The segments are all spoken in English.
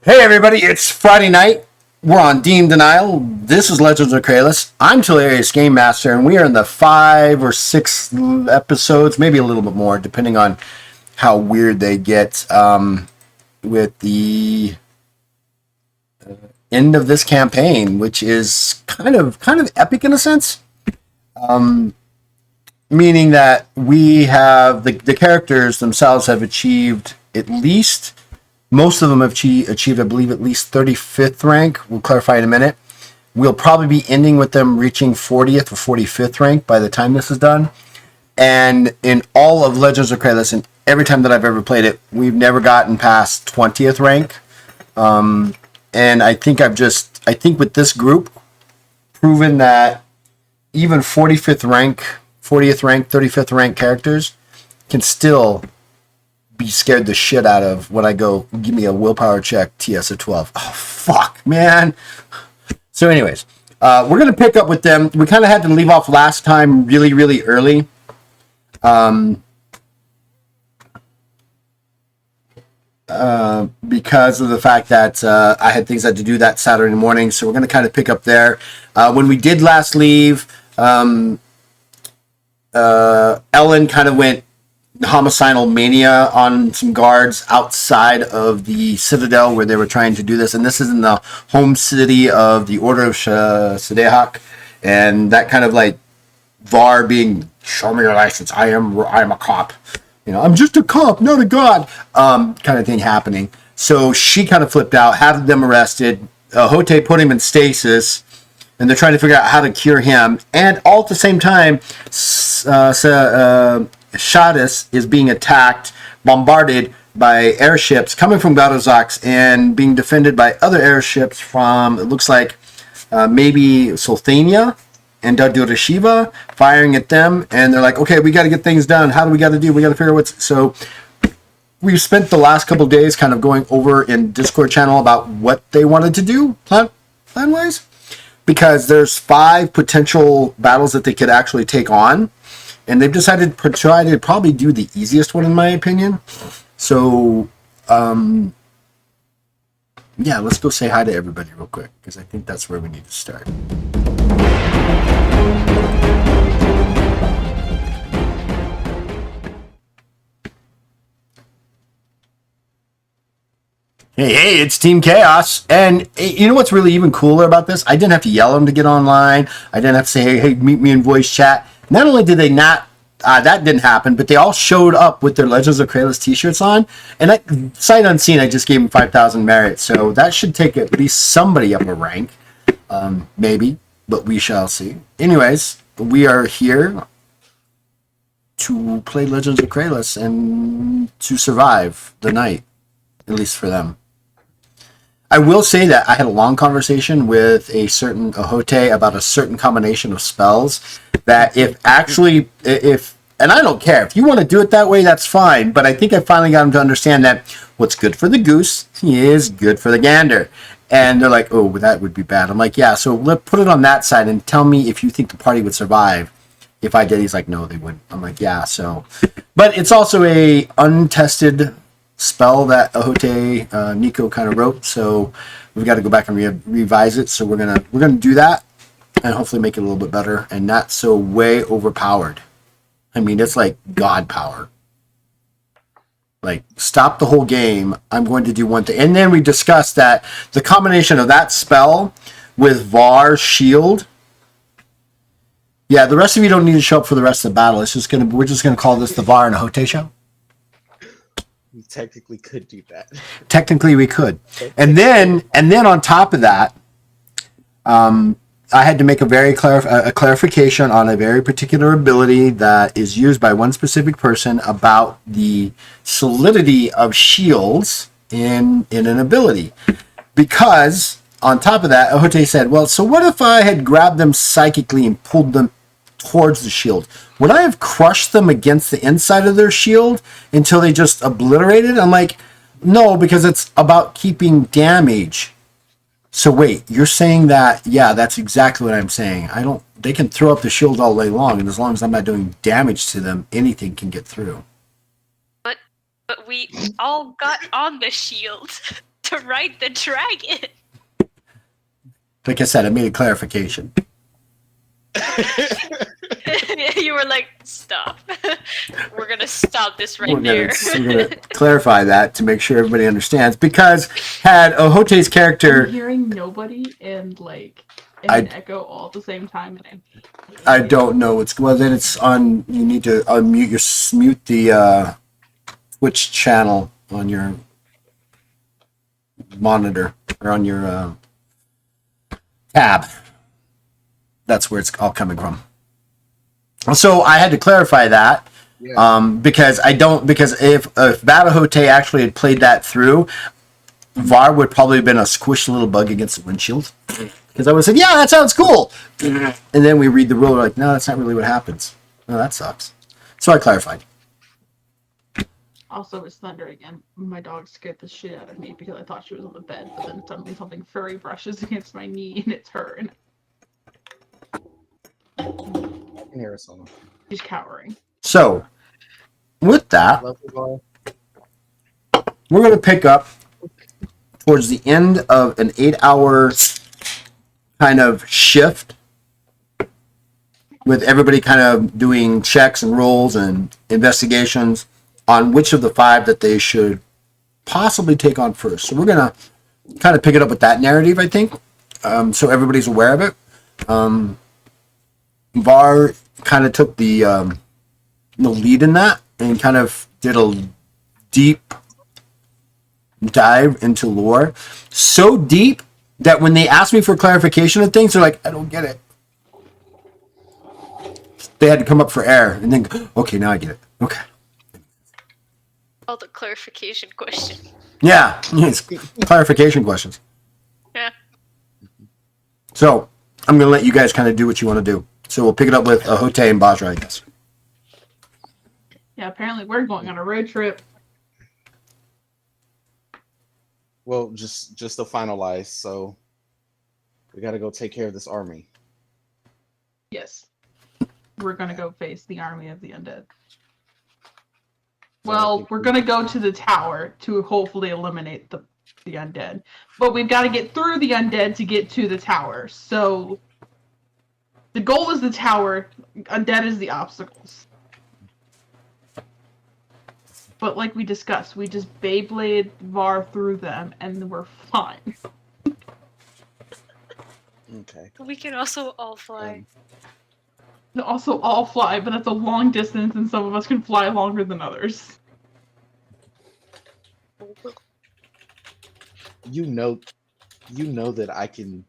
Hey everybody, it's Friday night. We're on Deem Denial. This is Legends of Kralis. I'm Hilarious Game Master, and we are in the 5 or 6 episodes, maybe a little bit more, depending on how weird they get, with the end of this campaign, which is kind of epic in a sense. Meaning that we have the characters themselves have achieved at least. Most of them have achieved, I believe, at least 35th rank. We'll clarify in a minute. We'll probably be ending with them reaching 40th or 45th rank by the time this is done. And in all of Legends of Kralis, and every time that I've ever played it, we've never gotten past 20th rank. And I think with this group, proven that even 40th rank, 35th rank characters can still be scared the shit out of when I go, give me a willpower check, TS of 12. Oh, fuck, man. So anyways, we're going to pick up with them. We kind of had to leave off last time really, really early. Because of the fact that I had things I had to do that Saturday morning. So we're going to kind of pick up there. When we did last leave, Ellen kind of went homicidal mania on some guards outside of the Citadel where they were trying to do this, and this is in the home city of the Order of Sadehak, and that kind of like Var being, show me your license, I am a cop, I'm just a cop, not a god, kind of thing happening. So she kind of flipped out, had them arrested. Hote put him in stasis, and they're trying to figure out how to cure him, and all at the same time Shadis is being attacked, bombarded by airships coming from Gadozax and being defended by other airships from, it looks like, maybe Sulthania and Dadurashiva, firing at them. And they're like, okay, we got to get things done. How do we got to do? We got to figure out what's... So we've spent the last couple of days kind of going over in Discord channel about what they wanted to do plan-wise. Because there's 5 potential battles that they could actually take on. And they've decided to try to probably do the easiest one, in my opinion. So, yeah, let's go say hi to everybody real quick, because I think that's where we need to start. Hey, it's Team Chaos. And you know what's really even cooler about this? I didn't have to yell at them to get online. I didn't have to say, hey, meet me in voice chat. Not only did they not, that didn't happen, but they all showed up with their Legends of Kralis t-shirts on. And sight unseen, I just gave them 5,000 merit. So that should take at least somebody up a rank. Maybe, but we shall see. Anyways, we are here to play Legends of Kralis and to survive the night, at least for them. I will say that I had a long conversation with a certain Hote about a certain combination of spells that if and I don't care, if you want to do it that way, that's fine, but I think I finally got him to understand that what's good for the goose is good for the gander. And they're like, oh, that would be bad. I'm like, yeah, so let's put it on that side and tell me if you think the party would survive if I did. He's like, no, they wouldn't. I'm like, yeah, so. But it's also a untested spell that Ahote Nico kind of wrote, so we've got to go back and revise it. So we're gonna do that and hopefully make it a little bit better and not so way overpowered. I mean, it's like god power. Like, stop the whole game. I'm going to do one thing, and then we discussed that the combination of that spell with Var's shield. Yeah, the rest of you don't need to show up for the rest of the battle. We're just gonna call this the Var and Ahote show. We technically could do that. Technically, we could. And then on top of that, I had to make a clarification on a very particular ability that is used by one specific person about the solidity of shields in an ability. Because on top of that, Ahote said, well, so what if I had grabbed them psychically and pulled them towards the shield? Would I have crushed them against the inside of their shield until they just obliterated? I'm like, no, because it's about keeping damage So wait, you're saying that? Yeah, that's exactly what I'm saying. I don't. They can throw up the shield all day long, and as long as I'm not doing damage to them, anything can get through. But we all got on the shield to ride the dragon. Like I said, I made a clarification. You were like, stop. We're gonna stop this right We're there. gonna clarify that to make sure everybody understands. Because had Ohote's character, I'm hearing nobody and like I- an echo all at the same time, and I don't know what's well. Then it's on. You need to mute the Twitch channel on your monitor or on your tab. That's where it's all coming from. So I had to clarify that. Yeah. Because if Babahote actually had played that through, VAR would probably have been a squished little bug against the windshield. Because I would have said, yeah, that sounds cool. And then we read the rule, we're like, no, that's not really what happens. No, that sucks. So I clarified. also it's thunder again. My dog scared the shit out of me because I thought she was on the bed, but then suddenly something furry brushes against my knee and it's her, and I can hear a song. she's cowering. So with that, Love you all. we're going to pick up towards the end of an 8-hour kind of shift with everybody kind of doing checks and rolls and investigations on which of the 5 that they should possibly take on first. So we're going to kind of pick it up with that narrative, I think, so everybody's aware of it. VAR kind of took the lead in that and kind of did a deep dive into lore. So deep that when they asked me for clarification of things, they're like, I don't get it. They had to come up for air and then, okay, now I get it. Okay. All the clarification question. Yeah, yes. Clarification questions. Yeah. So I'm going to let you guys kind of do what you want to do. So we'll pick it up with Hote and Bajra, I guess. Yeah, apparently we're going on a road trip. Well, just to finalize, so we got to go take care of this army. Yes. We're gonna go face the army of the undead. Well, we're gonna go to the tower to hopefully eliminate the undead. But we've got to get through the undead to get to the tower. So the goal is the tower, undead is the obstacles. But like we discussed, we just Beyblade VAR through them and we're fine. Okay. We can also all fly. They also all fly, but that's a long distance and some of us can fly longer than others. You know that I can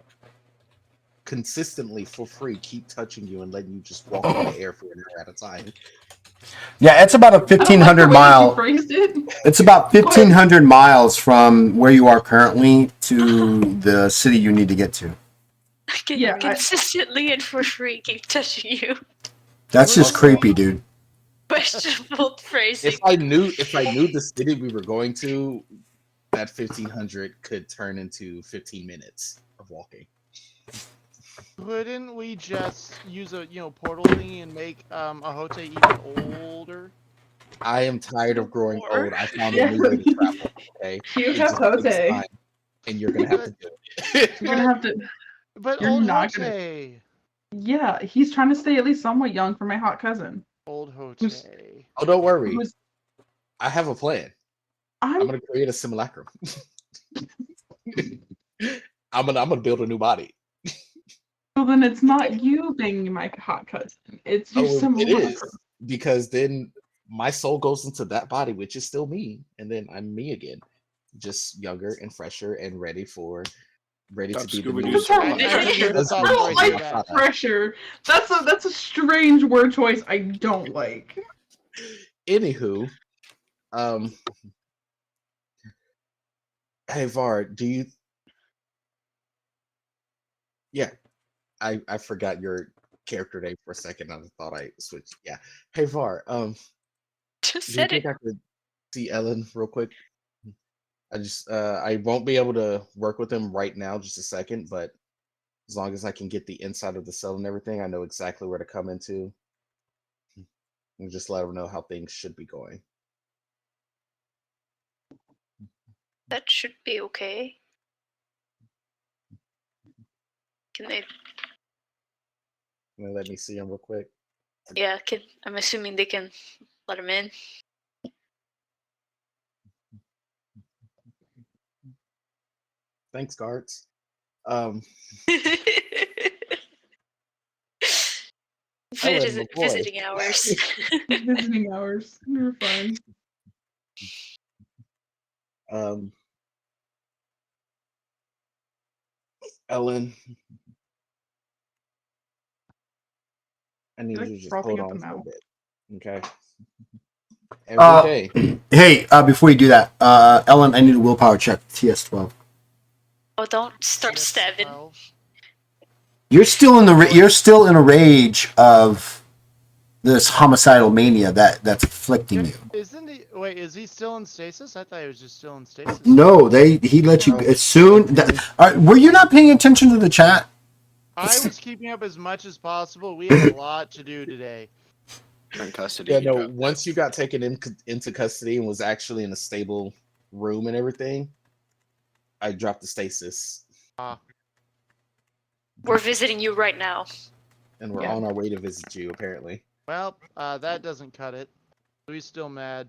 consistently for free keep touching you and letting you just walk in the air for an hour at a time. Yeah, it's about a I don't like 1,500 the way that you mile. phrased it. It's about 1,500 miles from where you are currently to the city you need to get to. I can Yeah, consistently and for free keep touching you. That's just creepy, dude. Questionable phrasing. If I knew the city we were going to, that 1,500 could turn into 15 minutes of walking. Couldn't we just use a portal thingy and make Ahote even older? I am tired of growing Or- old. I found a new way to travel. Okay, You It have just takes Hote. time, and you're gonna have to do it. You're gonna have to. But You're old not Hote. Yeah, he's trying to stay at least somewhat young for my hot cousin. Old Hote. Who's- Oh, don't worry. Who's I have a plan. I'm I'm gonna create a simulacrum. I'm gonna build a new body. well, then it's not you being my hot cousin. It's your Oh, it simulacrum. is because then my soul goes into that body, which is still me, and then I'm me again, just younger and fresher and ready to be the Scooby-Doo new. squad. I don't like pressure. That's a strange word choice I don't like. Anywho, hey Var, do you? Yeah, I forgot your character name for a second. I thought I switched. Yeah, hey Var, Just do you said it. think I could see Ellen real quick? I won't be able to work with him right now, just a second, but as long as I can get the inside of the cell and everything, I know exactly where to come into and just let him know how things should be going. That should be okay. Can they? Let me see him real quick. Yeah, I'm assuming they can let him in. Thanks, guards. Ellen, my boy. Visiting hours. Visiting hours. You're fine. Ellen, I need Like you to just frothing hold at the on for a mouth. bit, okay? Every day. Hey, before you do that, Ellen, I need a willpower check. TS12. Oh, don't start Yes, stabbing. 12. You're still in a rage of this homicidal mania that's afflicting you. Isn't he? Wait, is he still in stasis? I thought he was just still in stasis. No, he let you as soon. Were you not paying attention to the chat? I was keeping up as much as possible. We have a lot to do today. In custody. Yeah, you no. dropped Once you got taken into custody and was actually in a stable room and everything, I dropped the stasis, We're visiting you right now. and we're Yeah. on our way to visit you. Apparently, Well, that doesn't cut it. He's still mad.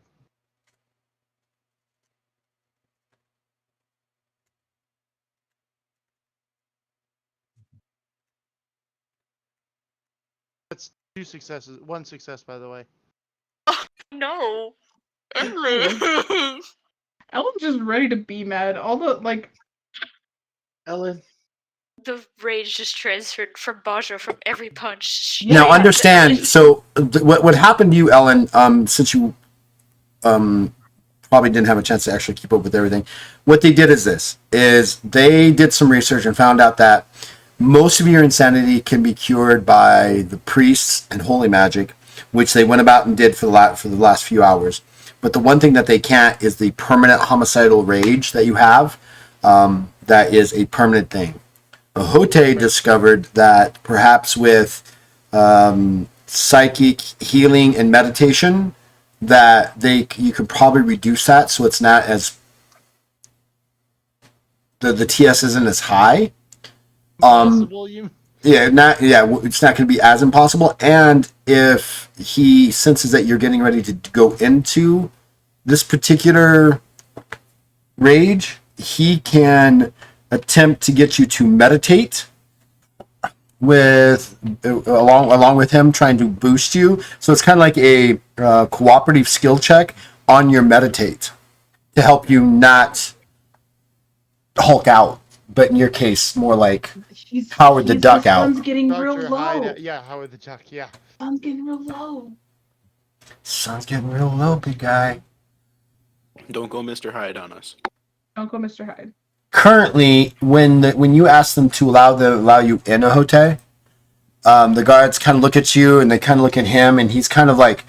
That's 2 successes. 1 success, by the way. No. Ellen. Ellen's just ready to be mad. All the Ellen. The rage just transferred from Baja from every punch. Yeah, Now yeah. understand. So what happened to you, Ellen? Since you probably didn't have a chance to actually keep up with everything, what they did is they did some research and found out that most of your insanity can be cured by the priests and holy magic, which they went about and did for the last few hours. But the one thing that they can't is the permanent homicidal rage that you have. That is a permanent thing. Hote discovered that perhaps with psychic healing and meditation, that you could probably reduce that so it's not as the TS isn't as high. Possible, you. It's not going to be as impossible. And if he senses that you're getting ready to go into this particular rage, he can attempt to get you to meditate with along with him trying to boost you. So it's kind of like a cooperative skill check on your meditate to help you not Hulk out, but in your case, more like Howard the Duck out. Sun's getting real Dr. low. Hyde, yeah, Howard the Duck, yeah. Sun's getting real low. Sun's getting real low, big guy. Don't go Mr. Hyde on us. Don't go, Mr. Hyde. Currently, when you ask them to allow you in a hotel, the guards kind of look at you and they kind of look at him, and he's kind of like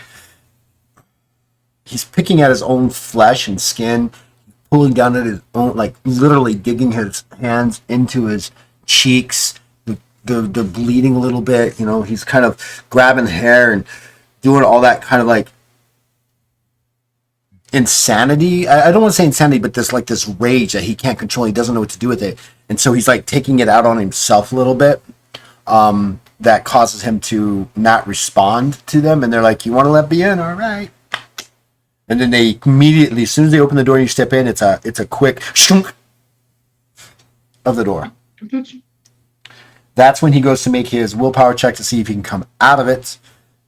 he's picking at his own flesh and skin, pulling down at his own, like literally digging his hands into his cheeks. They're bleeding a little bit. You know, he's kind of grabbing the hair and doing all that kind of like insanity. I don't want to say insanity, but this rage that he can't control. He doesn't know what to do with it, and so he's like taking it out on himself a little bit. That causes him to not respond to them, and they're like, "You want to let me in? All right." And then they immediately, as soon as they open the door and you step in, it's a quick shunk of the door. That's when he goes to make his willpower check to see if he can come out of it.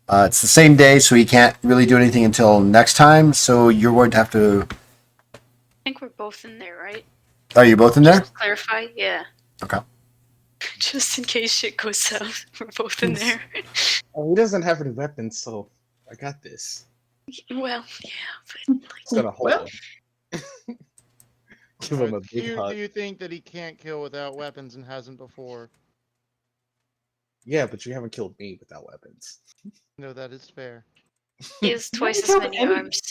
It's the same day, so he can't really do anything until next time. So you're going to have to. I think we're both in there, right? Are you both in there? Just to clarify, yeah. Okay. Just in case shit goes south, we're both in there. Oh, he doesn't have any weapons, so I got this. Well, yeah, but It's gonna hold Well. him. Give him a big hug. Do you think that he can't kill without weapons and hasn't before? Yeah, but you haven't killed me without weapons. No, that is fair. He has twice as have many any- arms.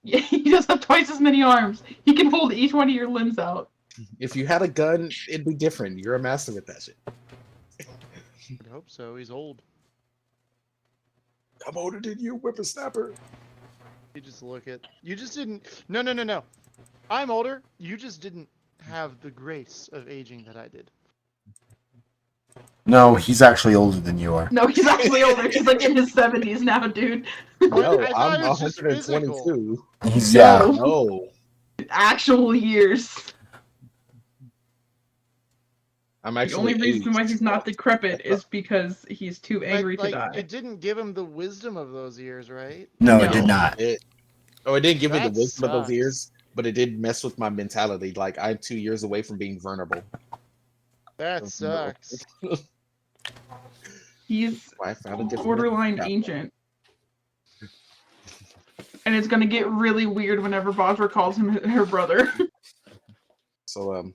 Yeah, he does have twice as many arms. He can hold each one of your limbs out. If you had a gun, it'd be different. You're a master with that shit. I hope so. He's old. I'm older than you, whippersnapper. You just look at. You just didn't. No. I'm older. You just didn't have the grace of aging that I did. No, he's actually older than you are. No, he's actually older. He's like in his 70s now, dude. No, I thought I'm it was just 122. He's yeah. No. No, Actual years. I'm The actually. only reason why aged. he's not decrepit is because he's too angry Like, to die. it didn't give him the wisdom of those years, right? No, it No. did not. It didn't give me the That wisdom of those sucks. years, but it did mess with my mentality. Like I'm 2 years away from being vulnerable. That sucks. He's I found a different borderline Yeah. ancient. And it's gonna get really weird whenever Bosra calls him her brother. So,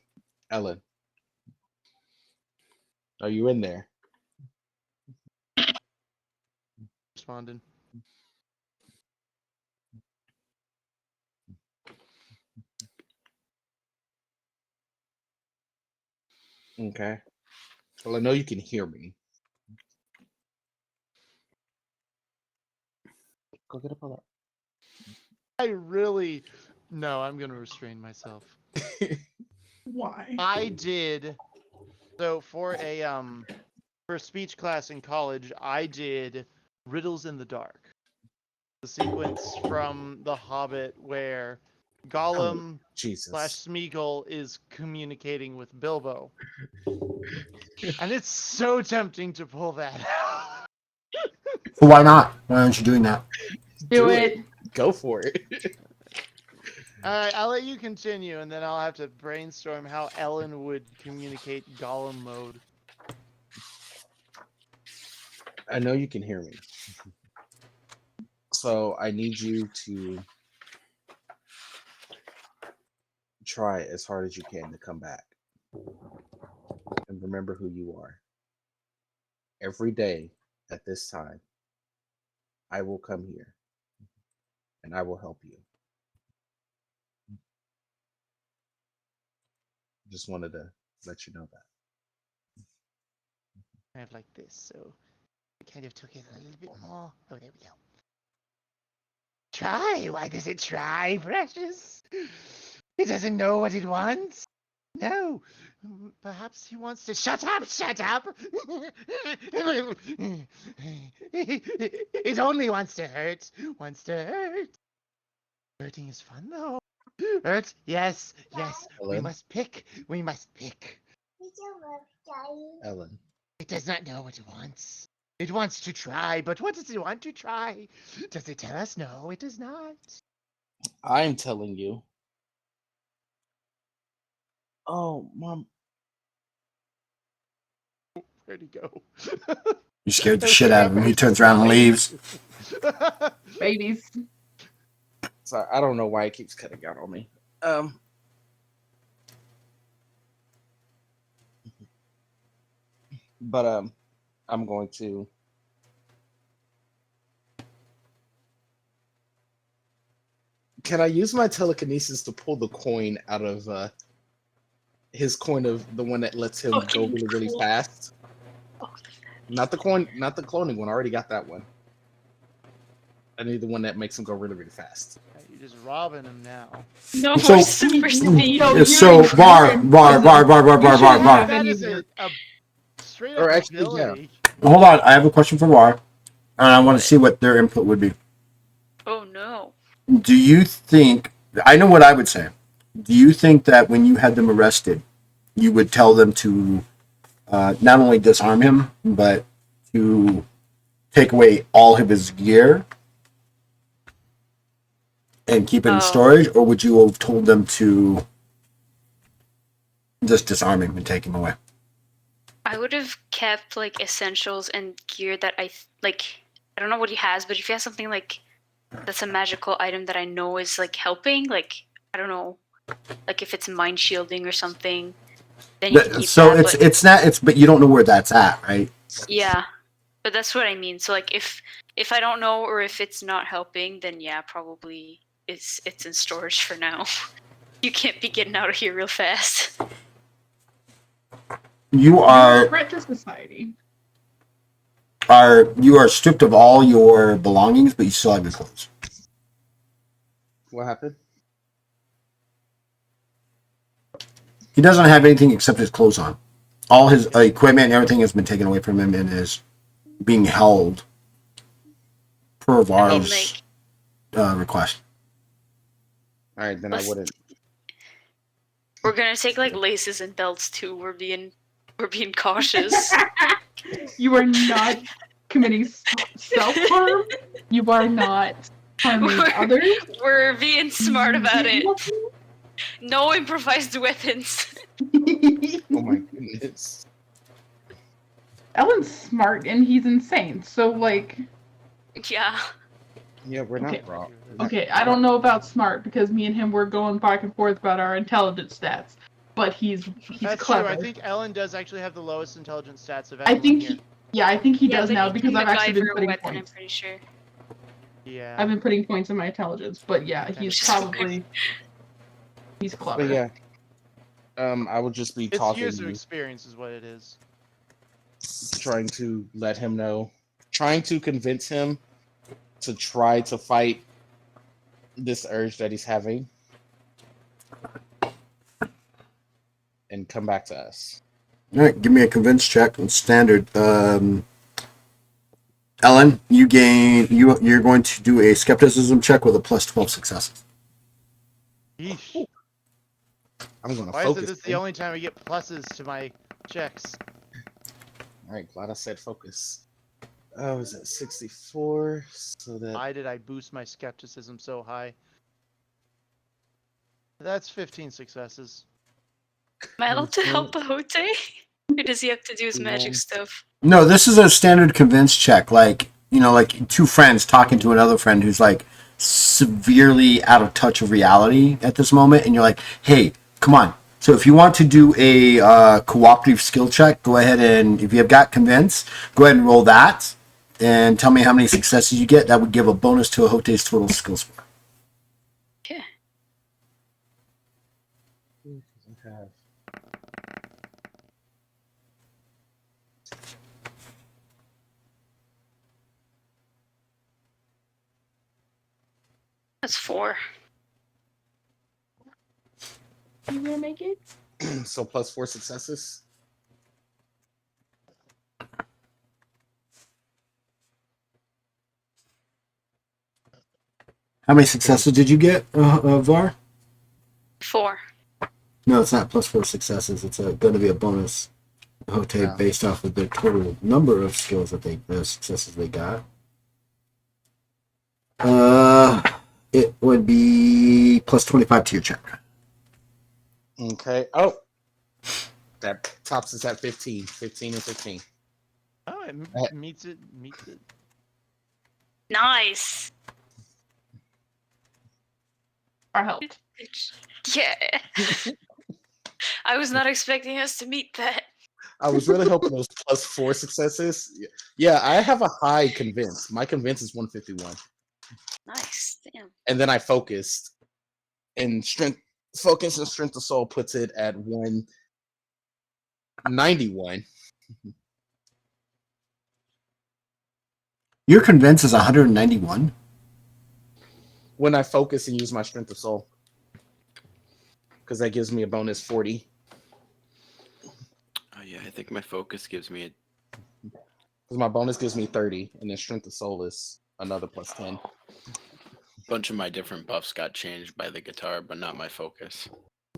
Ellen, are you in there? Responding. Okay. Well, I know you can hear me. Go get a pull I really. No, I'm gonna restrain myself. Why? I did. So for a speech class in college, I did Riddles in the Dark. The sequence from The Hobbit where Gollum Jesus. / Smeagol is communicating with Bilbo. And it's so tempting to pull that out. Well, why not? Why aren't you doing that? Do it. Go for it. Alright, I'll let you continue, and then I'll have to brainstorm how Ellen would communicate Gollum mode. I know you can hear me. So I need you to try as hard as you can to come back. And remember who you are. Every day at this time, I will come here and I will help you. Just wanted to let you know that. Kind of like this, so I kind of took it a little bit more. Oh, there we go. Try? Why does it try, precious? It doesn't know what it wants. No. Perhaps he wants to shut up, shut up. It only wants to hurt. Hurting is fun though. Hurt? Yes. We Ellen? must pick. Ellen. It does not know what it wants. It wants to try, but what does it want to try? Does it tell us? No, it does not. I'm telling you. Oh, Mom. Where'd he go? You scared the shit out of him. He turns around and leaves. Babies. Sorry, I don't know why it keeps cutting out on me. But I'm going to Can I use my telekinesis to pull the coin out of his coin of the one that lets him go Fucking really, really cool. fast? Not the coin, not the cloning one. I already got that one. I need the one that makes him go really, really fast. You're just robbing him now. No So- more super speed. No, So, bar. That is a straight up Or actually, yeah. ability. Hold on, I have a question for Var, and I want to see what their input would be. Oh no. Do you think? I know what I would say. Do you think that when you had them arrested, you would tell them to not only disarm him, but to take away all of his gear and keep it in Oh. storage, or would you have told them to just disarm him and take him away? I would have kept like essentials and gear that I don't know what he has, but if he has something like that's a magical item that I know is like helping, like I don't know, like if it's mind shielding or something, then you can keep So that. it's not but you don't know where that's at, right? Yeah, but that's what I mean. So like if If I don't know or if it's not helping, then yeah, probably it's in storage for now. You can't be getting out of here real fast. You You're a are threat to society. stripped of all your belongings, but you still have your clothes. What happened? He doesn't have anything except his clothes on. All his equipment and everything has been taken away from him and is being held per I mean, Var's like, request. All right, then I wouldn't. we're gonna take like laces and belts too. We're being cautious. You are not committing self-harm. You are not harming others. We're being smart about it. No improvised weapons. Oh my goodness. Ellen's smart and he's insane. So like, Yeah. Yeah, we're not Okay. wrong. okay, I don't know about smart because me and him were going back and forth about our intelligence stats. But he's That's clever. true. I think Ellen does actually have the lowest intelligence stats of I anyone think here. I think he Yeah, does but now he because can I've actually been MacGyver a putting weapon, points. I'm pretty sure. Yeah. I've been putting points in my intelligence, but yeah, he's Just probably he's clever. But yeah, I would just be It's talking, years of experience is what it is. trying to let him know, trying to convince him to try to fight this urge that he's having and come back to us. All right, give me a convince check. It's standard. Ellen, you're going to do a skepticism check with a plus 12 successes. Yeesh. I'm gonna Why is focus. it this the only time we get pluses to my checks? All right, glad I said focus. Oh, is that 64? So that Why did I boost my skepticism so high? That's 15 successes. Am I allowed to help Ahote? Or does he have to do his magic stuff? No, this is a standard convince check. Like, like two friends talking to another friend who's like severely out of touch of reality at this moment. And you're like, hey, come on. So if you want to do a cooperative skill check, go ahead and, if you have got convince, go ahead and roll that. And tell me how many successes you get. That would give a bonus to Ahote's total skill score. Okay. That's 4. You gonna make it? so plus 4 successes. How many successes did you get, Var? 4. No, it's not plus 4 successes. It's going to be a bonus, Hote, Yeah. based off of the total number of skills that the successes they got. It would be plus 25 to your check. Okay. Oh, that tops us at 15. 15 and 15. Oh, it meets it. Meets it. Nice. Our help. Yeah. I was not expecting us to meet that. I was really hoping those plus 4 successes. Yeah, I have a high convince. My convince is 151. Nice. Damn. And then I focused. And focus and strength of soul puts it at 191. Your convince is 191. When I focus and use my strength of soul. Because that gives me a bonus 40. Oh yeah, I think my focus gives me Because my bonus gives me 30. And then strength of soul is another plus 10. a bunch of my different buffs got changed by the guitar, but not my focus.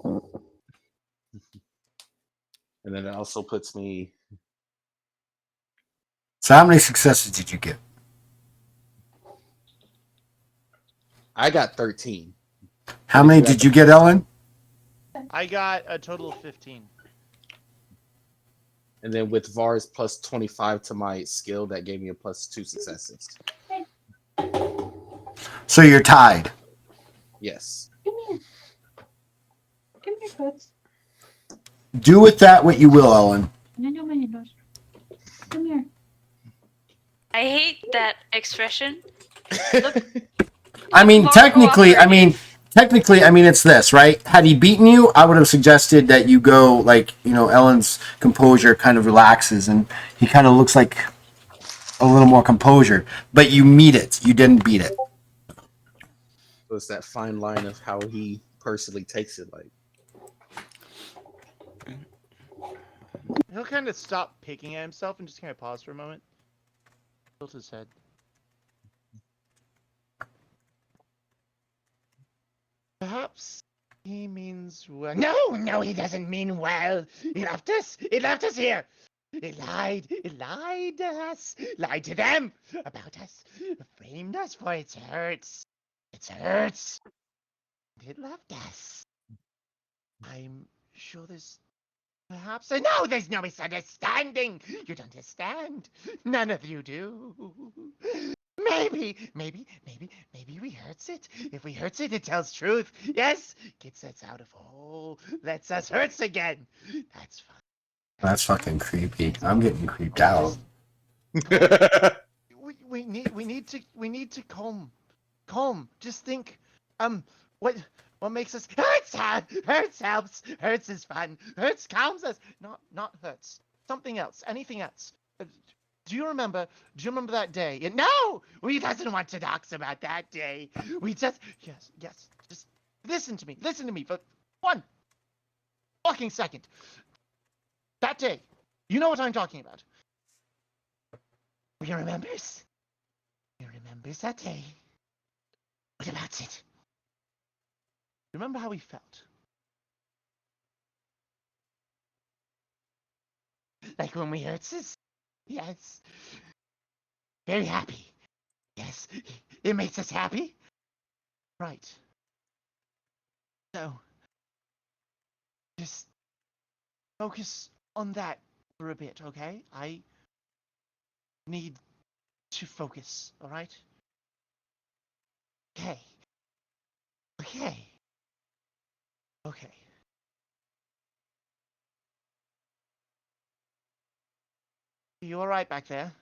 And then it also puts me. So how many successes did you get? I got 13. How many did you get, Ellen? I got a total of 15. And then with Var's plus 25 to my skill, that gave me a plus 2 successes. So you're tied. Yes. Come here. Come here, Toots. Do with that what you will, Ellen. Come here. I hate that expression. I Look mean, more technically, cooperative. it's this, right? Had he beaten you, I would have suggested that you go, like, Ellen's composure kind of relaxes and he kind of looks like a little more composure. But you meet it. You didn't beat it. So it's that fine line of how he personally takes it. Like, He'll kind of stop picking at himself and just kind of pause for a moment. Tilt his head. Perhaps he means well. No, he doesn't mean well. He left us. He left us here. He lied. He lied to us. Lied to them about us. Framed us for its hurts. Its hurts. It left us. I'm sure there's perhaps. No, there's no misunderstanding. You don't understand. None of you do. Maybe we hurts it. If we hurts it, it tells truth. Yes, gets us out of hole, lets us hurts again. That's fine. That's fucking creepy. I'm getting creeped out. We need to calm. Just think, what makes us hurts? Hurts helps. Hurts is fun. Hurts calms us. Not hurts. Something else. Anything else. Do you remember that day? No, we doesn't want to talk about that day. We just yes. Just listen to me for one fucking second. That day, you know what I'm talking about. You remembers? You remembers that day? What about it? Remember how we felt? Like when we hurts us? Yes. Very happy. Yes. It makes us happy. Right. So, just focus on that for a bit, okay? I need to focus, alright? Okay. Okay. You alright back there?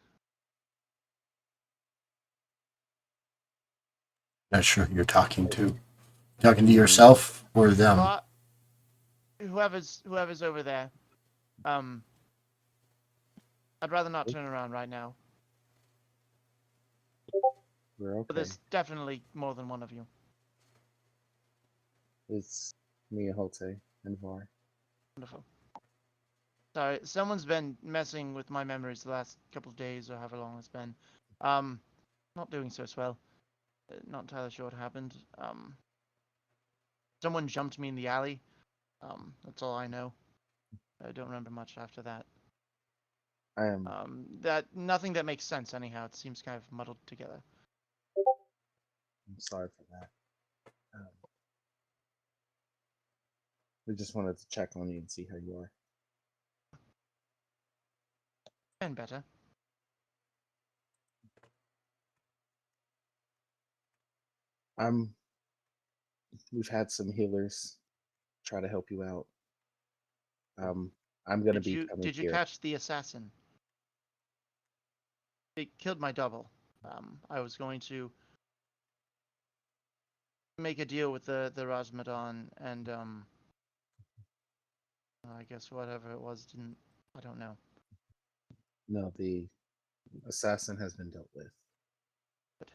Not sure who you're talking to. Talking to yourself or them? Well, whoever's over there. I'd rather not turn around right now. we're okay. But there's definitely more than one of you. It's me, Holte, and Var. Wonderful. Sorry, someone's been messing with my memories the last couple of days or however long it's been. Not doing so well. Not entirely sure what happened. Someone jumped me in the alley. That's all I know. I don't remember much after that. I am. That nothing that makes sense anyhow. It seems kind of muddled together. I'm sorry for that. We just wanted to check on you and see how you are. And better. We've had some healers try to help you out. I'm gonna be coming Did you here. catch the assassin? It killed my double. I was going to make a deal with the Rasmadan and I guess whatever it was didn't. I don't know. No, the assassin has been dealt with. But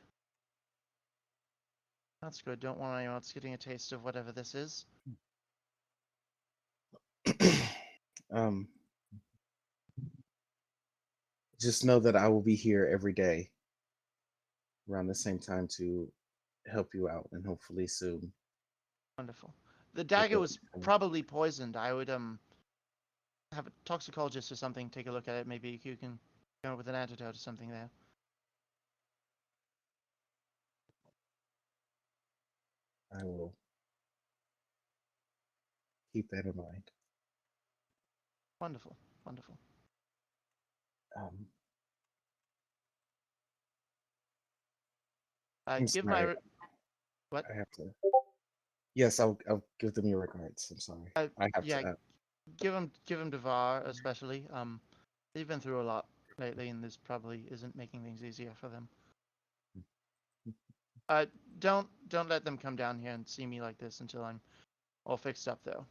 that's good. Don't want anyone else getting a taste of whatever this is. Just know that I will be here every day around the same time to help you out and hopefully soon. Wonderful. The dagger was probably poisoned. I would have a toxicologist or something take a look at it. Maybe you can come up with an antidote or something there. I will keep that in mind. Wonderful. I'm Give sorry. my what? I have to. Yes, I'll give them your regards. I'm sorry. I have yeah, to. give him to Var especially. They've been through a lot. lately, and this probably isn't making things easier for them. Don't let them come down here and see me like this until I'm all fixed up, though.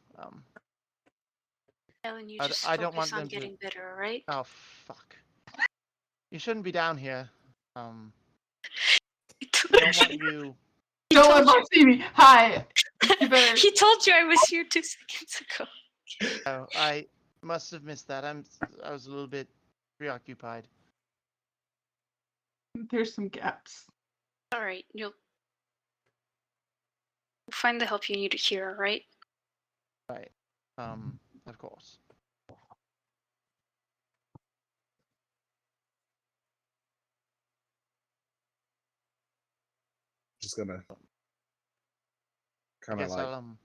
Ellen, you I just don't focus want on them to. getting better, alright? Oh fuck! You shouldn't be down here. I don't want you. He Don't let told Mark see me. Hi. You better. He told you I was here 2 seconds ago. Oh, I must have missed that. I was a little bit preoccupied. There's some gaps. Alright, you'll find the help you need here, alright? Right. Of course. Just gonna I kind of guess like I'll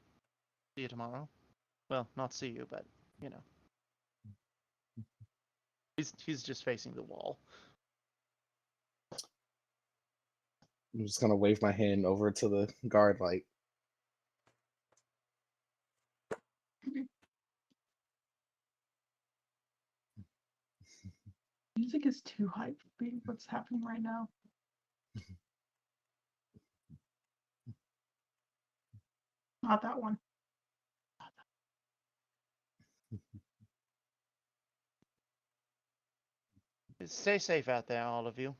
see you tomorrow. Well, not see you, but you know. He's just facing the wall. I'm just gonna wave my hand over to the guard, like, Music is too high for me. What's happening right now? Not that one. Stay safe out there, all of you.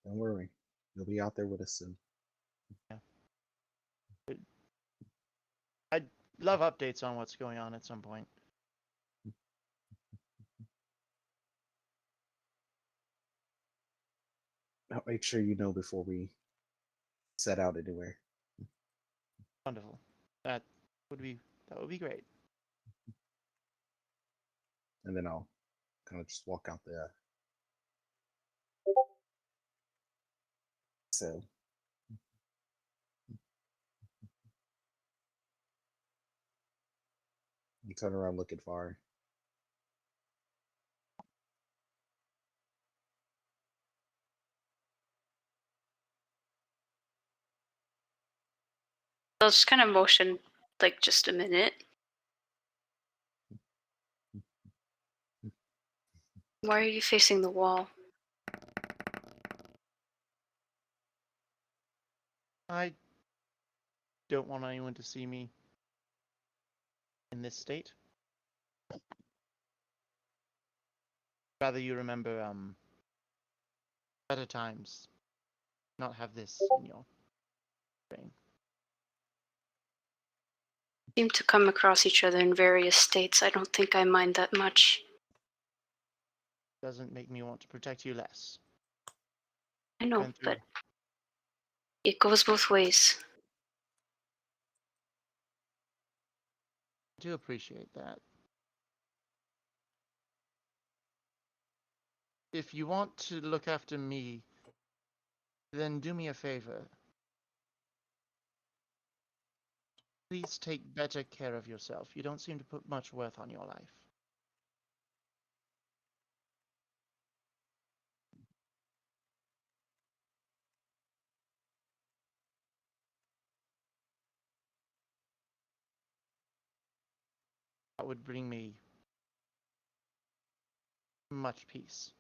don't worry, you'll be out there with us soon. I'd love updates on what's going on at some point. I'll make sure you know before we set out anywhere. Wonderful. That would be great. And then I'll kind of just walk out there. So you turn around looking for her. I'll just kind of motion, like, just a minute. Why are you facing the wall? I don't want anyone to see me in this state. Rather you remember better times, not have this in your brain. Seem to come across each other in various states. I don't think I mind that much. Doesn't make me want to protect you less. I know, Been through- but it goes both ways. I do appreciate that. If you want to look after me, then do me a favor. Please take better care of yourself. You don't seem to put much worth on your life. That would bring me much peace.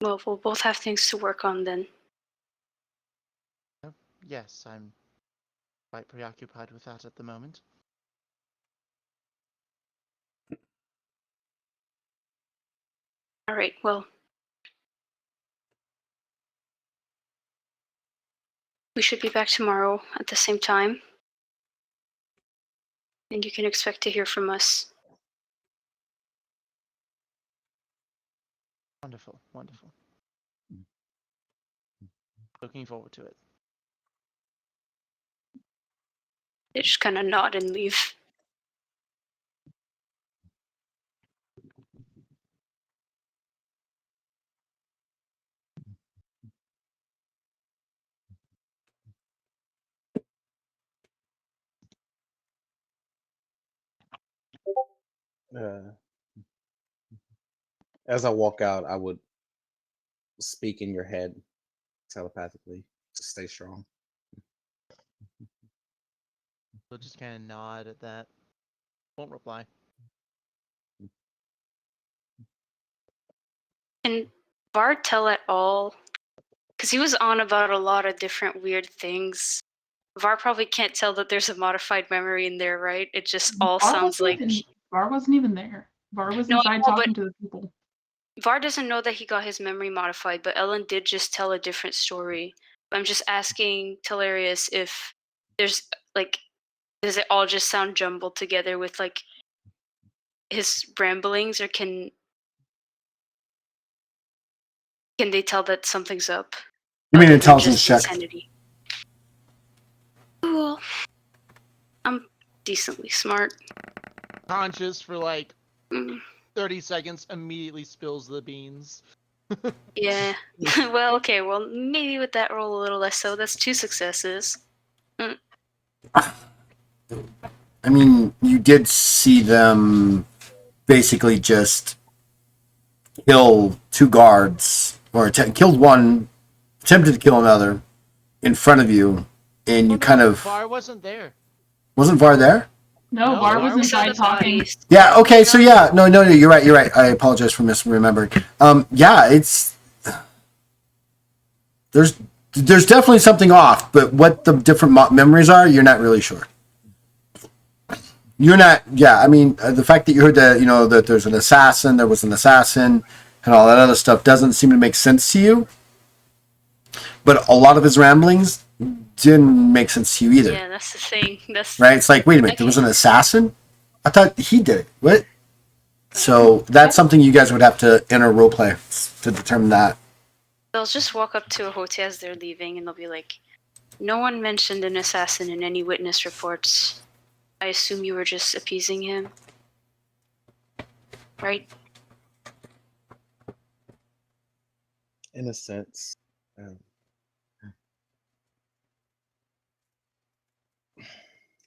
Well, we'll both have things to work on then. Yes, I'm quite preoccupied with that at the moment. Alright, well. We should be back tomorrow at the same time. And you can expect to hear from us. Wonderful, wonderful. Looking forward to it. They just kind of nod and leave. As I walk out, I would speak in your head telepathically to stay strong. They'll just kind of nod at that. Won't reply. Can Var tell at all? Because he was on about a lot of different weird things. Var probably can't tell that there's a modified memory in there, right? It just all sounds like. Var wasn't even there. Var was No, I inside know, talking to the people. Var doesn't know that he got his memory modified, but Ellen did just tell a different story. I'm just asking Telarius if there's like, does it all just sound jumbled together with like his ramblings, or can they tell that something's up? You mean other than intelligence just check? insanity? Cool. I'm decently smart. Conscious for like Mm, 30 seconds, immediately spills the beans. yeah. Well, okay. Well, maybe with that roll a little less so. That's 2 successes. I mean, you did see them basically just kill 2 guards, or killed one, attempted to kill another in front of you, and you kind of Var wasn't there. wasn't Var there? No, No, Var Var was was inside the talking. bodies. Yeah. Okay. So yeah. No. You're right. You're right. I apologize for misremembering. Yeah. It's there's definitely something off, but what the different memories are, you're not really sure. You're not. Yeah. I mean, the fact that you heard that that there was an assassin, and all that other stuff doesn't seem to make sense to you. But a lot of his ramblings didn't make sense to you either. Yeah, that's the thing. That's Right? It's like, wait a minute, there was an assassin? I thought he did it. What? So that's something you guys would have to enter roleplay to determine that. They'll just walk up to a hotel as they're leaving, and they'll be like, "No one mentioned an assassin in any witness reports. I assume you were just appeasing him, right?" In a sense.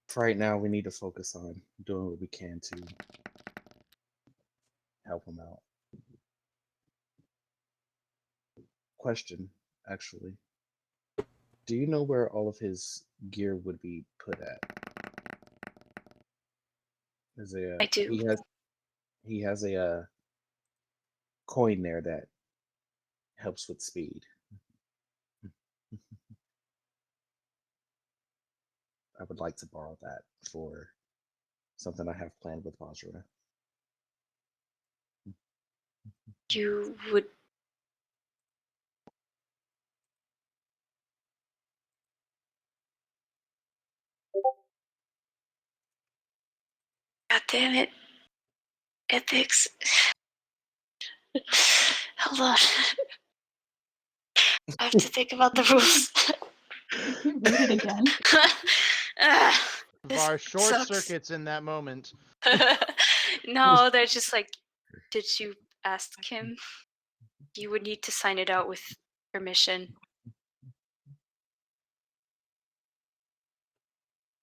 For right now, we need to focus on doing what we can to help him out. Question, actually. Do you know where all of his gear would be put at? I do. He has a coin there that helps with speed. I would like to borrow that for something I have planned with Vajra. You would. God damn it. Ethics. Hold on. I have to think about the rules. Read it again. This Var short sucks. circuits in that moment. No, they're just like, did you ask him? You would need to sign it out with permission.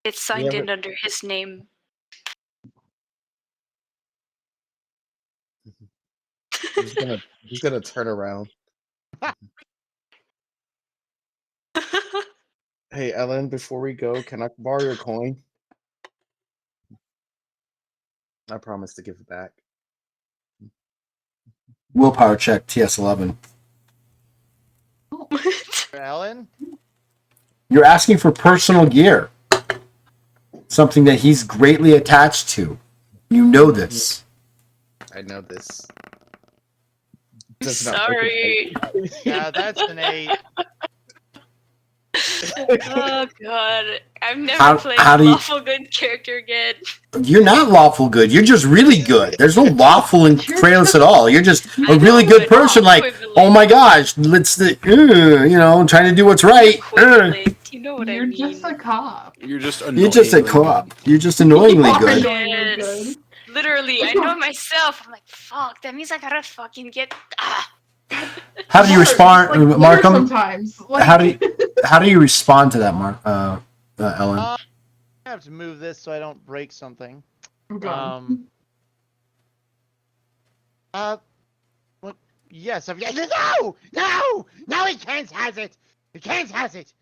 It's signed in under his name. He's gonna turn around. Hey Ellen, before we go, can I borrow your coin? I promise to give it back. Willpower check, TS11. Ellen? You're asking for personal gear. Something that he's greatly attached to. You know this. I know this. Sorry. Yeah, that's an 8. Oh god. I'm never playing a lawful good character again. You're not lawful good. You're just really good. There's no lawful in Kralis at all. You're just a really good person. Like, oh my gosh, trying to do what's right. You know what I You're mean. just a cop. You're just You're just a co-op. You're just annoyingly good. Yes. Literally, I know myself. I'm like, fuck, that means I gotta fucking get. How do you respond, Like, Markham? Sometimes. Like... How do you respond to that, Ellen? I have to move this so I don't break something. Okay. What? Yes, no, he can't has it. He can't has it.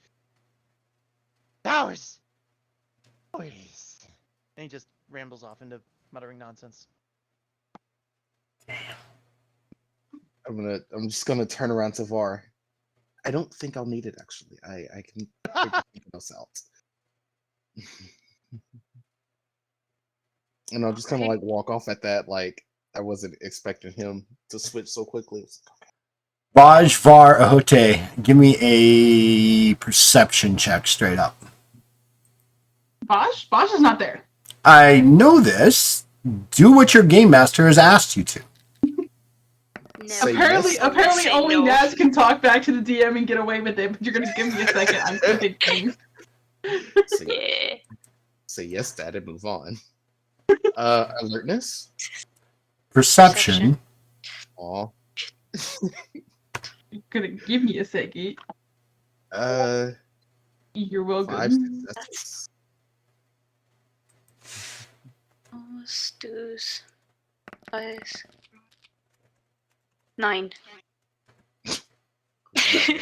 Ours. Noise. And he just rambles off into muttering nonsense. I'm just gonna turn around to Var. I don't think I'll need it actually. I can figure something else out. And I'll just kind of like walk off at that. Like I wasn't expecting him to switch so quickly. It's like, okay. Vaj, Var, Ahote, give me a perception check straight up. Bosch? Bosch is not there. I know this. Do what your game master has asked you to. No. Say Apparently, yes. apparently Say only no. Naz can talk back to the DM and get away with it, but you're gonna give me a second. I'm thinking. Say, Yeah. say yes, Dad, and move on. Alertness. Perception. Aw. You're gonna give me a second. You're welcome. 5 successes. Oh, stews. 9. I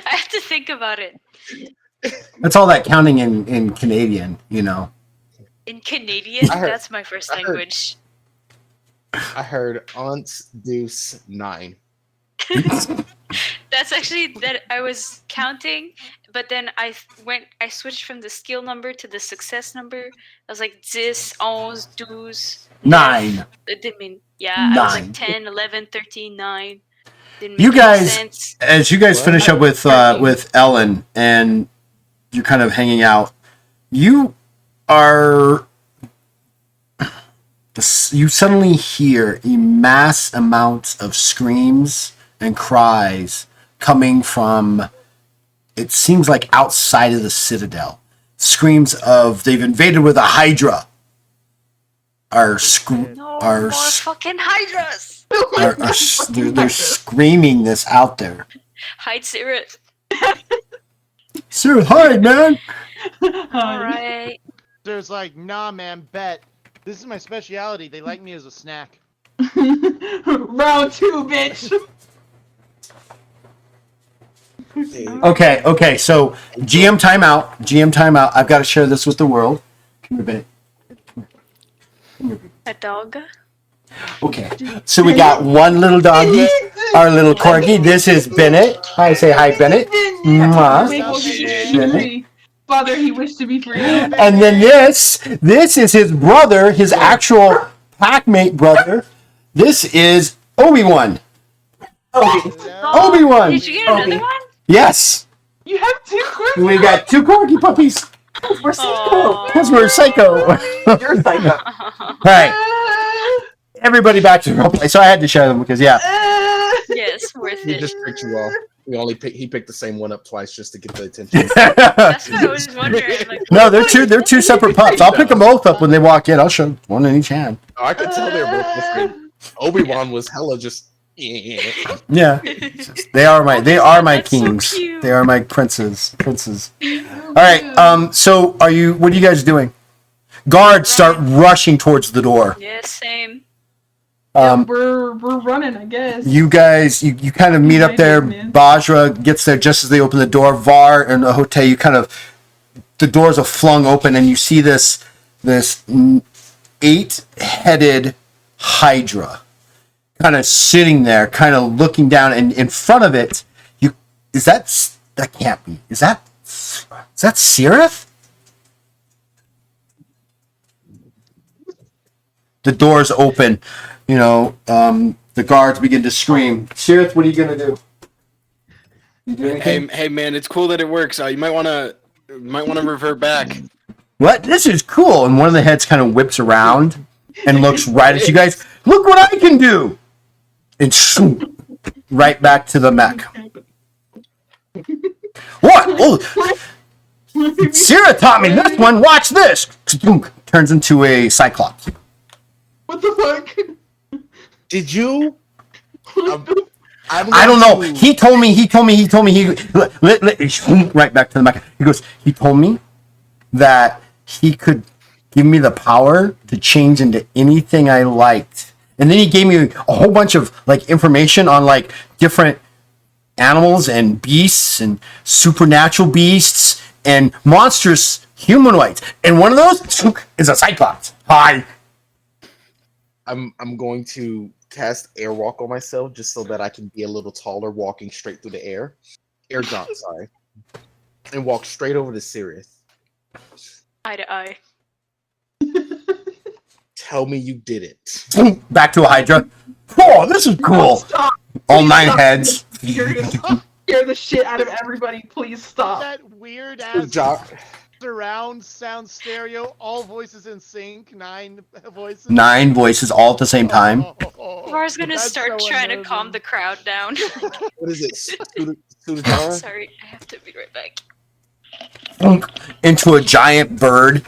have to think about it. That's all that counting in Canadian, you know. In Canadian, I heard- that's my first I heard- language. I heard Aunt Deuce 9. That's actually that I was counting, but then I switched from the skill number to the success number. I was like 10, 11, 12. 9. It didn't mean, yeah, I was 9. like 10, 11, 13, 9. Didn't You make any guys- sense. As you guys What? finish up with Ellen and you're kind of hanging out, you are. You suddenly hear a mass amount of screams and cries coming from, it seems like outside of the Citadel. Screams of they've invaded with a Hydra. No more fucking hydras. They're screaming this out there. Hide Sirith. Sir, hide, man. All right. There's like, nah, man, bet. This is my speciality. They like me as a snack. Round 2, bitch. Okay, so GM timeout. I've got to share this with the world. Come here, Bennett. A dog. Okay, so we got one little doggy, our little corgi. This is Bennett. Hi, say hi, Bennett. Mwah. Make all the free. Father, he wished to be free. And then this is his brother, his actual packmate brother. This is Obi-Wan. Obi-Wan. Did you get another one? Yes, You have 2 corgis. we got 2 corgi puppies. We're Aw. Because we're psycho. You're psycho. All right, everybody back to the roleplay. So I had to share them because, yeah. Yes, worth He it. just tricked you all. He picked the same one up twice just to get the attention. That's what I was wondering. Like, No, they're two separate pups. I'll pick them both up when they walk in. I'll show one in each hand. Oh, I could tell they were both different. Obi-Wan was hella just. Yeah, they are my That's so kings. cute. They are my princes. All right. So what are you guys doing? Guards start rushing towards the door. yeah, same. We're running, I guess. You guys, you kind of meet up there. Man. Bajra gets there just as they open the door. Var and Ahote, you kind of, the doors are flung open and you see this 8-headed Hydra kind of sitting there, kind of looking down, and in front of it, that can't be. Is that Sirith? The doors open. The guards begin to scream. Sirith, what are you gonna do? You do anything? Hey, man, it's cool that it works. You might want to revert back. What? This is cool. And one of the heads kind of whips around and looks right at you guys. Look what I can do! And shoom, right back to the mech. What? Oh, Sarah taught me this one. Watch this. Turns into a cyclops. What the fuck? Did you? I don't know. He told me. Right back to the mech. He goes. He told me that he could give me the power to change into anything I liked. And then he gave me a whole bunch of information on different animals and beasts and supernatural beasts and monstrous humanoids, and one of those is a Cyclops. Hi. I'm going to cast Airwalk on myself just so that I can be a little taller, walking straight through the air. Air jump, sorry, and walk straight over to Sirius. Eye to eye. Tell me you did it. Back to a Hydra. Oh, this is No, cool. stop. All Please 9 stop. heads. You're gonna scare the shit out of everybody. Please stop. That weird ass Jock. surround sound stereo, all voices in sync, 9 voices. 9 voices all at the same time. Var's gonna That's start so trying to calm unnerving. the crowd down. What is it? Sudadara? Sorry, I have to be right back. Into a giant bird.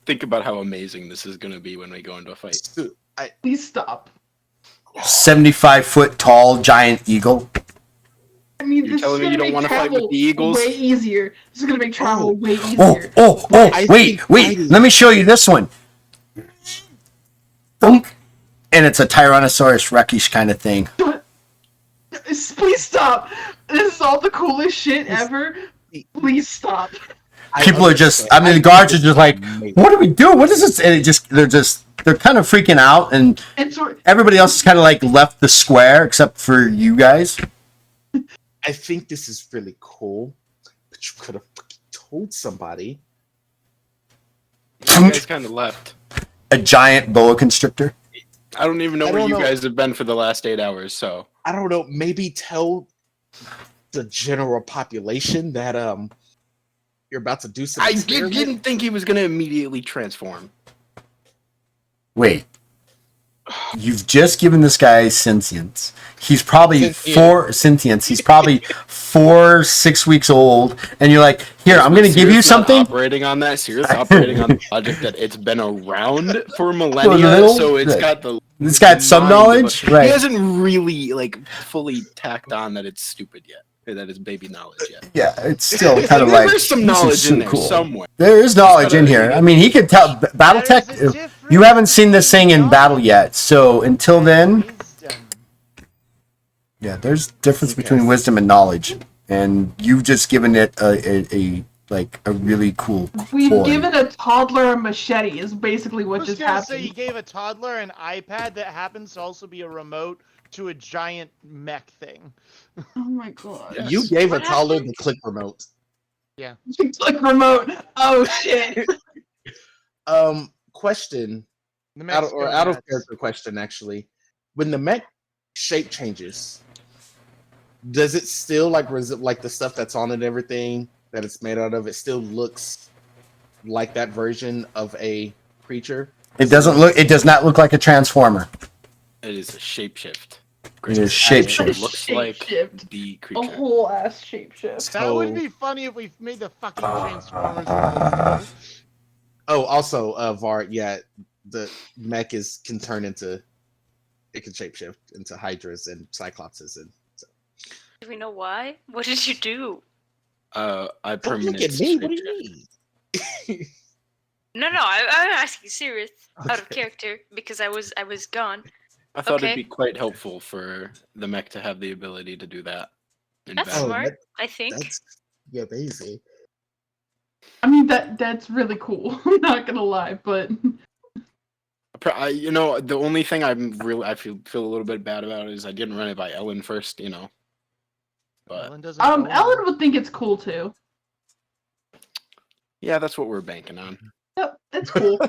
Think about how amazing this is going to be when we go into a fight. Please stop. 75-foot tall giant eagle. I mean, You're this is telling me gonna you don't make wanna fight with travel the Eagles? way easier. This is gonna make travel way Oh, easier. wait. Let me show you this one. Thunk. And it's a Tyrannosaurus Rex kind of thing. Please stop. This is all the coolest shit ever. Please stop. People are just, I mean, the guards are just like, what do we do? What is this? And they're kind of freaking out, and And so, everybody else is kind of like left the square except for you guys. I think this is really cool, but you could have told somebody. You guys kind of left. A giant boa constrictor. I don't even know I where don't you know. guys have been for the last 8 hours, so. I don't know. Maybe tell the general population that you're about to do some. I experiment. didn't think he was going to immediately transform. Wait. You've just given this guy sentience. He's probably Sentient. He's probably 4-6 weeks old, and you're like, here, I'm gonna give you Sirius not something. Operating on that, Sirius operating on the logic that it's been around for millennia, little so it's bit. got the. It's got some mind of knowledge, a- right? He hasn't really fully tacked on that it's stupid yet, or that it's baby knowledge yet. Yeah, it's still kind of like There's some this is knowledge so in there cool. somewhere. There is knowledge gotta- in here. I mean, he could tell BattleTech. There's a difference You haven't seen this thing in between battle yet, so until then, wisdom. yeah, there's difference between wisdom and knowledge, and you've just given it a really cool. we've toy. given a toddler a machete. Is basically I what was just gonna say happened. you gave a toddler an iPad that happens to also be a remote to a giant mech thing. Oh my god. Yeah. You gave a What toddler happened? the click remote. Click remote. Oh shit. Question. The Out mech's of going nuts. character question, actually. When the mech shape changes, does it still like the stuff that's on it and everything that it's made out of? It still looks like that version of a creature. It doesn't look. It does not look like a transformer. It is a shapeshift. It is It shapeshift. looks like Shapeshift. the A creature. whole ass shapeshift. That would So- be funny if we made the fucking Transformers. Oh, also, Var, yeah, the mech can turn into. It can shapeshift into Hydras and Cyclopses, and Do we know why? What did you do? I don't look permanent at me. What do shapeshift. you mean? No, I'm asking serious, out of Okay. character, because I was gone. I thought Okay. it'd be quite helpful for the mech to have the ability to do that. in That's battle. smart. that- I think. That's yeah, basically. I mean that's really cool. I'm not gonna lie, but The only thing I feel a little bit bad about is I didn't run it by Ellen first. But Ellen doesn't know Ellen would think it's cool too. yeah, that's what we're banking on. Yep, it's cool.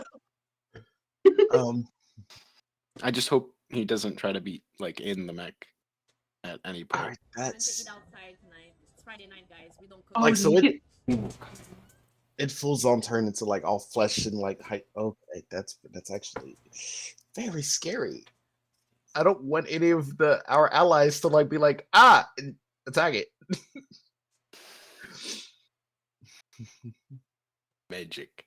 I just hope he doesn't try to be in the mech at any point. Alright, that's outside tonight. It's Friday night, guys. We don't cook. Oh, Like, so you it fulls on turn into like all flesh and like height. Okay, that's actually very scary. I don't want any of our allies to be like and attack it. Magic.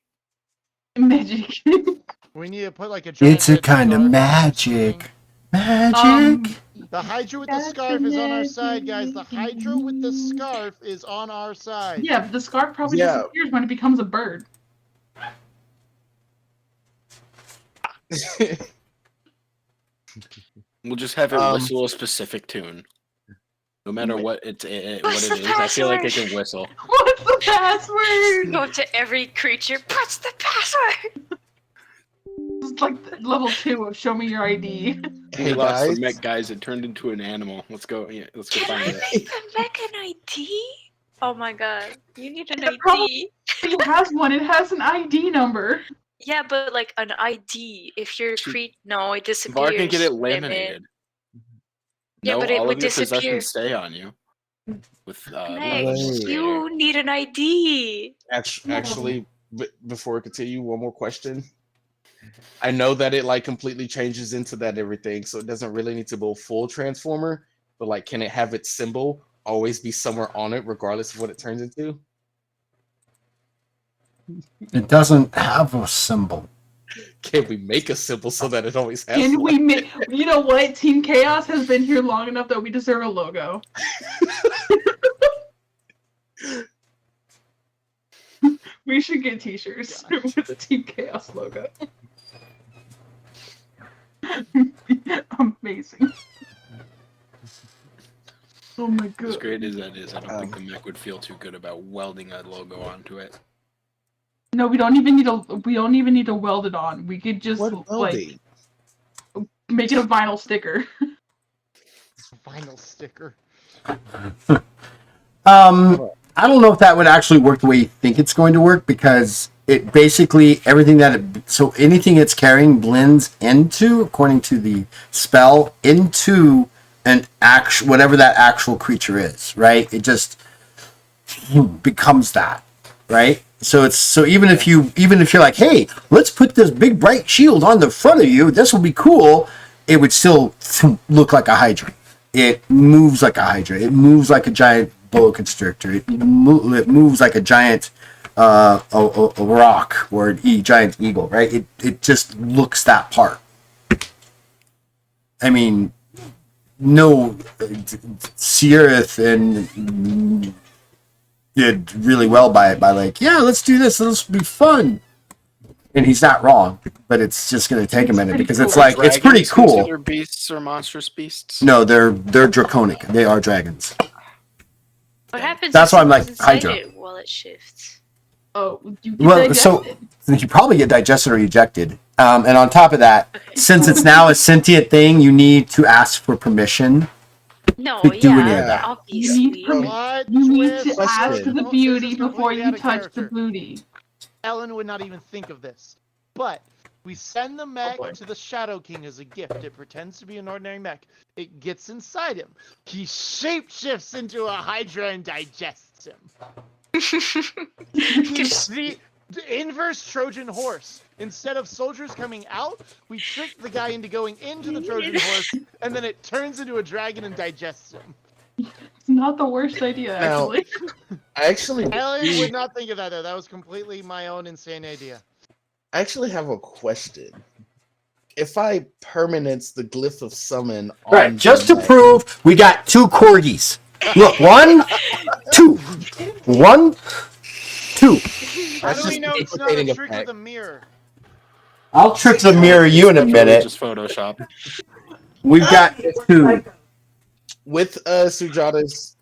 magic. We need to put like a giant It's a red kind of scarf on magic. something. Magic. The Hydra with the scarf is on our side, guys. The Hydra with the scarf is on our side. Yeah, but the scarf probably Yeah. disappears when it becomes a bird. We'll just have it whistle a specific tune. No matter what it is, I feel like it can whistle. What What's the password? Go to every creature. What's the password? It's like level 2 of show me your ID. Hey We lost guys, the mech, guys. It turned into an animal. Let's go. Yeah, let's go Can find I it. make the mech an ID? Oh my god, you need an The problem- ID. It has one. It has an ID number. Yeah, but like an ID. If you're no, it disappears. Var can get it damn it. laminated. Yeah, No, but it all would of your disappear. possessions stay on you. With Meg, Wait. you need an ID. actually, before we continue, one more question. I know that it like completely changes into that everything, so it doesn't really need to go full transformer. But like, can it have its symbol always be somewhere on it, regardless of what it turns into? It doesn't have a symbol. Can we make a symbol so that it always has? Can we one? make? You know what? Team Chaos has been here long enough that we deserve a logo. We should get T-shirts with the Team Chaos logo. Amazing. Oh my god. As great as that is, I don't think the mech would feel too good about welding a logo onto it. No, we don't even need to. We don't even need to weld it on. We could just What like welding? make it a vinyl sticker. Vinyl sticker. I don't know if that would actually work the way you think it's going to work, because it basically everything that so anything it's carrying blends into, according to the spell, into an actual whatever that actual creature is, right? It just becomes that, right? So it's even if you're like, hey, let's put this big bright shield on the front of you, this will be cool, it would still look like a Hydra. It moves like a Hydra. It moves like a giant boa constrictor. It moves like a giant a rock or a giant eagle, right? It just looks that part. I mean, no, Seerith and did really well by like, yeah, let's do this. This will be fun. And he's not wrong, but it's just going to take a minute because it's like it's pretty cool. Considered beasts or monstrous beasts? No, they're draconic. They are dragons. What happens? That's if why I'm like, someone's inside Hydra. it while it shifts? Oh, you Well, so you probably get digested or ejected. And on top of that, since it's now a sentient thing, you need to ask for permission. No, to do any of yeah, that. obviously. You need to- What? You need to Twist? ask Question. the This beauty is before completely out you of touch the character. booty. Ellen would not even think of this. But we send the mech boy. to the Shadow King as a gift. It pretends to be an ordinary mech. It gets inside him. He shapeshifts into a Hydra and digests him. The inverse Trojan horse. Instead of soldiers coming out, we trick the guy into going into the Trojan horse, and then it turns into a dragon and digests him. It's not the worst idea, Now- actually. I actually Ellen would not think of that, though. That was completely my own insane idea. have a question. If I permanence the glyph of summon on Right, just to the mech- prove we got 2 corgis. Look, 1, 2. 1, 2. How That's do we just know it's not duplicating a a trick pack. with a mirror? I'll trick the mirror you in a minute. Just Photoshop. We've got 2. with Sujata's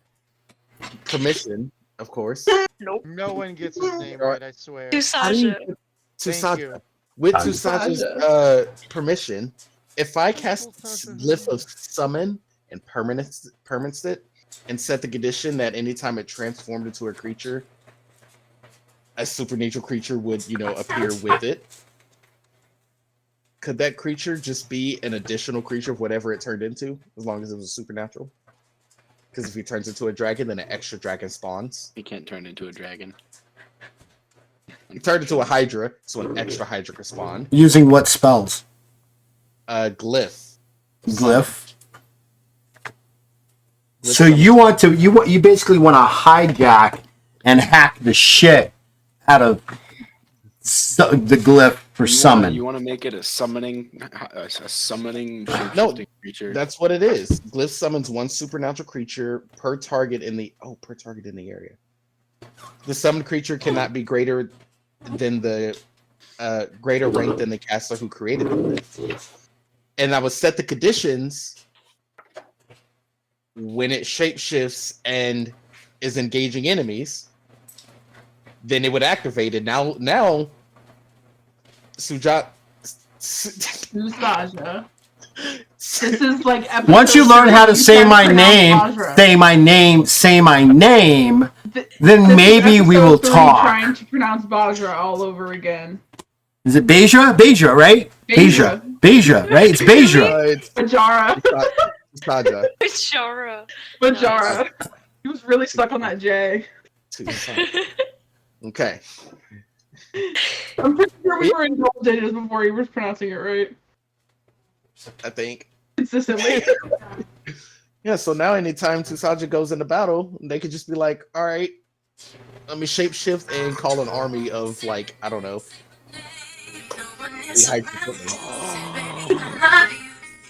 permission, of course. No one gets his name right, I swear. How do you Tusasha. Thank you. With Tusaja's permission, if I cast Glyph of Summon and permanence it, and set the condition that anytime it transformed into a creature, a supernatural creature would, appear with it. Could that creature just be an additional creature of whatever it turned into, as long as it was supernatural? Because if he turns into a dragon, then an extra dragon spawns. He can't turn into a dragon. He turned into a Hydra, so an extra Hydra can spawn. Using what spells? Glyph. Glyph. So you basically want to hijack and hack the shit out of the glyph for summon. You want to make it a summoning No, shapeshifting creature. That's what it is. Glyph summons one supernatural creature per target in the area. The summoned creature cannot be greater than the greater rank than the caster who created the glyph. And I would set the conditions when it shapeshifts and is engaging enemies. then it would activate it. Now, Suja. Susaja. This is like episode Once you learn how to 3, say try my pronounce name, Bajra. say my name, say my name, This then is maybe we will episode 3 talk. Trying to pronounce Bajra all over again. Is it Beja? Beja, right? Beja. Beja, right? It's Beja. It's Bajara. Susaja. Shara. Bajara. He was really stuck on that J. Susaja. Okay. I'm pretty sure we were in double digits before he was pronouncing it right. I think. Consistently. Yeah, so now anytime Susaja goes into battle, they could just be like, all right, let me shapeshift and call an army of, like, I don't know.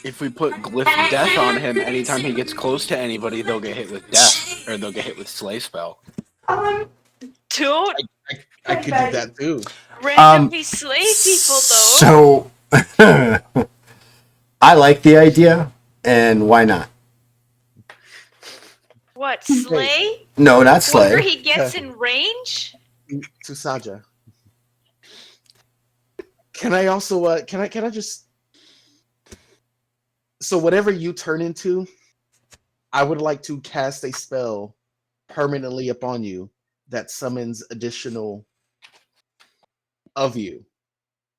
If we put Glyph Death on him, anytime he gets close to anybody, they'll get hit with Death, or they'll get hit with Slay Spell. Don't I could do that too. randomly slay people, though. So, I like the idea, and why not? What, slay? No, not Whenever slay. he gets in range? Susaja. Can I also can I just, so whatever you turn into, I would like to cast a spell permanently upon you that summons additional of you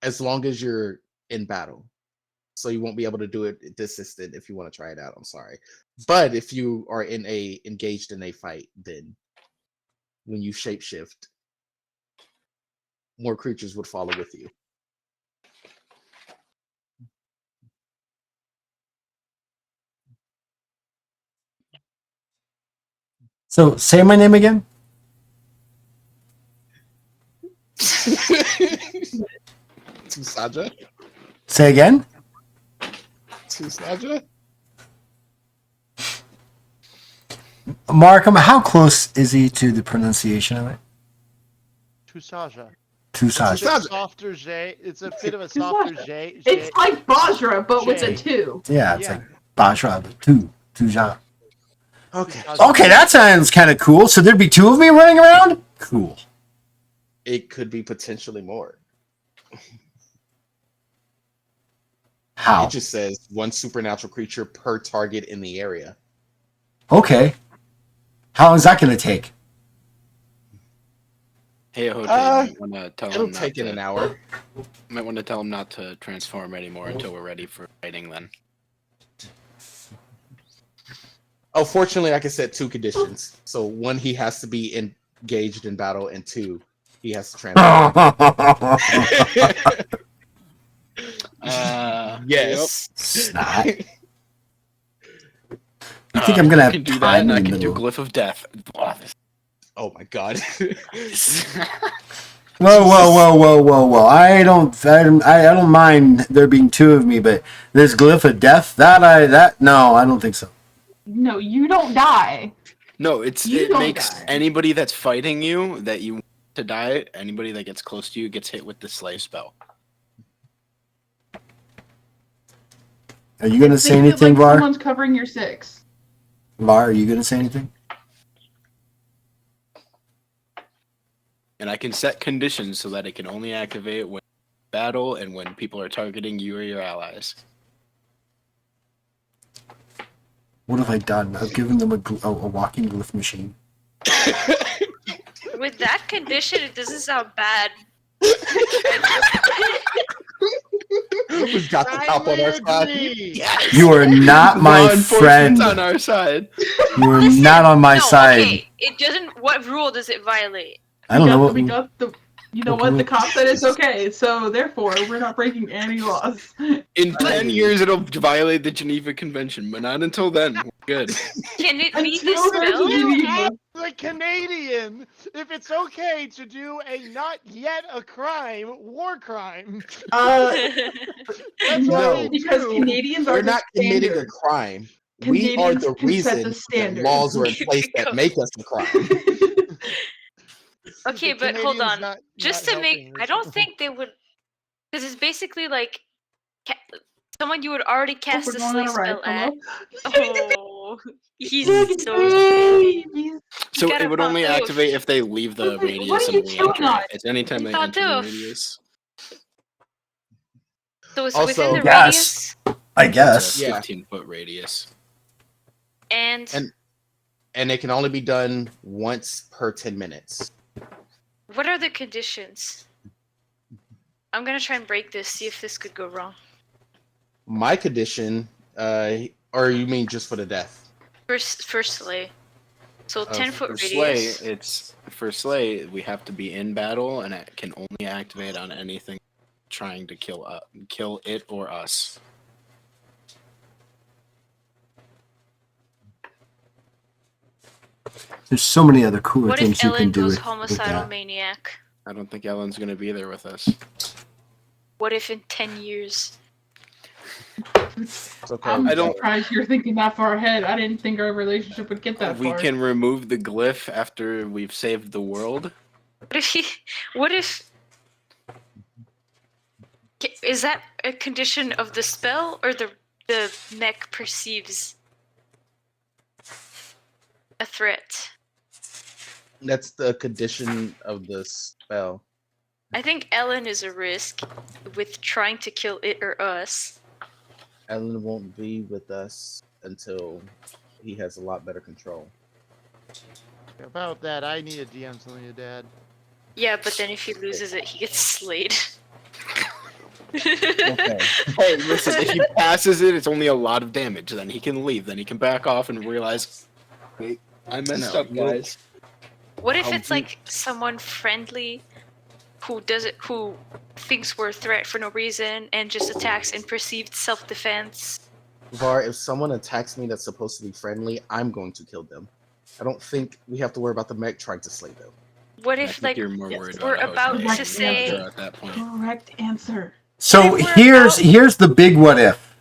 as long as you're in battle. So you won't be able to do it disassisted if you want to try it out. I'm sorry. But if you are engaged in a fight, then when you shapeshift, more creatures would follow with you. So, say my name again. Susaja? Say again. Susaja? Mark, how close is he to the pronunciation of it? Tusaja. Tusaja. It's a softer J. It's a bit of a softer J. It's like Bajra, but with a J. 2. Yeah, it's Yeah. like Bajra, but Tuja. Okay. Okay, that sounds kind of cool. So there'd be 2 of me running around? Cool. It could be potentially more. How? It just says 1 supernatural creature per target in the area. Okay. How long is that going to take? Hey, Hote, might want to tell It'll him not take in to, an hour. might want to tell him not to transform anymore until we're ready for fighting. Then. Oh, fortunately, I can set 2 conditions. So 1, he has to be engaged in battle, and 2, he has to transform. Yes. Snot. I think I'm going to have can do that, time and I in the can do middle. Glyph of Death. Oh my god. Whoa. I don't mind there being 2 of me, but this glyph of death, no, I don't think so. No, you don't die. No, You it don't makes die. anybody that's fighting you that you want to die. Anybody that gets close to you gets hit with the Slay spell. Are you going to say Think it anything, like Var? someone's covering your 6. Var, are you going to say anything? And I can set conditions so that it can only activate when battle and when people are targeting you or your allies. What have I done? I've given them a walking glyph machine. With that condition, it doesn't sound bad. We've got the top on our side. Yes! You are not my Law enforcement's friend. on our side. You are not on my No, side. okay. It doesn't. What rule does it violate? I don't know what We got the. You know what? The cop said it's okay, so therefore we're not breaking any laws. In 10 years, it'll violate the Geneva Convention, but not until then. We're good. Can it be Until there's a dispelled? Geneva. You ask the Canadian if it's okay to do a not yet a crime war crime. That's No, what we because do. Canadians are We're the not committing a standard. crime. We are Canadians the can set reason the that standard. laws are in place that make us a crime. Okay, The but hold Canadians on. not Just to make, helping I this don't one. think they would, because it's basically like someone you would already cast We're a going slay on a ride. spell at. Hello? Oh, he's Look, so silly. babies. So gotta it would only thought activate if they leave the What are radius you and chewing re-enter on? it. It's anytime they Thought enter the of. radius. So it's Also- within the Yes. radius, I It's guess. a Yeah. 15-foot radius. and And it can only be done once per 10 minutes. what are the conditions? I'm gonna try and break this, see if this could go wrong. My condition, or you mean just for the death? First slay. So Oh, 10-foot For Slay, radius. we have to be in battle, and it can only activate on anything trying to kill it or us. There's so many other cooler What things if you can Ellen do goes with homicidal that. maniac? I don't think Ellen's gonna be there with us. What if in 10 years? It's okay. I'm I don't- surprised you're thinking that far ahead. I didn't think our relationship would get that We far. can remove the glyph after we've saved the world. What if is that a condition of the spell or the mech perceives a threat? That's the condition of the spell. I think Ellen is a risk with trying to kill it or us. Ellen won't be with us until he has a lot better control. About that, I need a DM telling you, Dad. Yeah, but then if he loses it, he gets slayed. Okay. Hey, listen, if he passes it, it's only a lot of damage. Then he can leave. Then he can back off and realize, wait, I messed No, up, guys. What if I'll it's do- like someone friendly who thinks we're a threat for no reason and just attacks in perceived self-defense? Var, if someone attacks me that's supposed to be friendly, I'm going to kill them. I don't think we have to worry about the mech trying to slay them. What I if think like you're more worried we're about about how to to say- at that point. Correct answer. So What if we're here's the big what if.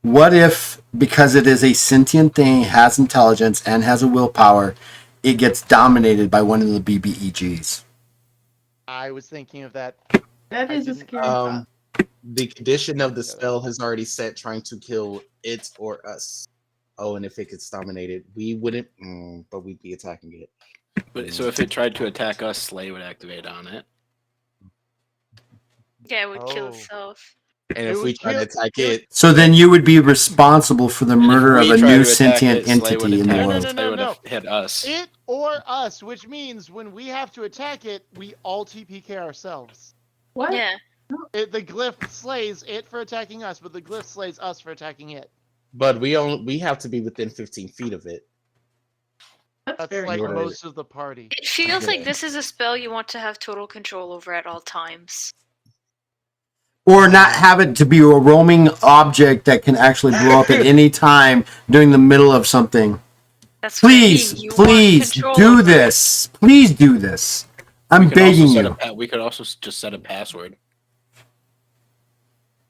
What if, because it is a sentient thing, has intelligence, and has a willpower, it gets dominated by one of the BBEGs? I was thinking of that. That I is a didn't- scary thought. The condition of the Yeah. spell has already set trying to kill it or us. Oh, and if it gets dominated, we wouldn't, but we'd be attacking it. But so if it tried to attack us, Slay would activate on it. yeah, it would kill Oh. itself. And It if we would try to kill- attack it would- it, So then you would be responsible for the And if murder of we a try new to attack sentient it, Slay would entity in the attack- world. No, Slay would no. have hit us. It or us, which means when we have to attack it, we all TPK ourselves. What? Yeah. The glyph slays it for attacking us, but the glyph slays us for attacking it. but we have to be within 15 feet of it. That's That's very like Order. close. most of the party. It feels like Yeah. this is a spell you want to have total control over at all times. Or not have it to be a roaming object that can actually blow up at any time during the middle of something. That's what I mean, Please, you want please control do over it. this. Please do this. I'm We could begging also set you. we could also just set a password.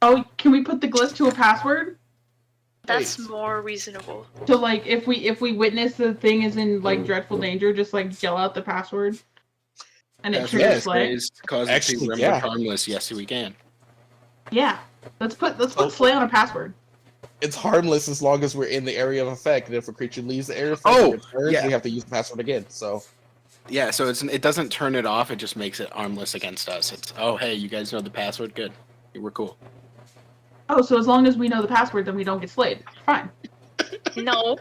Oh, can we put the glyph to a password? That's Wait. more reasonable. So like if we witness the thing is in like dreadful danger, just like yell out the password. And it Password triggers yes, Slay. is cause Actually, it to render yeah. harmless. Yes, we can. Yeah. Let's put Oh. Slay on a password. It's harmless as long as we're in the area of effect. And if a creature leaves the area of effect Oh, and returns, yeah. we have to use the password again. So Yeah, so it doesn't turn it off. It just makes it harmless against us. It's hey, you guys know the password. Good, we're cool. Oh, so as long as we know the password, then we don't get slayed. Fine. No,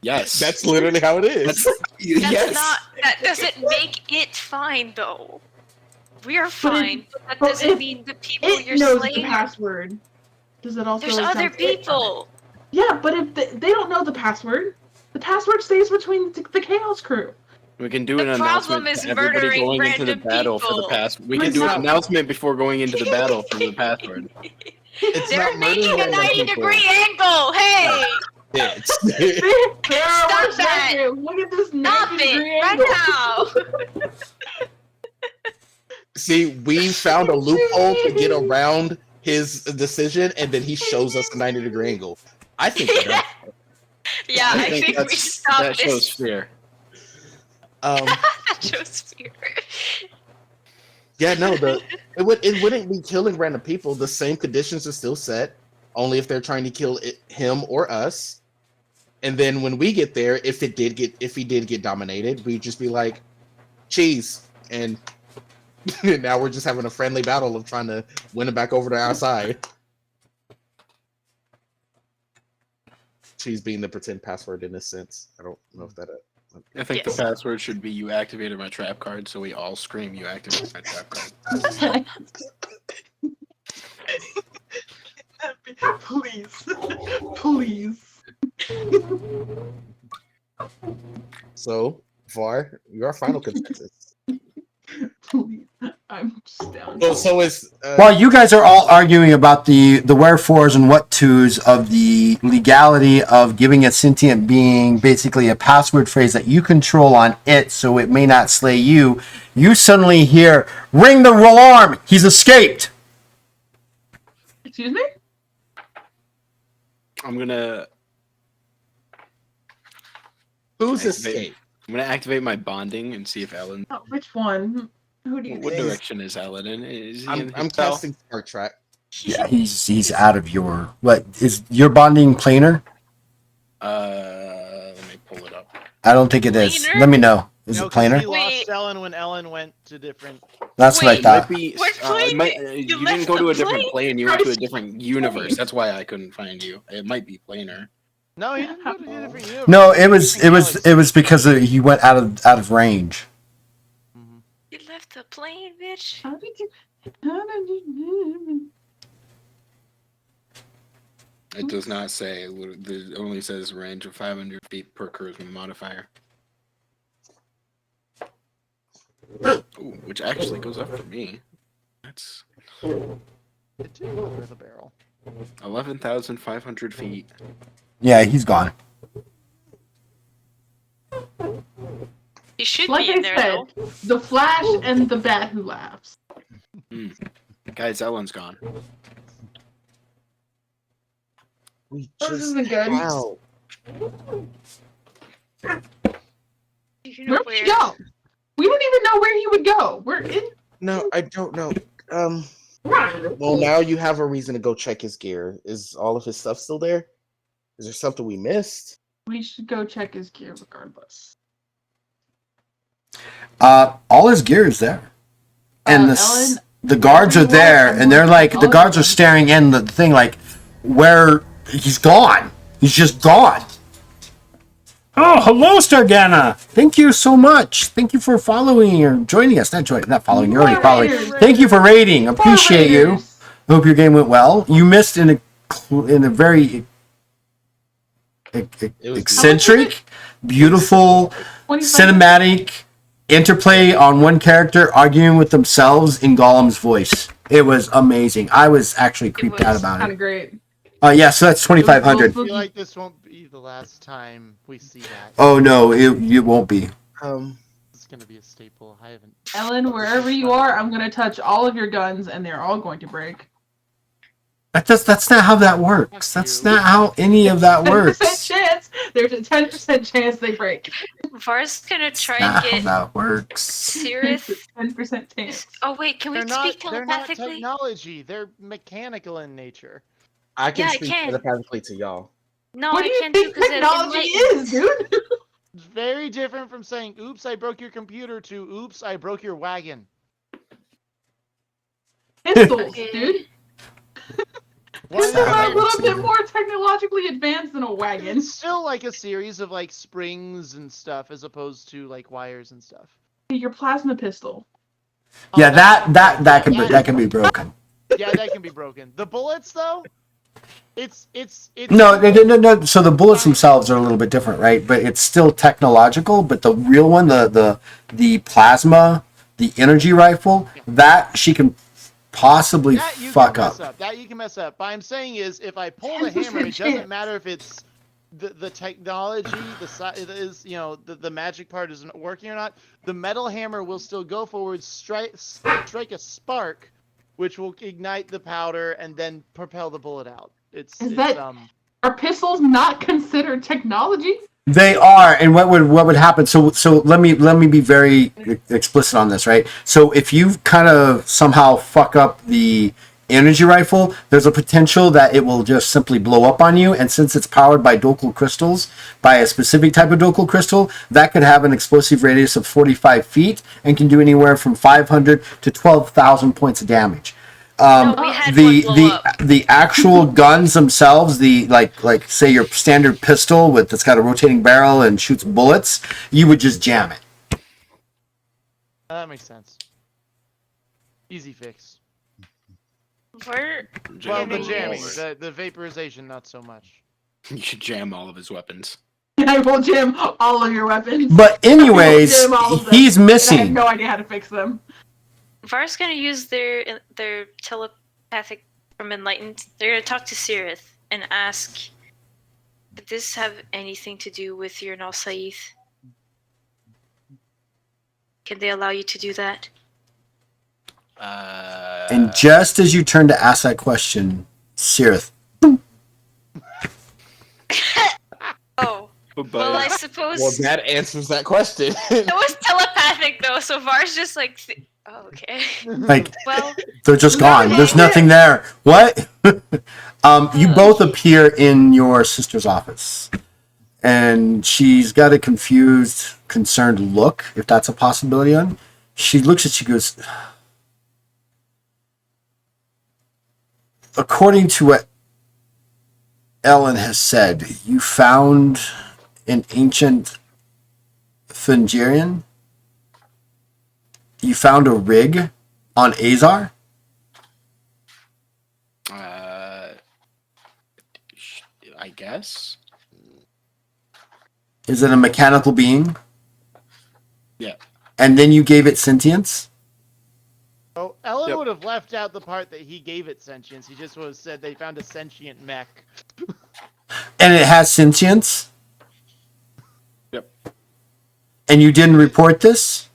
Yes, that's literally how it is. that's yes. not. That doesn't make it fine, though. We're fine, but that but doesn't if mean the people It you're knows the slaying. password. Does it also? There's other account for it? people. Yeah, but if they don't know the password stays between the Chaos crew. We can do The an problem announcement is to everybody murdering going into the random battle for the people. pass. We But can it's do an not- announcement before going into the battle for the password. It's They're not making a murdering random 90-degree angle. Hey, It's Stop that! Look at this stop 90-degree it angle. right now. See, we found a loophole to get around his decision, and then he shows us a 90-degree angle. I think we're done. Yeah, I think we that stop shows this. fear. That shows fear. Yeah, no, it wouldn't be killing random people. The same conditions are still set, only if they're trying to kill him or us. And then when we get there, if he did get dominated, we'd just be like, cheese. And now we're just having a friendly battle of trying to win it back over to our side. Cheese being the pretend password in a sense. I don't know if that. I think Yes. the password should be you activated my trap card, so we all scream you activated my trap card. Please. Please. So, VAR, your final consensus. Please. I'm just down. So is Well, you guys are all arguing about the wherefores and what tos of the legality of giving a sentient being basically a password phrase that you control on it so it may not slay you. You suddenly hear, ring the alarm! He's escaped! Excuse me? I'm gonna who's activate- escape? I'm gonna activate my bonding and see if Ellen. Oh, which one? Who do you What think? direction is Ellen in? Is he I'm in his cell? casting Spark Track. Yeah, he's out of your... What, is your bonding planar? Let me pull it up. I don't think it is. Planar? Let me know. Is No, it 'cause planar? He Wait. lost Ellen when Ellen went to different. That's what I Wait. It might thought. be. What plane? You didn't left go to the a different plane? plane. You went to a Christ. different universe. That's why I couldn't find you. It might be planar. No, he didn't go to a different universe. No, He it went was to different it was because he went out of range. galaxies. Mhm. You left the plane, bitch. How did you... It does not say. It only says range of 500 feet per charisma modifier. Ooh, which actually goes up for me. That's It did go over the barrel. 11,500 feet. Yeah, he's gone. You should Like be in I there said, though. the Flash and the Bat Who Laughs. Guys, Ellen's gone. We This just isn't good. wow. You know Where would he go? We don't even know where he would go. We're in... No, I don't know. Well, now you have a reason to go check his gear. Is all of his stuff still there? Is there something we missed? We should go check his gear regardless. All his gear is there, and Ellen, the guards are everyone- there, and they're like the all guards of are them. staring in the thing like, where he's gone. He's just gone. Oh, hello, Stargana. Thank you so much. Thank you for following or joining us. Not following. You're already following. Raiders. Thank you for raiding. Appreciate you. Raiders. Hope your game went well. You missed in a very was eccentric, beautiful, 25 cinematic interplay on one character arguing with themselves in Gollum's voice. It was amazing. I was actually creeped out was about Kind it. of great. Yeah, so that's 2,500. I feel like this won't be the last time we see that. Oh no, it won't be. It's gonna be a staple. I haven't. Ellen, wherever you are, I'm going to touch all of your guns, and they're all going to break. That's not how that works. That's not how any of that 10% works. chance. There's a 10% chance they break. Var's gonna try Not and how get that works. serious. 10% chance. Oh wait, can we They're speak not. They're not telepathically? technology. They're mechanical in nature. I can Yeah, I speak can. telepathically to y'all. No, What I do you can't do think because technology is, dude? It's very different from saying "Oops, I broke your computer" to "Oops, I broke your wagon." Pistols, dude. One Pistols are a happening? little bit more technologically advanced than a wagon. It's still like a series of like springs and stuff, as opposed to like wires and stuff. Your plasma pistol. Yeah, Oh, that can be broken. Yeah, that can be broken. The bullets, though, it's No. So the bullets themselves are a little bit different, right? But it's still technological. But the real one, the plasma, the energy rifle, that she can possibly that you fuck can up. mess up. That you can mess up. But I'm saying is, if I pull the 10% hammer, it doesn't chance. matter if it's the technology, it is the magic part isn't working or not. The metal hammer will still go forward, strike a spark, which will ignite the powder and then propel the bullet out. Are pistols not considered technology? They are, and what would happen? So let me be very explicit on this, right? So if you kind of somehow fuck up the energy rifle, there's a potential that it will just simply blow up on you. And since it's powered by Dokal crystals, by a specific type of Dokal crystal, that could have an explosive radius of 45 feet and can do anywhere from 500 to 12,000 points of damage. No, we had one blow up. The actual guns themselves, the like say your standard pistol that's got a rotating barrel and shoots bullets, you would just jam it. That makes sense. Easy fix. Where? Well, the Jamming jamming, is- the vaporization, not so much. You should jam all of his weapons. I will jam all of your weapons. But anyways, I will jam all of them, he's and I have missing. no idea how to fix them. Var's gonna use their telepathic from Enlightened. They're gonna talk to Sirith and ask, "Did this have anything to do with your Nalsaith? Can they allow you to do that?" And just as you turn to ask that question, Sirith, Oh, but well, I suppose Well, that answers that question. it was telepathic though. So Var's just like, "Oh, okay." like Well, they're just gone. There's nothing there. What? You both appear in your sister's office, and she's got a confused, concerned look, if that's a possibility. On she looks at you, goes, according to what Ellen has said, you found an ancient Fungerian. You found a rig on Azar. I guess. Is it a mechanical being? Yeah. And then you gave it sentience? Oh, Ellen Yep. would have left out the part that he gave it sentience. He just would have said they found a sentient mech. And it has sentience? Yep. And you didn't report this?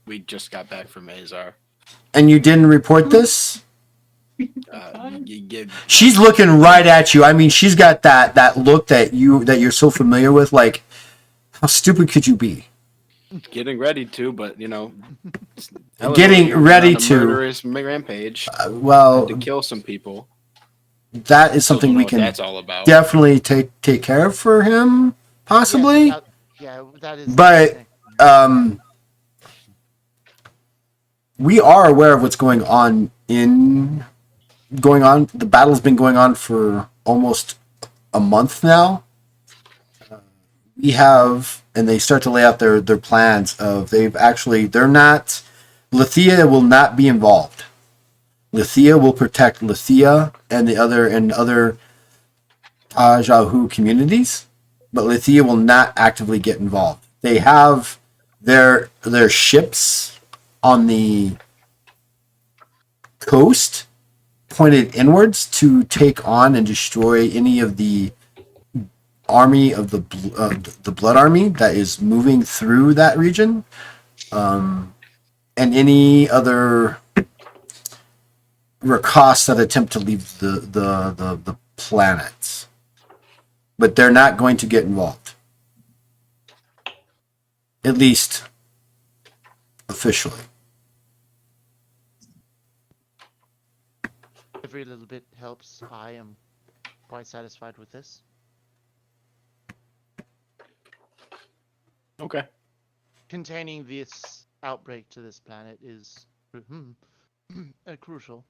We just got back from Azar. And you didn't report this? You She's looking right at you. I mean, she's got that look that you're so familiar with. Like, how stupid could you be? getting ready to, but you know, Getting you're ready on a to. murderous rampage Well, to kill some people. that is Still something don't know we what can that's all about. definitely take care of for him, possibly. Yes, that is. But interesting. We are aware of what's going on. The battle's been going on for almost a month now. We have, and they start to lay out their plans of they're not. Lithia will not be involved. Lithia will protect Lithia and the other Tajahu communities, but Lithia will not actively get involved. They have their ships on the coast pointed inwards to take on and destroy any of the army of the Blood Army that is moving through that region, and any other Rakas that attempt to leave the planet. But they're not going to get involved, at least officially. Every little bit helps. I am quite satisfied with this. Okay. Containing this outbreak to this planet is crucial.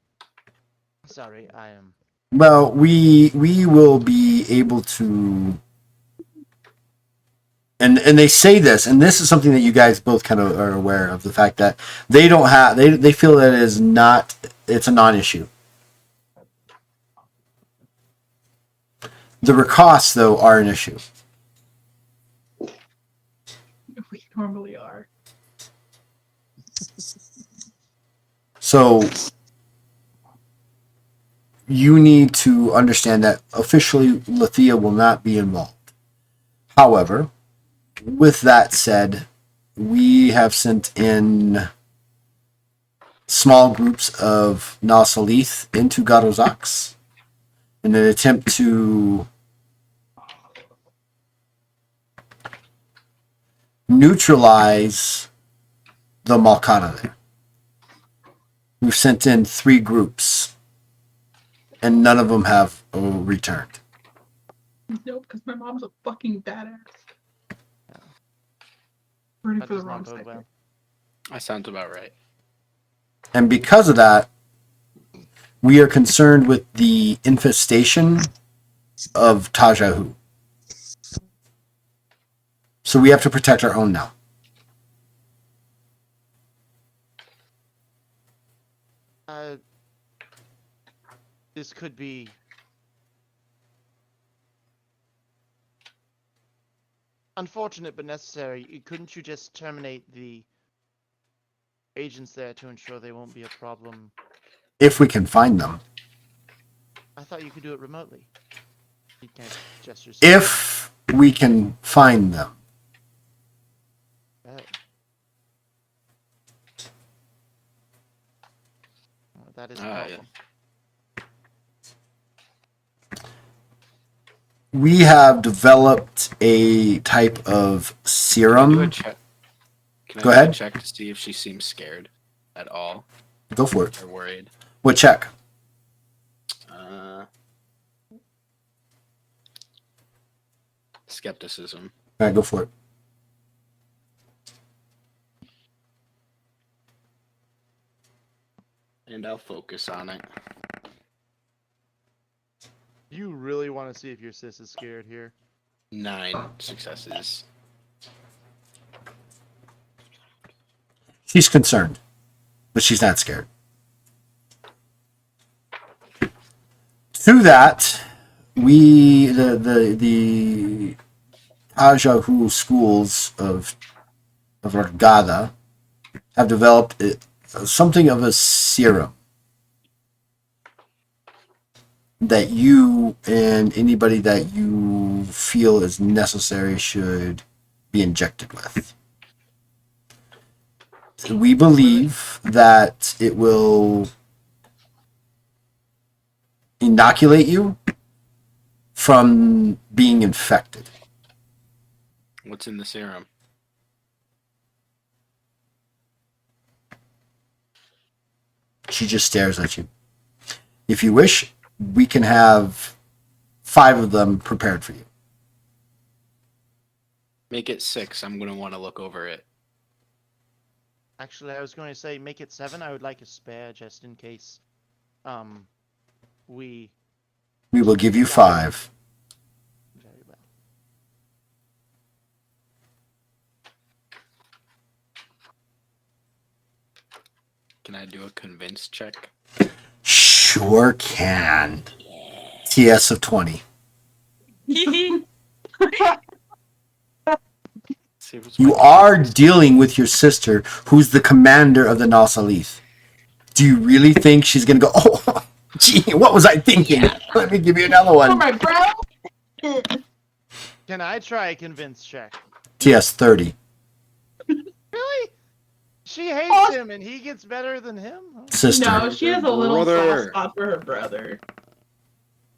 Sorry, I am. Well, we will be able to, and they say this, and this is something that you guys both kind of are aware of, the fact that they don't have, they feel that it's a non-issue. The Rakas, though, are an issue. We normally are. So you need to understand that officially Lithia will not be involved. However, with that said, we have sent in small groups of Nasalith into Garozax in an attempt to neutralize the Malkana there. We've sent in 3 groups, and none of them have returned. Nope, because my mom's a fucking badass. Rooting That for the does wrong not bode side. well. That sounds about right. And because of that, we are concerned with the infestation of Tajahu. So we have to protect our own now. This could be unfortunate but necessary. Couldn't you just terminate the agents there to ensure they won't be a problem? If we can find them. I thought you could do it remotely. You can't gesture. If we can find them. Oh. Well, that is a problem. We have developed a type of Can I do a serum. check? Can I Go do ahead. a check to see if she seems scared at all Go for it. or worried? What check? Skepticism. All right, go for it. And I'll focus on it. You really want to see if your sis is scared here? 9 successes. She's concerned, but she's not scared. To that, the Tajahu schools of Argada have developed something of a serum that you and anybody that you feel is necessary should be injected with. We believe that it will inoculate you from being infected. What's in the serum? She just stares at you. If you wish, we can have 5 of them prepared for you. Make it 6. I'm going to want to look over it. Actually, I was going to say make it 7. I would like a spare just in case. We will give you 5. very well. Can I do a convince check? Sure can. TS of 20. See what's You are dealing with your sister, who's the commander of the Nasalith. Do you really think she's going to go, oh, gee, what was I thinking? Let me give you another For one. my bro. Can I try a convince check? TS 30. Really? She hates him and he gets better than him? Sister. No, she has a little Brother. soft spot for her brother.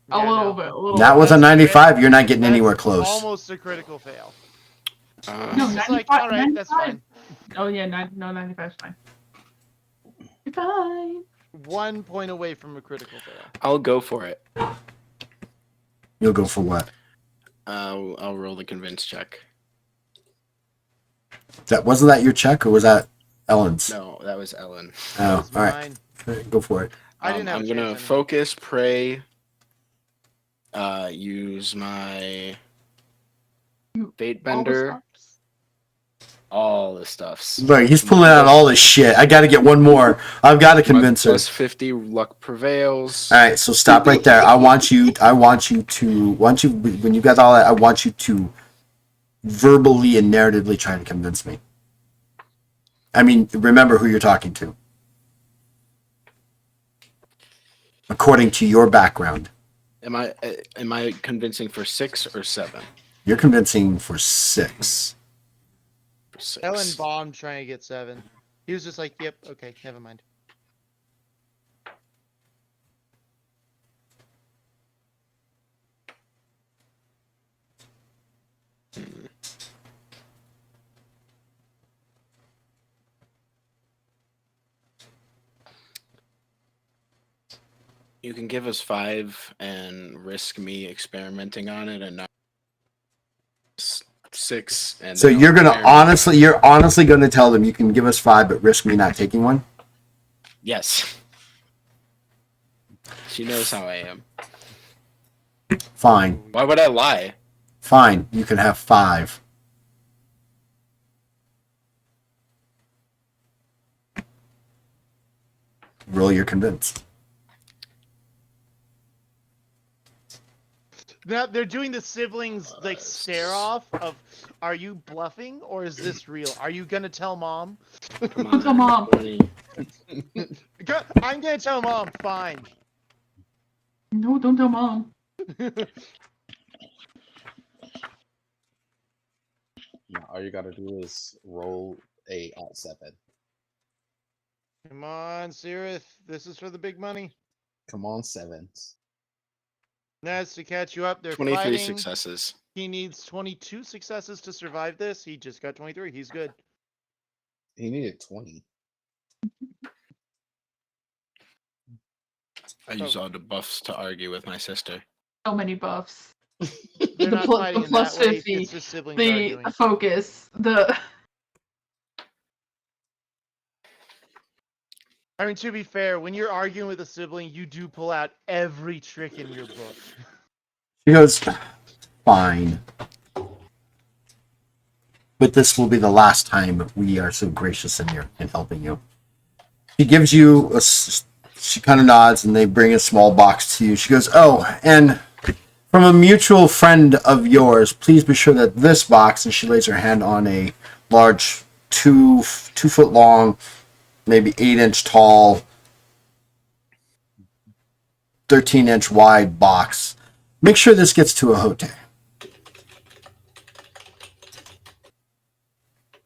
Yeah, A little no. bit. A little Not bit. with a That's 95, you're not getting That's anywhere close. Almost a critical fail. No, It's just like, 95, all right, that's 95. fine. Oh yeah, 95 is fine. You're fine. 1 point away from a critical fail. I'll go for it. You'll go for what? I'll roll the convince check. Wasn't that your check, or was that Ellen's? No, that was Ellen. Oh, That's all right. mine. Go for it. I didn't have I'm a gonna chance anyway. focus, pray, use my fate All the bender, stops. all the stuffs. Right, he's pulling out all this shit. I got to get one more. I've got to convince her. Plus 50 luck prevails. All right, so stop right there. I want you to, when you got all that, I want you to verbally and narratively try to convince me. I mean, remember who you're talking to. According to your background. Am I convincing for 6 or 7? You're convincing for 6. For 6. Ellen bombed trying to get 7. He was just like, yep, okay, never mind. You can give us 5 and risk me experimenting on it, and not 6. And So they'll you're experiment. honestly gonna tell them you can give us 5, but risk me not taking one. Yes. She knows how I am. Fine, Why would I lie? fine. You can have 5. Roll, you're convinced. Now they're doing the siblings like stare off of, are you bluffing or is this real? Are you gonna tell mom? Come Don't tell on, Mom. 20. I'm gonna tell mom. Fine. No, don't tell Mom. No, all you gotta do is roll a odd 7. Come on, Sirith. This is for the big money. Come on, 7s. Naz, to catch you up, they're 23 fighting. successes. He needs 22 successes to survive this. He just got 23. He's good. He needed 20. I use all the buffs to argue with my sister. So many buffs. They're The not pl- fighting the in that plus way. 50, It's just siblings The arguing. focus. The I mean, to be fair, when you're arguing with a sibling, you do pull out every trick in your book. She goes, fine. But this will be the last time we are so gracious in helping you. She gives you she kind of nods, and they bring a small box to you. She goes, oh, and from a mutual friend of yours, please be sure that this box, and she lays her hand on a large 2 foot long, maybe 8-inch tall, 13-inch wide box. Make sure this gets to a hotel.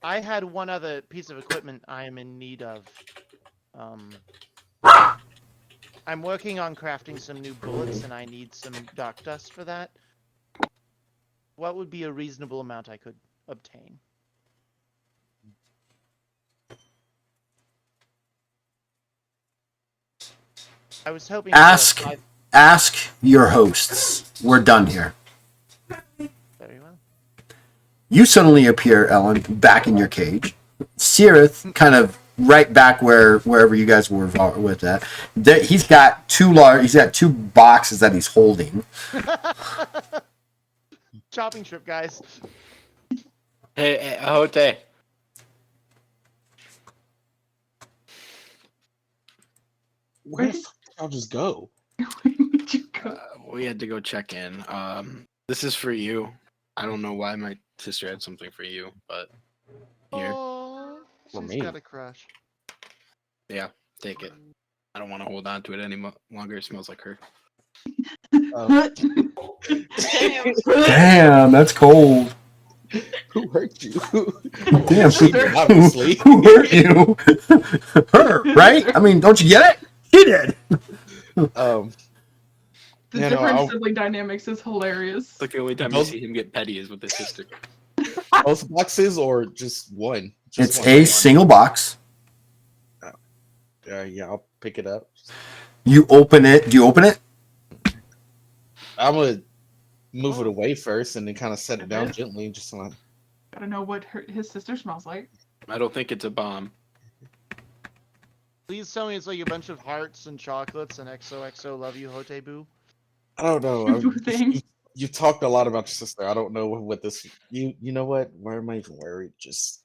I had one other piece of equipment I am in need of. I'm working on crafting some new bullets, and I need some dark dust for that. What would be a reasonable amount I could obtain? I was hoping for Ask 5. ask your hosts. We're done here. Very well. You suddenly appear, Ellen, back in your cage. Sirith, kind of right back wherever you guys were with that. He's got 2 boxes that he's holding. Chopping strip, guys. Hey, Ahote. Where the fuck did y'all just go? Where'd you go? We had to go check in. This is for you. I don't know why my sister had something for you, but here, Oh, For she's me. got a crush. yeah, take it. I don't want to hold on to it any longer. It smells like her. Damn. Damn, that's cold. Who hurt you? Damn, She did, obviously. who hurt you? Her, right? I mean, don't you get it? She did. Um, The Yeah, no, different I'll- sibling dynamics is hilarious. Like the only time Those- you see him get petty is with his sister. both boxes or just one? Just It's one. a single box. Yeah, I'll pick it up. You open it. Do you open it? I'm gonna move it away first and then kind of set it down Okay. gently, just like Gotta know what his sister smells like. I don't think it's a bomb. Please tell me it's like a bunch of hearts and chocolates and XOXO love you, Hoteboo. I don't know. Thing. You talked a lot about your sister. I don't know what this. You know what? Why am I even worried? Just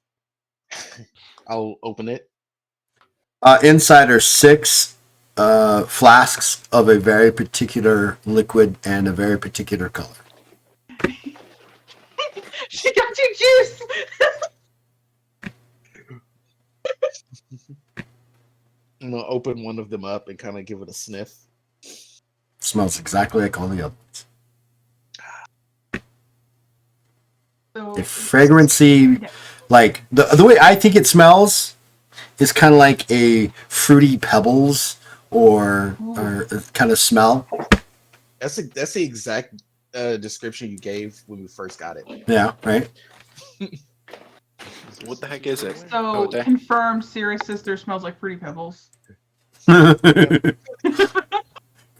I'll open it. Inside are 6 flasks of a very particular liquid and a very particular color. She got you juice! I'm gonna open one of them up and kind of give it a sniff. Smells exactly like all the others. So, The fragrancy, like the way I think it smells, is kind of like a fruity pebbles or kind of smell. That's the exact description you gave when we first got it. Yeah, right. What the heck is it? so Okay. confirmed, Sirius' sister smells like Fruity Pebbles.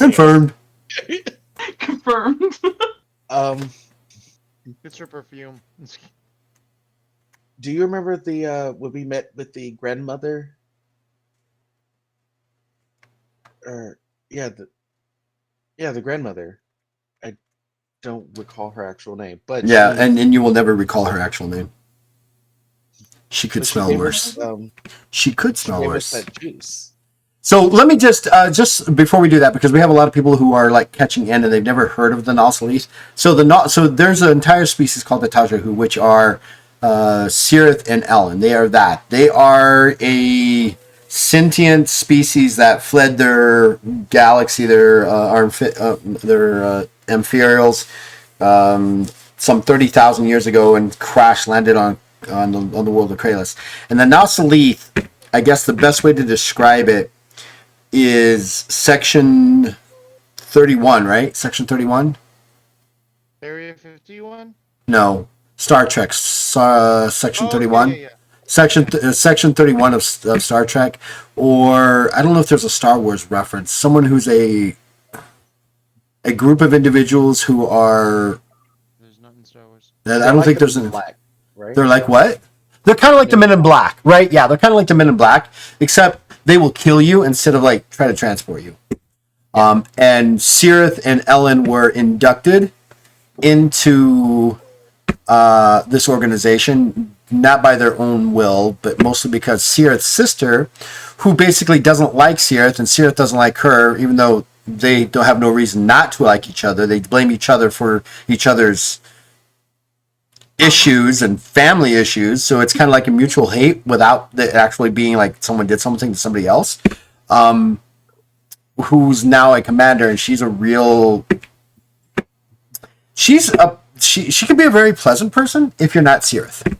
Confirmed. Confirmed. It's her perfume. Do you remember the when we met with the grandmother? Or the grandmother. I don't recall her actual name, but Yeah, she, and you will never recall her actual name. She could but she smell gave worse. us She could she smell gave us worse. that juice. So let me just before we do that, because we have a lot of people who are like catching in and they've never heard of the Nausilis. So there's an entire species called the Tajahu, which are Cirith and Ellen. They are that. They are a sentient species that fled their galaxy, their amphierials, some 30,000 years ago, and crash landed on the world of Kralis. And the Nausilith, I guess the best way to describe it is section 31, right? Section 31? Area 51? No. Star Trek, section Oh, 31. yeah. Section 31 of Star Trek, or I don't know if there's a Star Wars reference. Someone who's a group of individuals who are. There's nothing Star Wars. I They're don't like think the there's Men in an. Black, right? They're like what? They're kind of like the Men in Black, right? Yeah, they're kind of like the Men in Black, except they will kill you instead of like try to transport you. And Cirith and Ellen were inducted into this organization, not by their own will, but mostly because Cirith's sister, who basically doesn't like Cirith, and Cirith doesn't like her, even though they don't have no reason not to like each other. They blame each other for each other's issues and family issues, so it's kind of like a mutual hate without it actually being like someone did something to somebody else. Who's now a commander, and she's she can be a very pleasant person if you're not Cirith.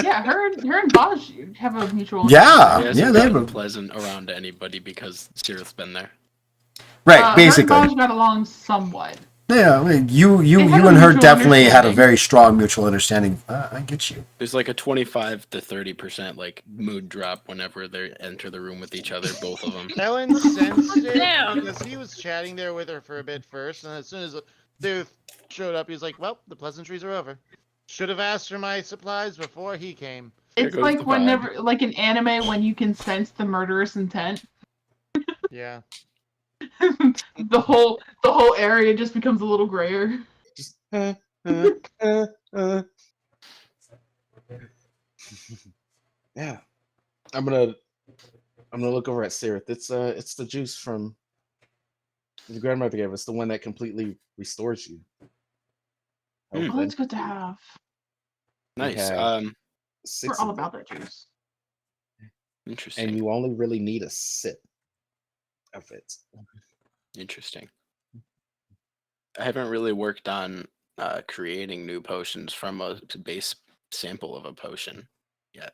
Yeah, her and Vaj have a mutual. Yeah, He hasn't yeah, they have been a, pleasant around anybody because Cirith's been there. right, Her and basically. Vaj got along somewhat. Yeah, I mean, you They had a and her mutual definitely had a understanding. very strong mutual understanding. I get you. There's like a 25 to 30% like mood drop whenever they enter the room with each other, both of them. Ellen sensed it Damn. because he was chatting there with her for a bit first, and as soon as Dude showed up, he was like, "Well, the pleasantries are over. Should have asked for my supplies before he came." There It's goes like the vibe. whenever, like in anime, when you can sense the murderous intent. Yeah. the whole area just becomes a little grayer. Just yeah. I'm gonna look over at Cirith. It's the juice from the grandmother gave us, the one that completely restores you. Hmm. Oh, Hopefully. it's good to have. Nice. have We're 6 all of them, about that juice. Interesting. and you only really need a sip of it. Interesting. I haven't really worked on creating new potions from a base sample of a potion yet.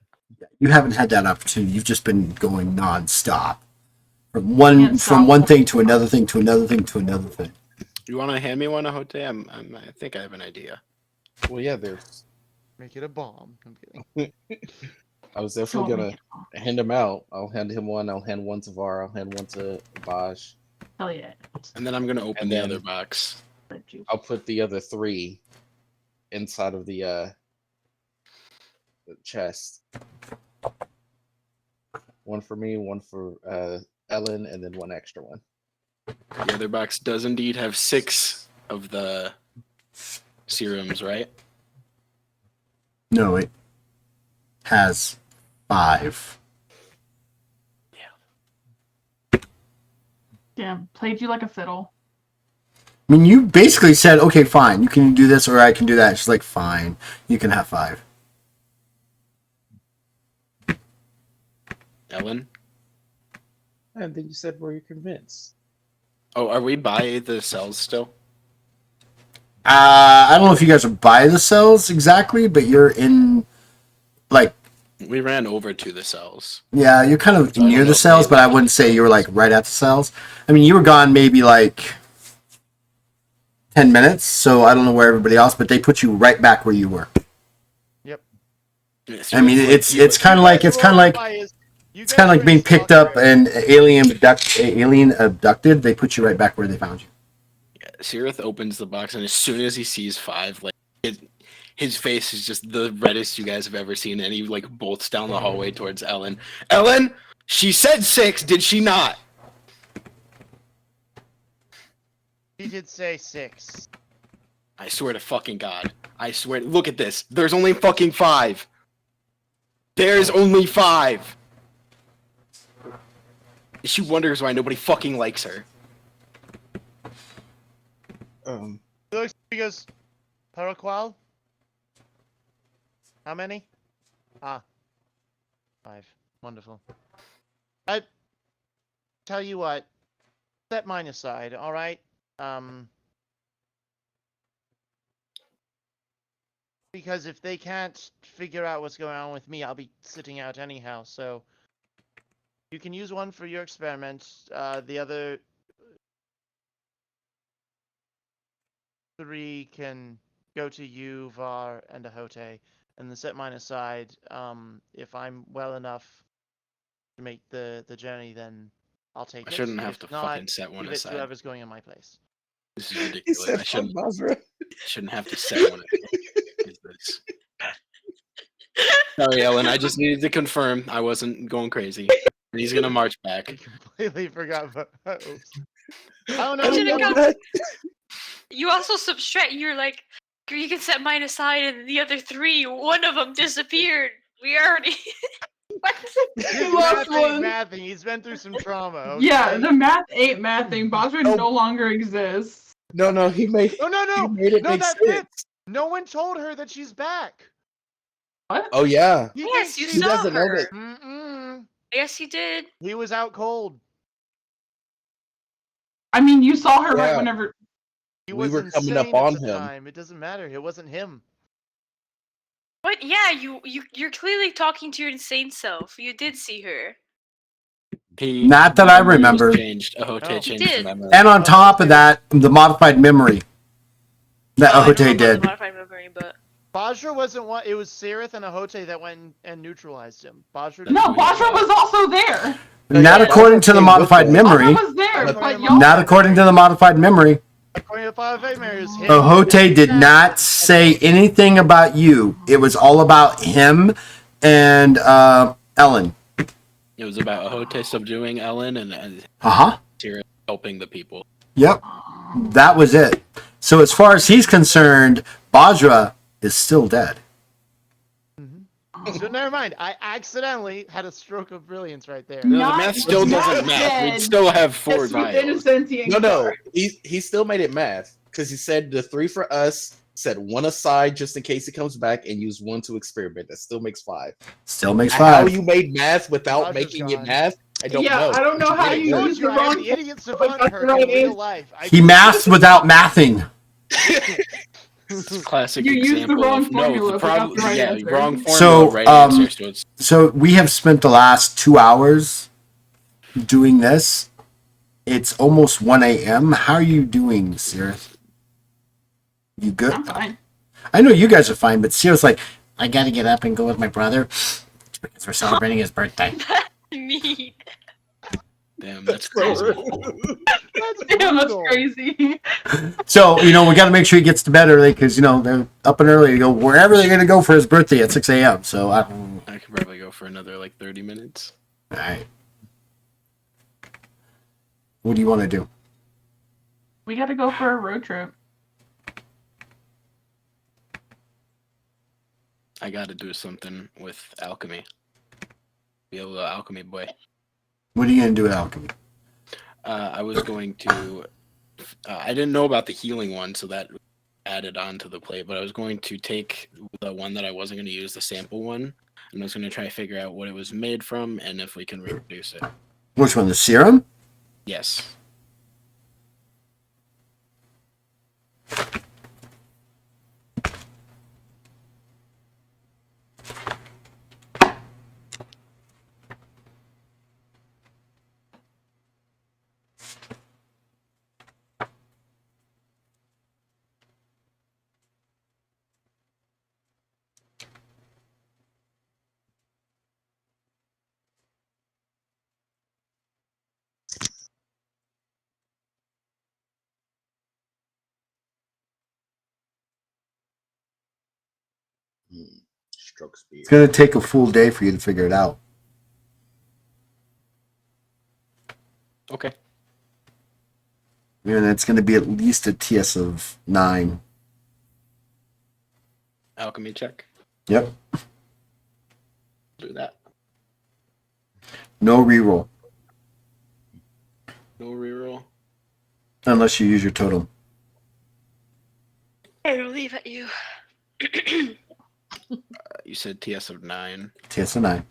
You haven't had that opportunity. You've just been going nonstop from Can't stop. one thing to another thing to another thing to another thing. You want to hand me one, Ahote? I think I have an idea. Well, yeah, there's. Make it a bomb. I'm kidding. I was definitely Don't gonna make it all. hand him out. I'll hand him one. I'll hand one to Var. I'll hand one to Vaj. Hell yeah. And then I'm gonna open And the then- other box. That juice. I'll put the other 3 inside of the chest. One for me, one for Ellen, and then one extra one. The other box does indeed have 6 of the serums, right? No, it has 5. Damn, played you like a fiddle. I mean, you basically said, okay, fine, you can do this or I can do that. She's like, fine, you can have 5. Ellen? And then you said, "Were you convinced?" Oh, are we by the cells still? I don't know if you guys are by the cells exactly, but you're in, like, We ran over to the cells. yeah, you're kind of So I don't near know the if cells, they- but I wouldn't say you were, like, right at the cells. I mean, you were gone maybe, like, 10 minutes, so I don't know where everybody else, but they put you right back where you were. Yep. Yes, I mean, like it's you- kind of like, You guys it's kind of were like, by his It's kind of like being picked up and alien abducted. They put you right back where they found you. Sirith opens the box, and as soon as he sees 5, like his face is just the reddest you guys have ever seen, and he like bolts down the hallway towards Ellen. Ellen, she said 6, did she not? He did say 6. I swear to fucking God. I swear. Look at this. There's only fucking 5. There's only 5. She wonders why nobody fucking likes her. He goes, Paraqual? How many? 5. Wonderful. I tell you what, set mine aside, alright? Because if they can't figure out what's going on with me, I'll be sitting out anyhow, so you can use one for your experiment. The other 3 can go to you, Var, and Ahote, and then set mine aside. If I'm well enough to make the journey, then I'll take it. I shouldn't have If to not, fucking set one give it to aside. whoever's going in my place. This is He ridiculous. said, I "Fuck Basra." shouldn't have to set one. What is this? Sorry, Ellen. I just needed to confirm I wasn't going crazy. He's gonna march I back. completely forgot about. Oops. Oh no! You the should've other- You also subtract. You're like, you can set mine aside, and the other 3, one of them disappeared. We already. What? His lost math ain't one. mathing. He's been through some trauma. Okay? Yeah, the math ain't mathing. Basra Oh. no longer exists. No, he made Oh no! he made it No, make that's sense. it. No one told her that she's back. What? Oh yeah. He Yes, thinks you He saw doesn't know her. that. Mm-mm. Yes, you did. He was out cold. I mean, you saw her right Yeah. whenever. He We was were coming up insane at on the him. time. It doesn't matter. It wasn't him. But yeah, you're clearly talking to your insane self. You did see her. He Not that I memory was remember. Changed. Ahote No. changed He did. the memory. And on top of that, the modified memory that I don't know Ahote about the did. modified memory, but Bajra wasn't one. It was Sirith and Ahote that went and neutralized him. Bajra. That's No, what he Basra thought. was also there. Not Yeah. according to the Basra modified came with Basra memory. was there, According but to y'all. Not according to the modified memory. According to 5 mirrors, him. Ahote did not say anything about you. It was all about him and Ellen. It was about Ahote subduing Ellen and Uh-huh. Sirith helping the people. Yep. That was it. So as far as he's concerned, Basra is still dead. So never mind. I accidentally had a stroke of brilliance right there. No, the Not math still not doesn't math. dead. We'd still have 4 It's within a vials. sentient No. car. He still made it math because he said the 3 for us, set 1 aside just in case it comes back, and use 1 to experiment. That still makes 5. Still makes How 5. you made math without Badra's making gone. it math, I don't Yeah, know. I don't know But how made it you work. I use told the you I have wrong. the idiot That's savant the perk in right real answer. life. He maths without mathing. Classic You used the example wrong of no, formula, but got probably the right yeah, answer. wrong formula, So, right um, answer. So it's So we have spent the last 2 hours doing this. It's almost 1 a.m. How are you doing, Sirith? You good? I'm fine. I know you guys are fine, but Sirith's like, I gotta get up and go with my brother because we're celebrating his birthday. me. damn, that's crazy. That's Damn, that's brutal. crazy. So, we got to make sure he gets to bed early because, they're up and early to go wherever they're going to go for his birthday at 6 a.m. So, I could probably go for another like 30 minutes. all right. What do you want to do? We gotta go for a road trip. I got to do something with alchemy. Be a little alchemy boy. What are you going to do with alchemy? I was going to. I didn't know about the healing one, so that added on to the plate. But I was going to take the one that I wasn't going to use, the sample one, and I was going to try to figure out what it was made from and if we can reproduce it. Which one? The serum? Yes. Stroke speed. It's going to take a full day for you to figure it out. Okay. And it's going to be at least a TS of 9. Alchemy check. Yep. Do that. No reroll No reroll. unless you use your totem. I will leave at you. You said TS of 9. TS of 9.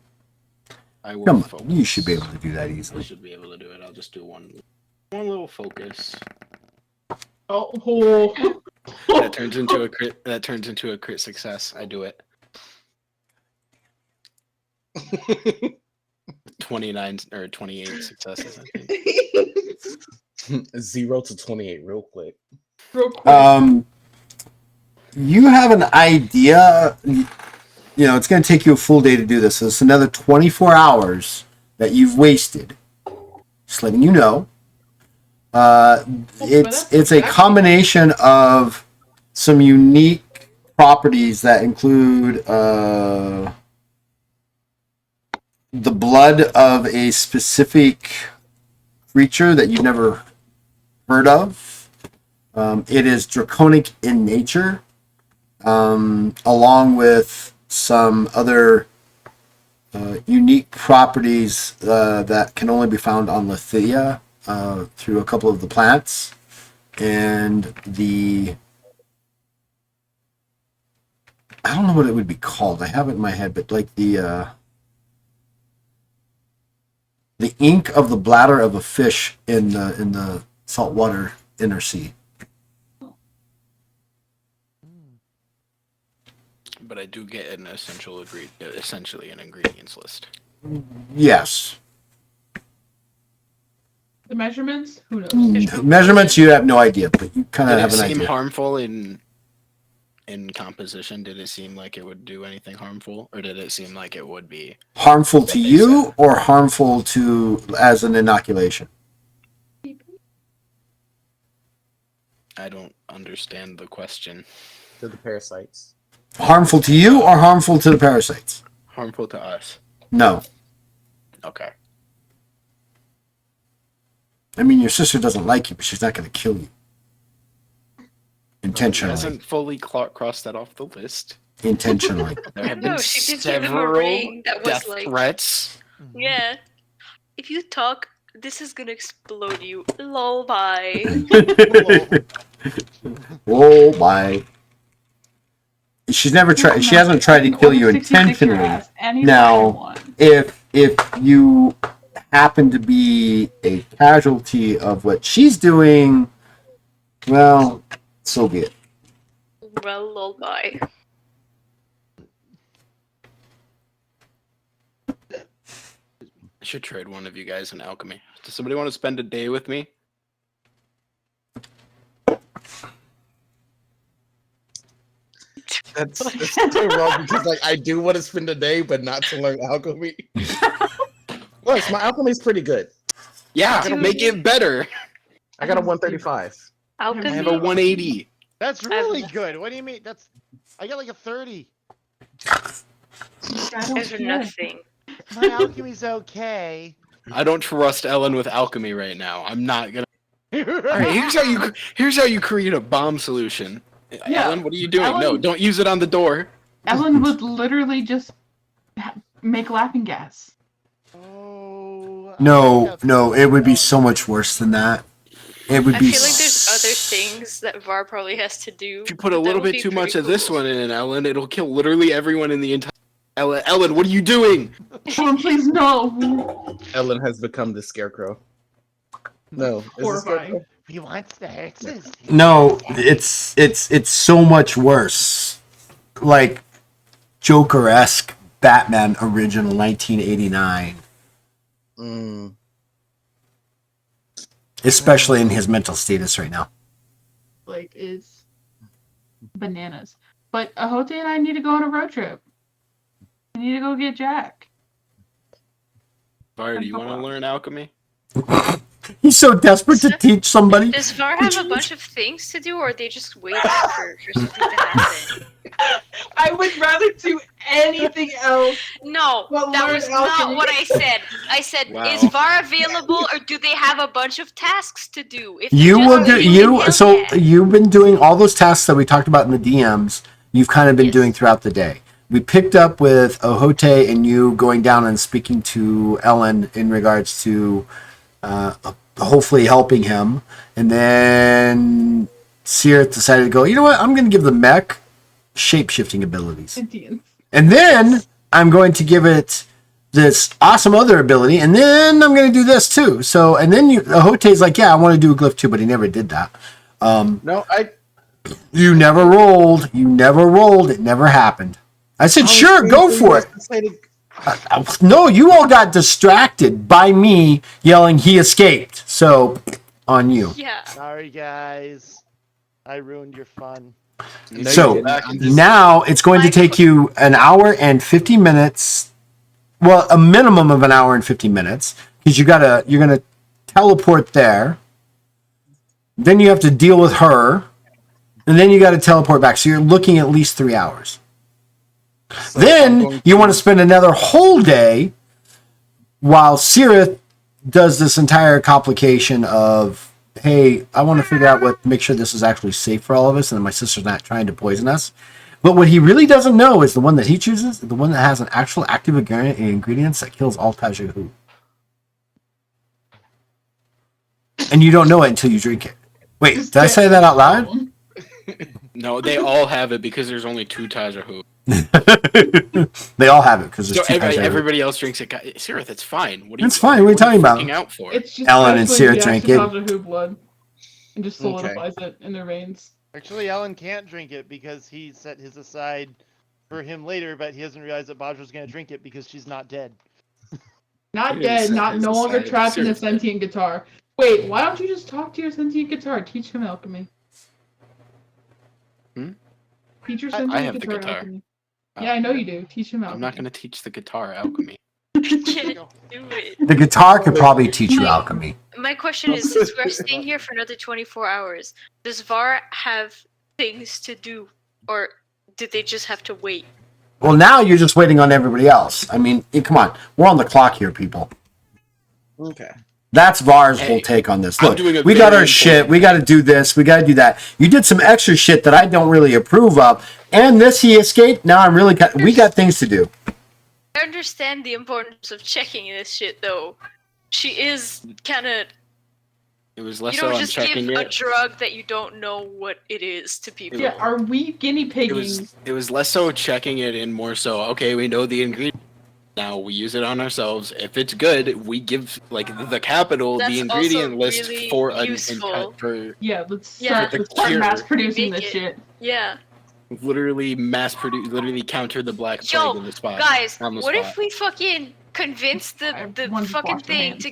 I will Come on. focus. You should be able to do that I easily. should be able to do it. I'll just do one little focus. Oh. That turns into a crit. That turns into a crit success. I do it. 29 or 28 successes, I think. 0 to 28 real quick. Real quick. You have an idea. You know, it's going to take you a full day to do this. So it's another 24 hours that you've wasted. Just letting you know. It's a combination of some unique properties that include the blood of a specific creature that you've never heard of. It is draconic in nature, along with some other unique properties that can only be found on Lithia through a couple of the plants. And I don't know what it would be called. I have it in my head, but like the ink of the bladder of a fish in the saltwater inner sea. But I do get an essentially an ingredients list. Yes. The measurements? Who knows? Measurements, you have no idea, but you kind of Did have it an seem idea. harmful in composition? Did it seem like it would do anything harmful, or did it seem like it would be Harmful to they you said? or harmful to as an inoculation? I don't understand the question. To the parasites. Harmful to you or harmful to the parasites? Harmful to us. No. Okay. I mean, your sister doesn't like you, but she's not going to kill you. She Intentionally. hasn't fully crossed that off the list. Intentionally. There have No, been she did give him a several ring that was death like, threats. yeah, if you talk, this is gonna explode you. Lol, bye. Oh my. She's never tried. She hasn't tried to kill you intentionally. Now, if you happen to be a casualty of what she's doing, well, so be it. Well, lol, bye. I should trade one of you guys in alchemy. Does somebody want to spend a day with me? That's so wrong because like I do want to spend a day, but not to learn alchemy. Look, my alchemy's pretty good. Yeah, Dude. make it better. I got a 135. Alchemy. I have a 180. That's really I've- good. What do you mean? I got like a 30. Guys are nothing. My alchemy's okay. I don't trust Ellen with alchemy right now. I'm not gonna. All right, here's how you create a bomb solution. Yeah, Ellen, what are you doing? No, Ellen- don't use it on the door. Ellen would literally just make laughing gas. Oh. No, it would be so much worse than that. It would I be. feel like there's other things that Var probably has to do. If you put a that little would bit be too much pretty of this cool. one in, Ellen, it'll kill literally everyone in the entire. Ellen, what are you doing? Ellen, please no. Ellen has become the scarecrow. No, is it Horrifying. scarecrow? He wants the hexes. No, it's so much worse. Like Joker-esque Batman original 1989, Mm. especially in his mental status right now. Like, is bananas. But Ahote and I need to go on a road trip. We need to go get Jack. Var, do And you want to Papa. learn alchemy? He's so desperate to teach somebody. Does VAR have a bunch of things to do, or are they just waiting for something to happen? I would rather do anything else. No, Well, that learn was not alchemy. what I said. I said, Wow. is VAR available, or do they have a bunch of tasks to do? If they're You just will do waiting, you. hell So yeah. you've been doing all those tasks that we talked about in the DMs. You've kind of been Yes. doing throughout the day. We picked up with Ohote and you going down and speaking to Ellen in regards to hopefully helping him, and then Seer decided to go. You know what? I'm going to give the mech shape-shifting abilities. Sentience. And then I'm going to give it this awesome other ability, and then I'm going to do this too. So, and then Hote's like, yeah, I want to do a glyph too, but he never did that. No, You never rolled. You never rolled. It never happened. I said, sure, go for it. No, you all got distracted by me yelling, he escaped. So, on you. Yeah. Sorry, guys. I ruined your fun. No, So, you didn't. now it's going to take you an hour and 50 minutes. Well, a minimum of an hour and 50 minutes, because you're gonna teleport there. Then you have to deal with her, and then you got to teleport back. So you're looking at least 3 hours. So I'm Then going you want to spend another whole day while Sirith does this entire complication of, hey, I want to figure out make sure this is actually safe for all of us, and my sister's not trying to poison us. But what he really doesn't know is the one that he chooses, the one that has an actual active ingredients that kills all Tajahu. And you don't know it until you drink it. Wait, did I say that out loud? No, they all have it because there's only 2 Tajahu. They all have it because So there's two Tajahu. everybody else drinks it. Sirith, it's fine. What are It's fine, what are you talking about? freaking out for? It's just Ellen and actually Seer drank reacts to it. Tajahu blood and just Okay. solidifies it in their veins. Actually, Ellen can't drink it because he set his aside for him later, but he doesn't realize that Badra's going to drink it because she's not dead. Not It dead, is not his no longer side, trapped in a seriously. sentient guitar. Wait, why don't you just talk to your sentient guitar? Teach him alchemy. Hmm? Teach your I sentient have the guitar, guitar. alchemy. Yeah, I know you do. Teach him alchemy. I'm not going to teach the guitar alchemy. Can't do it. The guitar could probably teach you alchemy. My question is, since we're staying here for another 24 hours, does VAR have things to do, or do they just have to wait? Well, now you're just waiting on everybody else. I mean, come on. We're on the clock here, people. Okay. That's VAR's Hey, whole take on this. I'm Look, doing a we got very our shit. important We got to do this. We got to do that. You did some extra shit that I don't really approve of. And this, he escaped. Now I'm really... We got things to do. I understand the importance of checking this shit, though. She is kind of... It was You less so don't on just give checking a it. drug that you don't know what it is to people. Yeah, are we guinea It pigging? was less so checking it and more so, okay, we know the ingredient. Now we use it on ourselves. If it's good, we give like the capital That's the ingredient also list really for an useful. for Yeah, let's Yeah. start, let's start Cure. mass producing Make this it. shit. Yeah. literally mass produce, literally counter the black plague Yo, in the spot. guys, on the what spot. if we fucking convince I the wanted to fucking wash my thing hands. to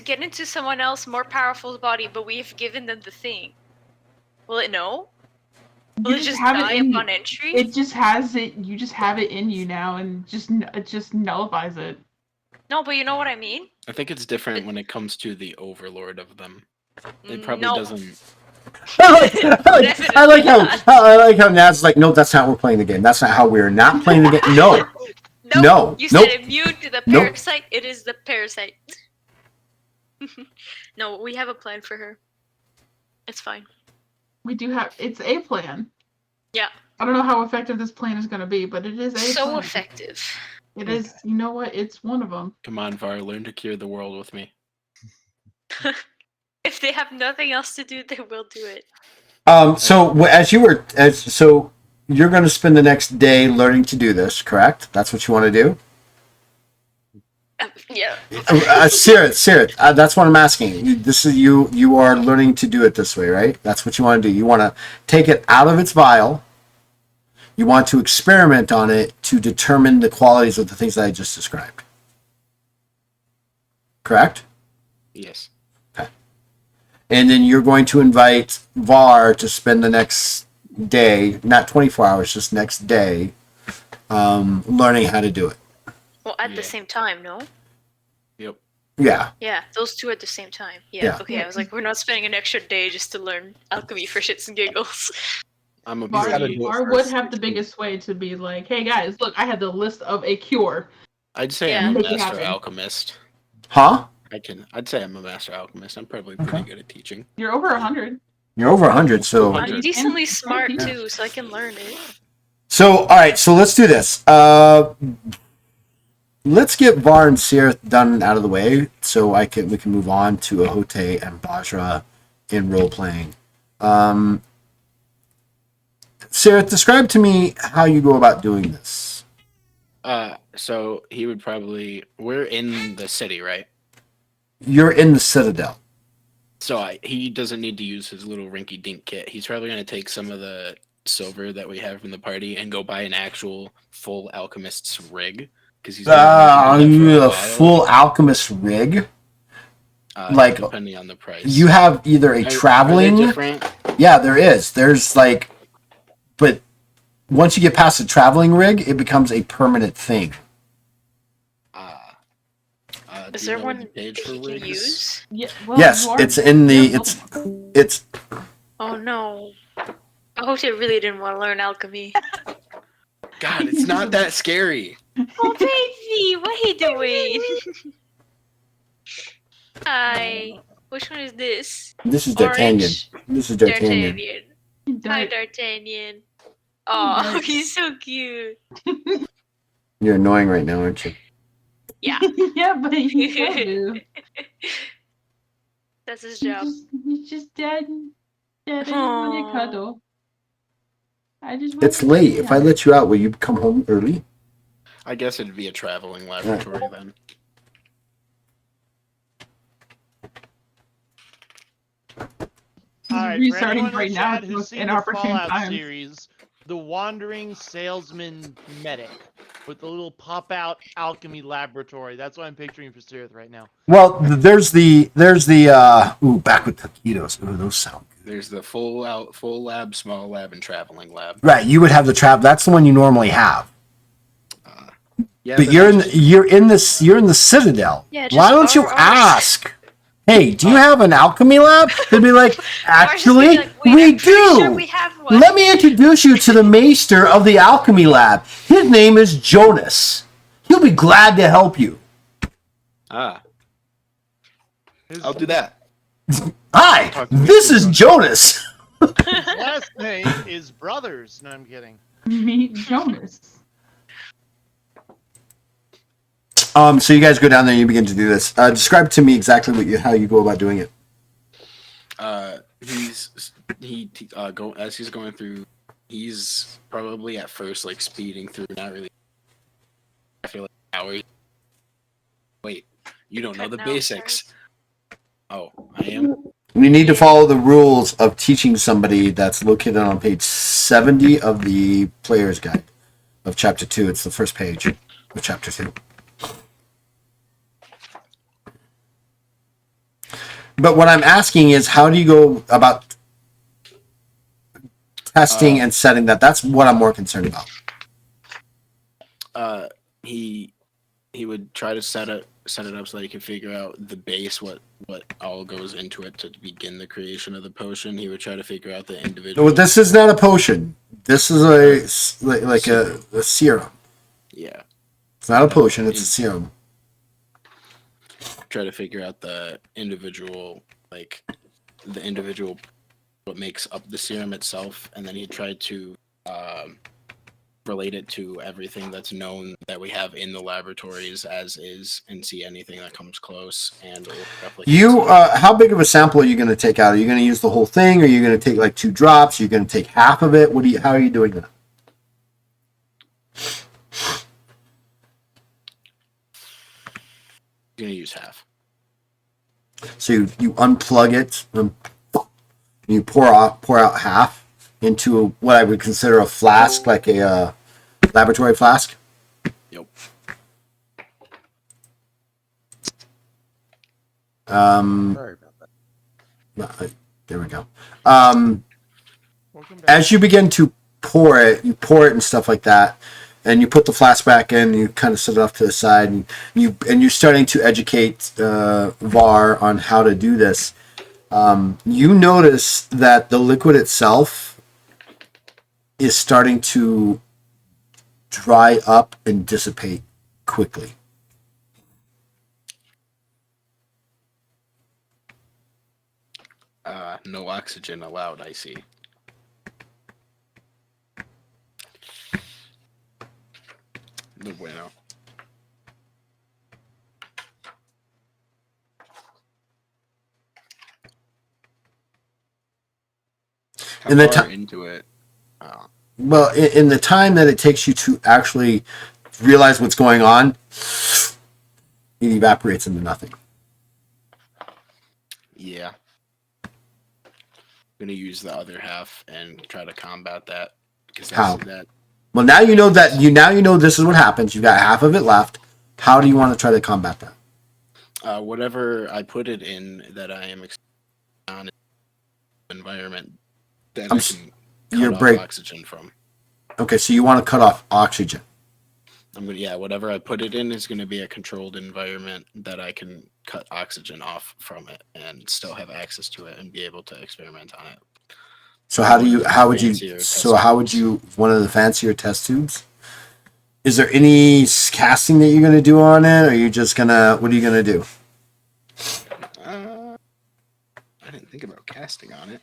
get into someone else more powerful's body, but we've given them the thing? Will it know? Will You it just have die it in upon you. entry? It just has it. You just have it in you now, and it just nullifies it. No, but you know what I mean? I think it's different when it comes to the overlord of them. It probably No. doesn't. I like how Naz's like, no, that's not how we're playing the game. That's not how we're not playing the game. No. Nope. No, You nope. said immune to the Nope. parasite. It is the parasite. No, we have a plan for her. It's fine. We do have. It's a plan. Yeah. I don't know how effective this plan is going to be, but it is a So plan. effective. It is. You know what? It's one of them. Come on, Var, learn to cure the world with me. If they have nothing else to do, they will do it. So you're going to spend the next day learning to do this, correct? That's what you want to do? Yeah. Sirith, that's what I'm asking. This is you are learning to do it this way, right? That's what you want to do. You want to take it out of its vial. You want to experiment on it to determine the qualities of the things that I just described. Correct? Yes. And then you're going to invite Var to spend the next day, not 24 hours, just next day, learning how to do it. Well, at Yeah. the same time, no? Yep. Yeah. Yeah, those two at the same time. Yeah. Yeah. Okay, I was like, we're not spending an extra day just to learn alchemy for shits and giggles. I'm a He's gotta pretty. do it Var would first. have the biggest sway to be like, hey guys, look, I had the list of a cure. I'd say Yeah. I'm a Make it master happen. alchemist. Huh? I'd say I'm a master alchemist. I'm probably pretty Okay. good at teaching. You're over 100. You're over 100, so... 100. I'm decently And- smart yeah. too, so I can learn it. So, all right, so let's do this. Let's get Var and Sirith done and out of the way, so we can move on to Ahote and Bajra in role playing. Sirith, describe to me how you go about doing this. So he would probably. We're in the city, right? You're in the Citadel. So he doesn't need to use his little rinky-dink kit. He's probably going to take some of the silver that we have from the party and go buy an actual full alchemist's rig because he's A full alchemist rig. like- depending on the price. You have either a Are they traveling. different? Yeah, there is. There's like, but once you get past the traveling rig, it becomes a permanent thing. Is Do you there know one the page that for you can rigs? use? Yeah, well, Yes, you are- it's in the yeah, it's Oh no. Ahote really didn't want to learn alchemy. God, it's not that scary. Oh baby, what are you doing? Hi. Which one is this? this is D'Artagnan. Orange. This is D'Artagnan. Hi, Dart. D'Artagnan. Oh, Dart. he's so cute. You're annoying right now, aren't you? Yeah, Yeah, but he's so good. that's his job. He's just dead. Dead. I just Aw. want to cuddle. It's late. If I let you out, will you come home early? I guess it'd be a traveling laboratory then. All right, for Restarting anyone in right the now chat who's with seen an the opportune Fallout time. series, the Wandering Salesman Medic with the little pop-out alchemy laboratory. That's what I'm picturing for Sirith right now. Well, there's the back with taquitos. Ooh, those sound good. There's the full lab, small lab, and traveling lab. Right, you would have the trap. That's the one you normally have. Yeah, But you're in the Citadel. Yeah, Why just don't you borrow ours. ask? Hey, do you have an alchemy lab? They'd be like, actually, Like, wait, we I'm pretty do. sure we have one. Let me introduce you to the maester of the alchemy lab. His name is Jonas. He'll be glad to help you. His I'll do that. Hi, Talk to me this too, is John. Jonas. last name is Brothers. No, I'm kidding. Meet Jonas. So you guys go down there and you begin to do this. Describe to me exactly how you go about doing it. As he's going through, he's probably at first like speeding through, not really. I feel like hours. Wait, you don't know the Cutting out basics. Oh, I am. You need to follow the rules of teaching somebody that's located on page 70 of the player's guide of chapter 2. It's the first page of chapter 2. But what I'm asking is, how do you go about testing and setting that? That's what I'm more concerned about. He would try to set it up so that he can figure out the base, what all goes into it to begin the creation of the potion. He would try to figure out the individual. Well, this is not a potion. This is like a serum. Yeah. It's not a potion. It's a serum. Try to figure out the individual, what makes up the serum itself, and then he tried to relate it to everything that's known that we have in the laboratories as is, and see anything that comes close and replicate. How big of a sample are you going to take out? Are you going to use the whole thing? Or are you going to take like 2 drops? Are you going to take half of it? How are you doing that? You're gonna use half. So you unplug it, and you pour out half into what I would consider a flask, like a laboratory flask. Yep. Sorry about that. There we go. Welcome back. As you begin to pour it and stuff like that, and you put the flask back in. You kind of set it off to the side, and you're starting to educate Var on how to do this. You notice that the liquid itself is starting to dry up and dissipate quickly. No oxygen allowed, I see. No bueno. How In the far ti- into it? Well, in the time that it takes you to actually realize what's going on, it evaporates into nothing. Yeah. I'm gonna use the other half and try to combat that because How? that. Well, now you know that you know this is what happens. You've got half of it left. How do you want to try to combat that? Whatever I put it in that I am on environment that I can your cut break. off oxygen from. Okay, so you want to cut off oxygen. Whatever I put it in is gonna be a controlled environment that I can cut oxygen off from it and still have access to it and be able to experiment on it. So how would you one of the fancier test tubes? Is there any casting that you're gonna do on it, or are you just gonna what are you gonna do? I didn't think about casting on it.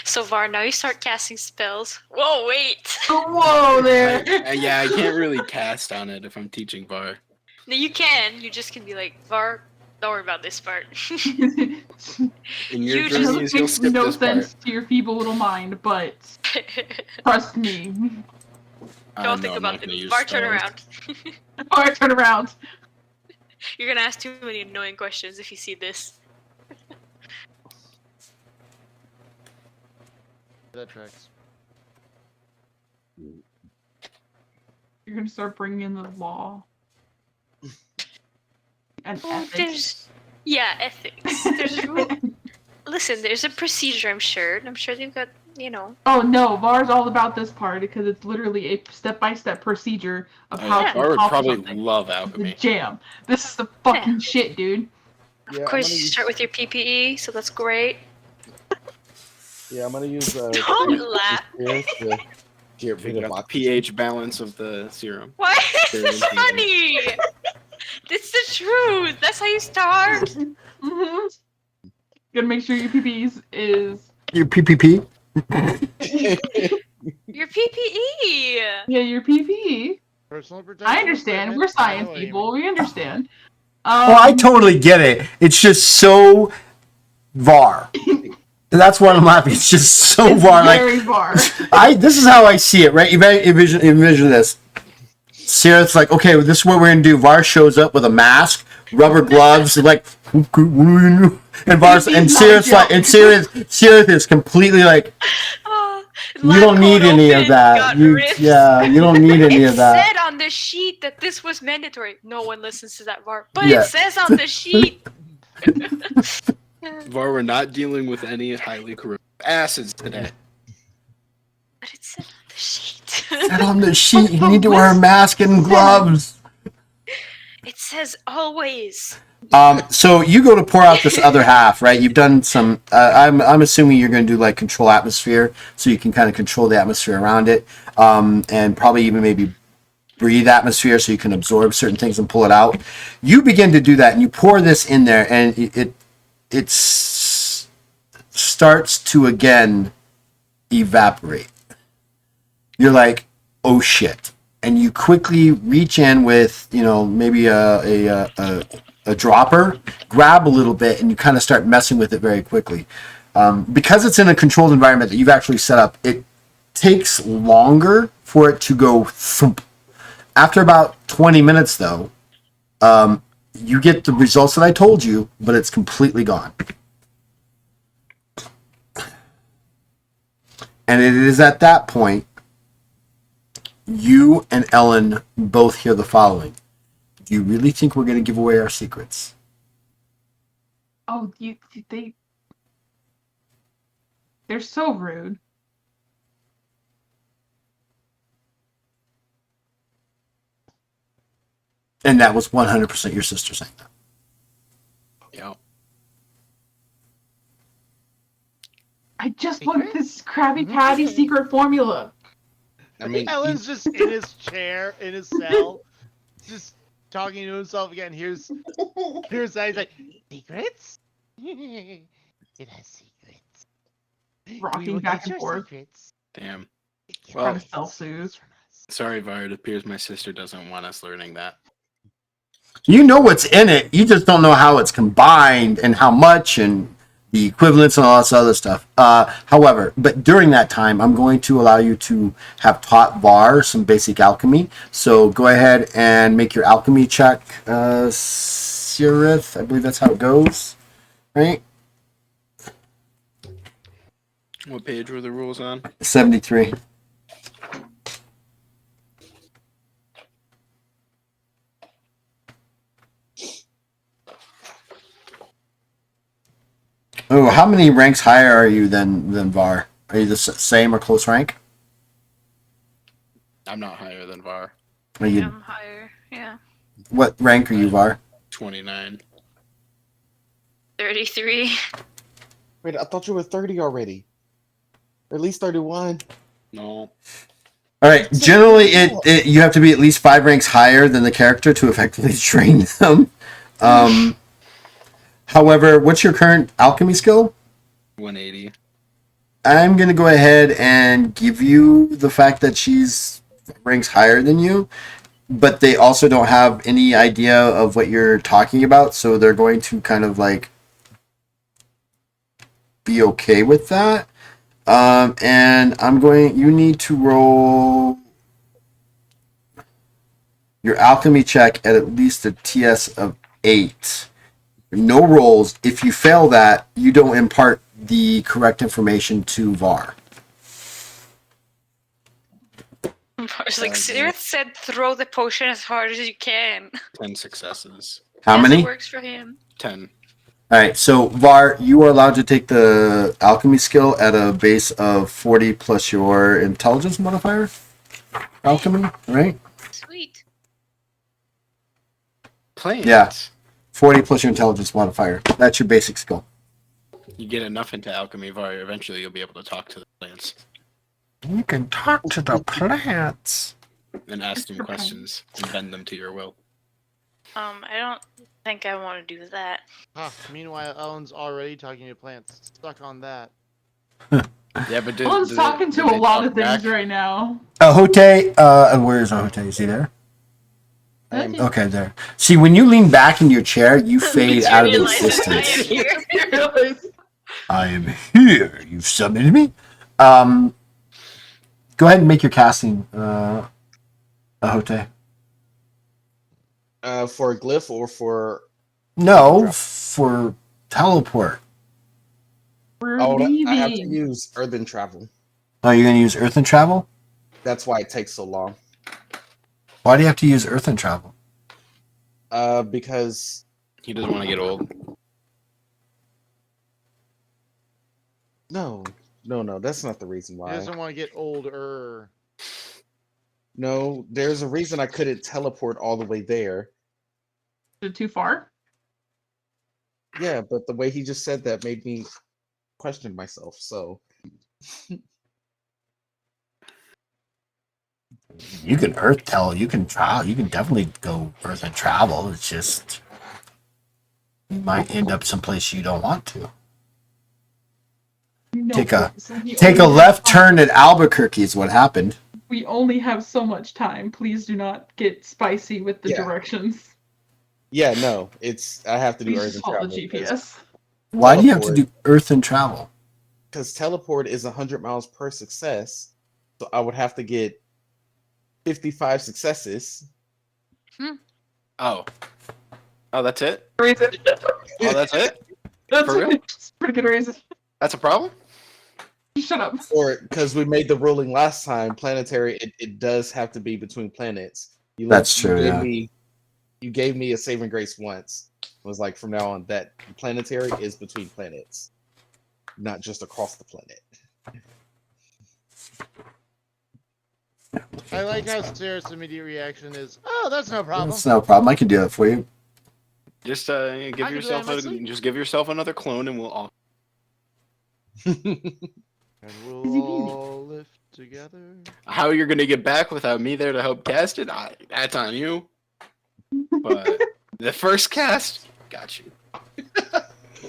So Var, now you start casting spells. Whoa, wait. Whoa there. I can't really cast on it if I'm teaching Var. No, you can. You just can be like, Var, don't worry about this part. In your You journeys, just you'll makes skip no this part. sense to your feeble little mind, but trust me. Don't think about it. Var, turn around. Or turn around. You're gonna ask too many annoying questions if you see this. That tracks. You're gonna start bringing in the law. And Well, ethics. ethics. Listen, there's a procedure, I'm sure. I'm sure they've got, Oh no, VAR's all about this part because it's literally a step-by-step procedure of how to Var would accomplish probably something. love The alchemy. jam. This is the fucking shit, dude. Yeah, Of course, you start with your PPE, so that's great. Yeah, I'm gonna use Don't laugh. to get rid Figure of out the pH balance of the serum. Why is this funny? It's the truth. That's how you start. Mm-hmm. Gotta make sure your PPE is Your PPP. Your PPE. yeah, your PPE. Personal protection. I understand. equipment. We're science I know, Amy. people. We understand. Oh, I totally get it. It's just so Var. That's why I'm laughing. It's just so It's Var. very VAR. This is how I see it, right? Envision this. Sarah's like, okay, well, this is what we're gonna do. Var shows up with a mask, rubber gloves, like, what do you know? And Sarah's like, and Sarah is completely like, you don't need any of that. You don't need any of that. It said on the sheet that this was mandatory. No one listens to that VAR, but Yeah. it says on the sheet. Var, we're not dealing with any highly corrosive acids today. But it said on the sheet. Said on the sheet, you need to wear a mask and gloves. It says always. So you go to pour out this other half, right? You've done some. I'm assuming you're going to do like control atmosphere, so you can kind of control the atmosphere around it, and probably even maybe breathe atmosphere, so you can absorb certain things and pull it out. You begin to do that, and you pour this in there, and it starts to again evaporate. You're like, oh shit. And you quickly reach in with, maybe a dropper, grab a little bit, and you kind of start messing with it very quickly. Because it's in a controlled environment that you've actually set up, it takes longer for it to go thump. After about 20 minutes, though, you get the results that I told you, but it's completely gone. And it is at that point you and Ellen both hear the following. Do you really think we're going to give away our secrets? Oh, they're so rude. And that was 100% your sister saying that. Yeah. I just want this Krabby Patty secret formula. I mean, Ellen's just in his chair, in his cell, just talking to himself again. Here's that. He's like, secrets? It has secrets. We Rocking will back get and your forth. secrets. Damn. Get Well- your Trying to self-soothe. from us. Sorry, Var. It appears my sister doesn't want us learning that. You know what's in it. You just don't know how it's combined and how much and the equivalents and all this other stuff. However, but during that time, I'm going to allow you to have taught Var some basic alchemy. So go ahead and make your alchemy check, Sirith. I believe that's how it goes, right? What page were the rules on? 73. Oh, how many ranks higher are you than Var? Are you the same or close rank? I'm not higher than Var. Are you, I'm higher. Yeah. what rank are you, Var? 29. 33. wait, I thought you were 30 already. Or at least 31. No. All right. Generally, it you have to be at least 5 ranks higher than the character to effectively train them. However, what's your current alchemy skill? 180. I'm gonna go ahead and give you the fact that she's ranks higher than you, but they also don't have any idea of what you're talking about, so they're going to kind of like be okay with that. And you need to roll your alchemy check at least a TS of 8. No rolls. If you fail that, you don't impart the correct information to Var. Var's like, Sirith said throw the potion as hard as you can. 10 successes. How Yes, many? It works for him. 10. All right, so Var, you are allowed to take the alchemy skill at a base of 40 plus your intelligence modifier. Alchemy, right? Sweet. Plants. Yeah. 40 plus your intelligence modifier. That's your basic skill. You get enough into alchemy, Var, eventually you'll be able to talk to the plants You can talk to the plants. and ask them questions and bend them to your will. I don't think I want to do that. Meanwhile, Ellen's already talking to plants. Stuck on that. Yeah, but Ellen's talking to a lot of things right now. Ahote, where's Ahote? Is he there? Okay, there. See, when you lean back in your chair, you fade out of existence. I am here. You've summoned me. Go ahead and make your casting, Ahote. For a glyph or for... No, for teleport. We're Oh, leaving. I have to use earthen travel. Oh, you're going to use earthen travel? That's why it takes so long. Why do you have to use earthen travel? Because... He doesn't want to get old. No, that's not the reason He why. doesn't want to get older. No, there's a reason I couldn't teleport all the way there. Is it too far? Yeah, but the way he just said that made me question myself, so... You can you can travel. You can definitely go earthen travel. It's just you might end up someplace you don't want to. No, Take a we Take a only left have- turn at Albuquerque is what happened. We only have so much time. Please do not get spicy with the Yeah. directions. Yeah, no, I have to do Please earthen just follow travel. the GPS. Why do you have to do earthen travel? Because teleport is 100 miles per success, so I would have to get 55 successes. Oh. Oh, that's it? Reason. Oh, that's it? That's For real? it's a pretty good reason. That's a problem? Shut up. Or because we made the ruling last time, planetary, it does have to be between planets. That's true, yeah. You gave me a saving grace once. It was like from now on that planetary is between planets, not just across the planet. I like how Sarah's immediate reaction is, "Oh, that's no problem." That's no problem. I can do that for you. Just can do that in my sleep. just give yourself another clone, and we'll all. And we'll Easy peasy. all live together. How you're gonna get back without me there to help cast it? That's on you. But the first cast, got you.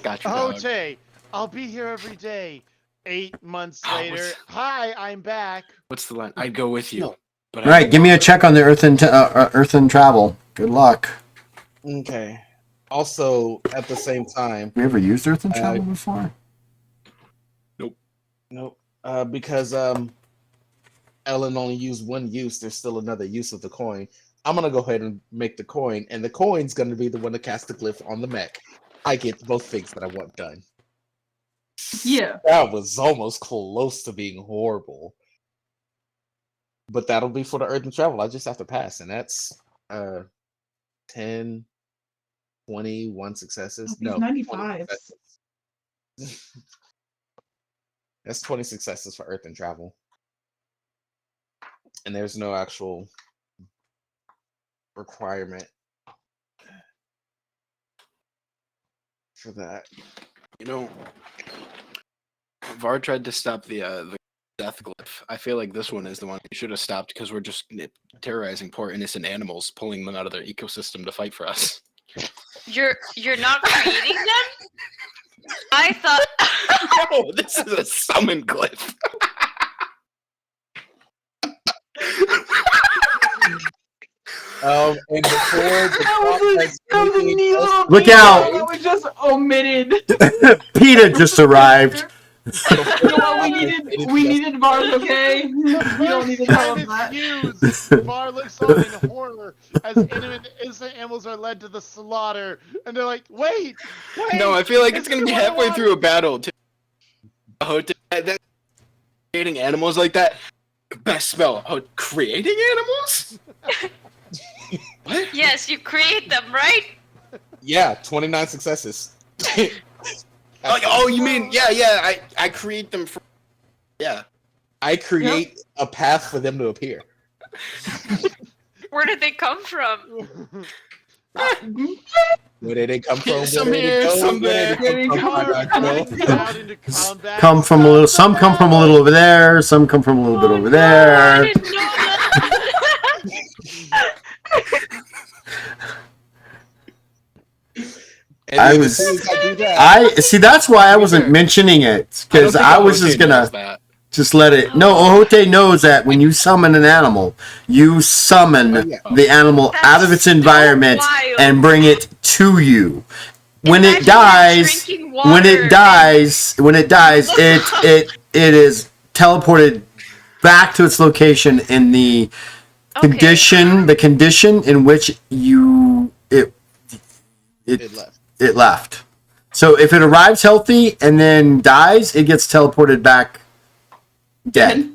Got you. Oh, Dog. Tay, I'll be here every day. 8 months Oh, later, hi, I'm back. What's the line? I'd go with you. No. But All right, give me a check on the Earth and travel. Good luck. Okay. Also, at the same time, Have we ever used Earth and travel before? nope. Because Ellen only used one use, there's still another use of the coin. I'm gonna go ahead and make the coin, and the coin's gonna be the one to cast the glyph on the mech. I get both things that I want done. Yeah. That was almost close to being horrible. But that'll be for the Earth and travel. I just have to pass, and that's 10, 21 successes. These No, 95s. 20 successes. That's 20 successes for Earth and travel. And there's no actual requirement for that. You know, Var tried to stop the death glyph. I feel like this one is the one we should have stopped because we're just terrorizing poor innocent animals, pulling them out of their ecosystem to fight for us. You're not creating them? I thought No, this is a summon glyph. And before the That was a neat little Look detail out. that was just omitted. PETA just arrived. You know what we needed Vars, okay? You don't need to tell I'm him that. excused. Var looks on in horror as innocent animals are led to the slaughter, and they're like, "Wait, wait!" No, I feel like it's this gonna is be what I halfway want." through a battle. Creating animals like that, best spell. Oh, creating animals? What? yes, you create them, right? Yeah, 29 successes. Oh, you mean yeah? I create them from. Yeah. I create a path for them to appear. Where did they come from? Where did they come from? Some Where did here, they go? some Where did there. they come from? I don't know. Out into combat. Come from a little. Some come from a little over there. Some come from a little bit Oh, over no, I there. didn't know that. And I then was- as soon as I do that, I see. That's why I wasn't mentioning it because I was just gonna just let it. No, Ohote knows that when you summon an animal, you summon Oh, yeah. the animal out of its That's so environment wild. and bring it to you. When it Imagine them dies, drinking when water it dies, it is teleported back to its location in the Okay. the condition in which it left. it left. So if it arrives healthy and then dies, it gets teleported back dead.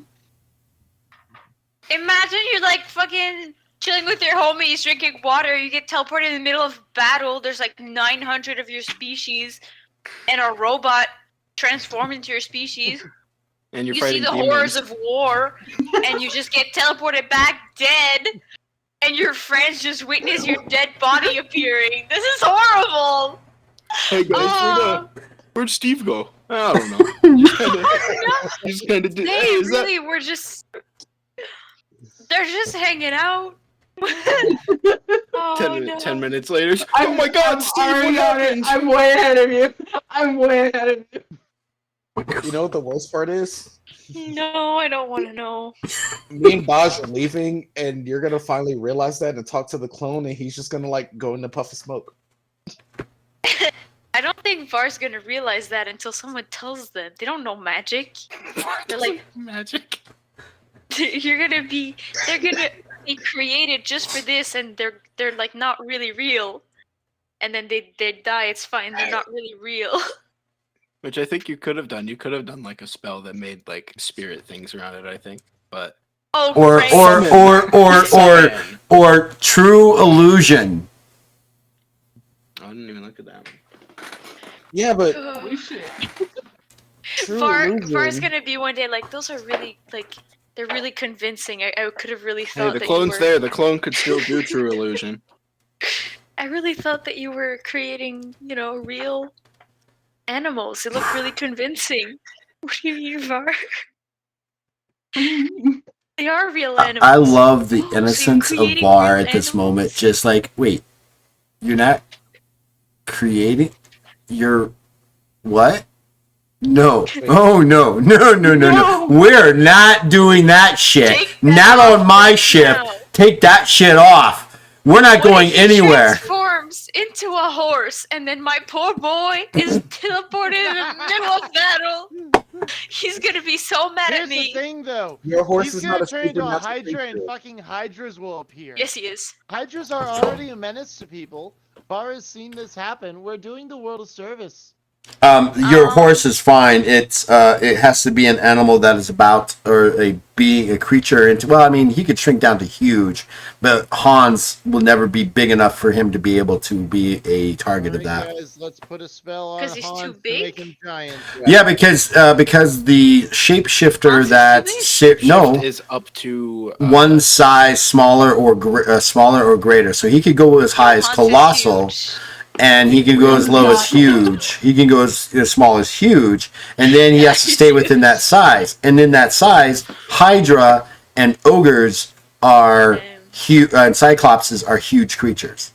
Imagine you're like fucking chilling with your homies, drinking water. You get teleported in the middle of battle. There's like 900 of your species, and a robot transformed into your species. And you're You see fighting the demons. horrors of war, and you just get teleported back dead. And your friends just witness your dead body appearing. This is horrible. Hey guys, Oh, where'd Steve go? I don't know. Just kind of did. they Hey, is that? really were just. They're just hanging out. Oh, no. 10 minutes later. Oh my God, Steve! What already on it. happened? I'm way ahead of you. I'm way ahead of you. You know what the worst part is? No, I don't want to know. Me and Baj are leaving, and you're gonna finally realize that and talk to the clone, and he's just gonna like go in a puff of smoke. I don't think Var's gonna realize that until someone tells them. They don't know magic. They're like, magic. they're gonna be created just for this, and they're like not really real. And then they die. It's fine. They're not really real. Which I think you could have done. You could have done like a spell that made like spirit things around it. I think, but Oh, Or great. Summon. or true illusion. I didn't even look at that one. Yeah, but Holy shit. true Var's illusion. gonna be one day like those are really like They're really convincing. I could have really Hey, thought the that clone's you were. there. The clone could still do true illusion. I really thought that you were creating, real animals. It looked really convincing. What do you mean, Var? What do you mean? They are real I animals. love the So you're innocence of creating Var real at this moment. animals? Just like, wait, you're not creating? You're what? No. Oh, no. No. We're not doing that shit. Take that Not off on my right ship. now. Take that shit off. We're not What going if he anywhere. transforms into a horse and then my poor boy is teleported in the middle of battle? He's gonna be so mad Here's at the me. thing, though. Your horse He's is gonna not a turn into a supernatural Hydra, and creature. fucking Hydras will appear. Yes, he is. Hydras are already a menace to people. Bar has seen this happen. We're doing the world a service. Your horse is fine. It has to be an animal that is about, or a being, a creature. Well, I mean, he could shrink down to huge, but Hans will never be big enough for him to be able to be a target of Alright, that. guys, let's put a spell on 'Cause he's Hans too to make big? him giant. Yeah, because the shapeshifter Hans is that too big? no Is up to one size smaller or smaller or greater, so he could go as high as Hans is colossal. huge. And he can go as low as huge. He can go as small as huge. And then he has to stay within that size. And in that size, Hydra and ogres are huge, and Cyclopses are huge creatures.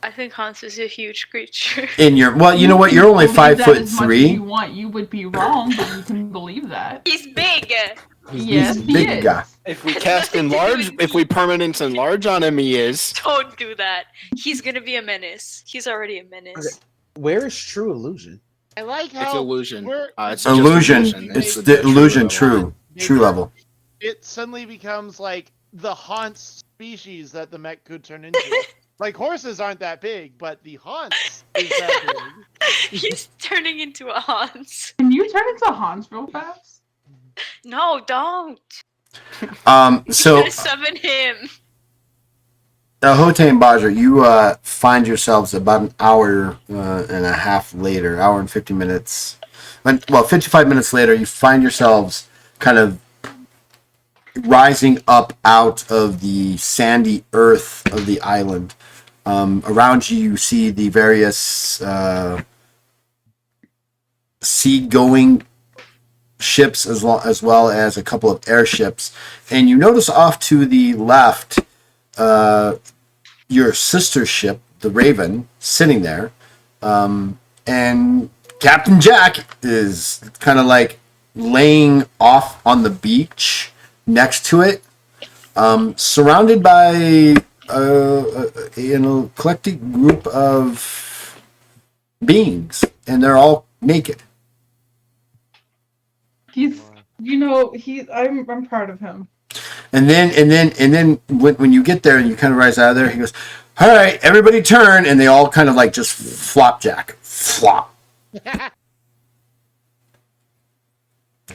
I think Hans is a huge creature. In your, well, you know what? You're only Believe 5 that foot as much as 3. you want. You would be wrong, but you can believe that. He's big. Yes, he big is. guy. If we cast enlarge, if we permanence enlarge on him, he is. Don't do that. He's gonna be a menace. He's already a menace. Where is true illusion? I like how It's illusion. we're It's just Illusion. illusion. It's the the illusion level. true level. it suddenly becomes like the Haunts species that the mech could turn into. Like horses aren't that big, but the Haunts is that big. He's turning into a Hans. Can you turn into Hans real fast? No, don't. So You're gonna summon him. Hote and Bajra, you find yourselves about an hour and a half later, hour and 50 minutes. Well, 55 minutes later, you find yourselves kind of rising up out of the sandy earth of the island. Around you, you see the various sea-going ships as well as a couple of airships. And you notice off to the left your sister ship, the Raven, sitting there. And Captain Jack is kind of like laying off on the beach next to it, surrounded by an eclectic group of beings, and they're all naked. I'm proud of him. And then when you get there and you kind of rise out of there, he goes, "All right, everybody turn," and they all kind of like just flop.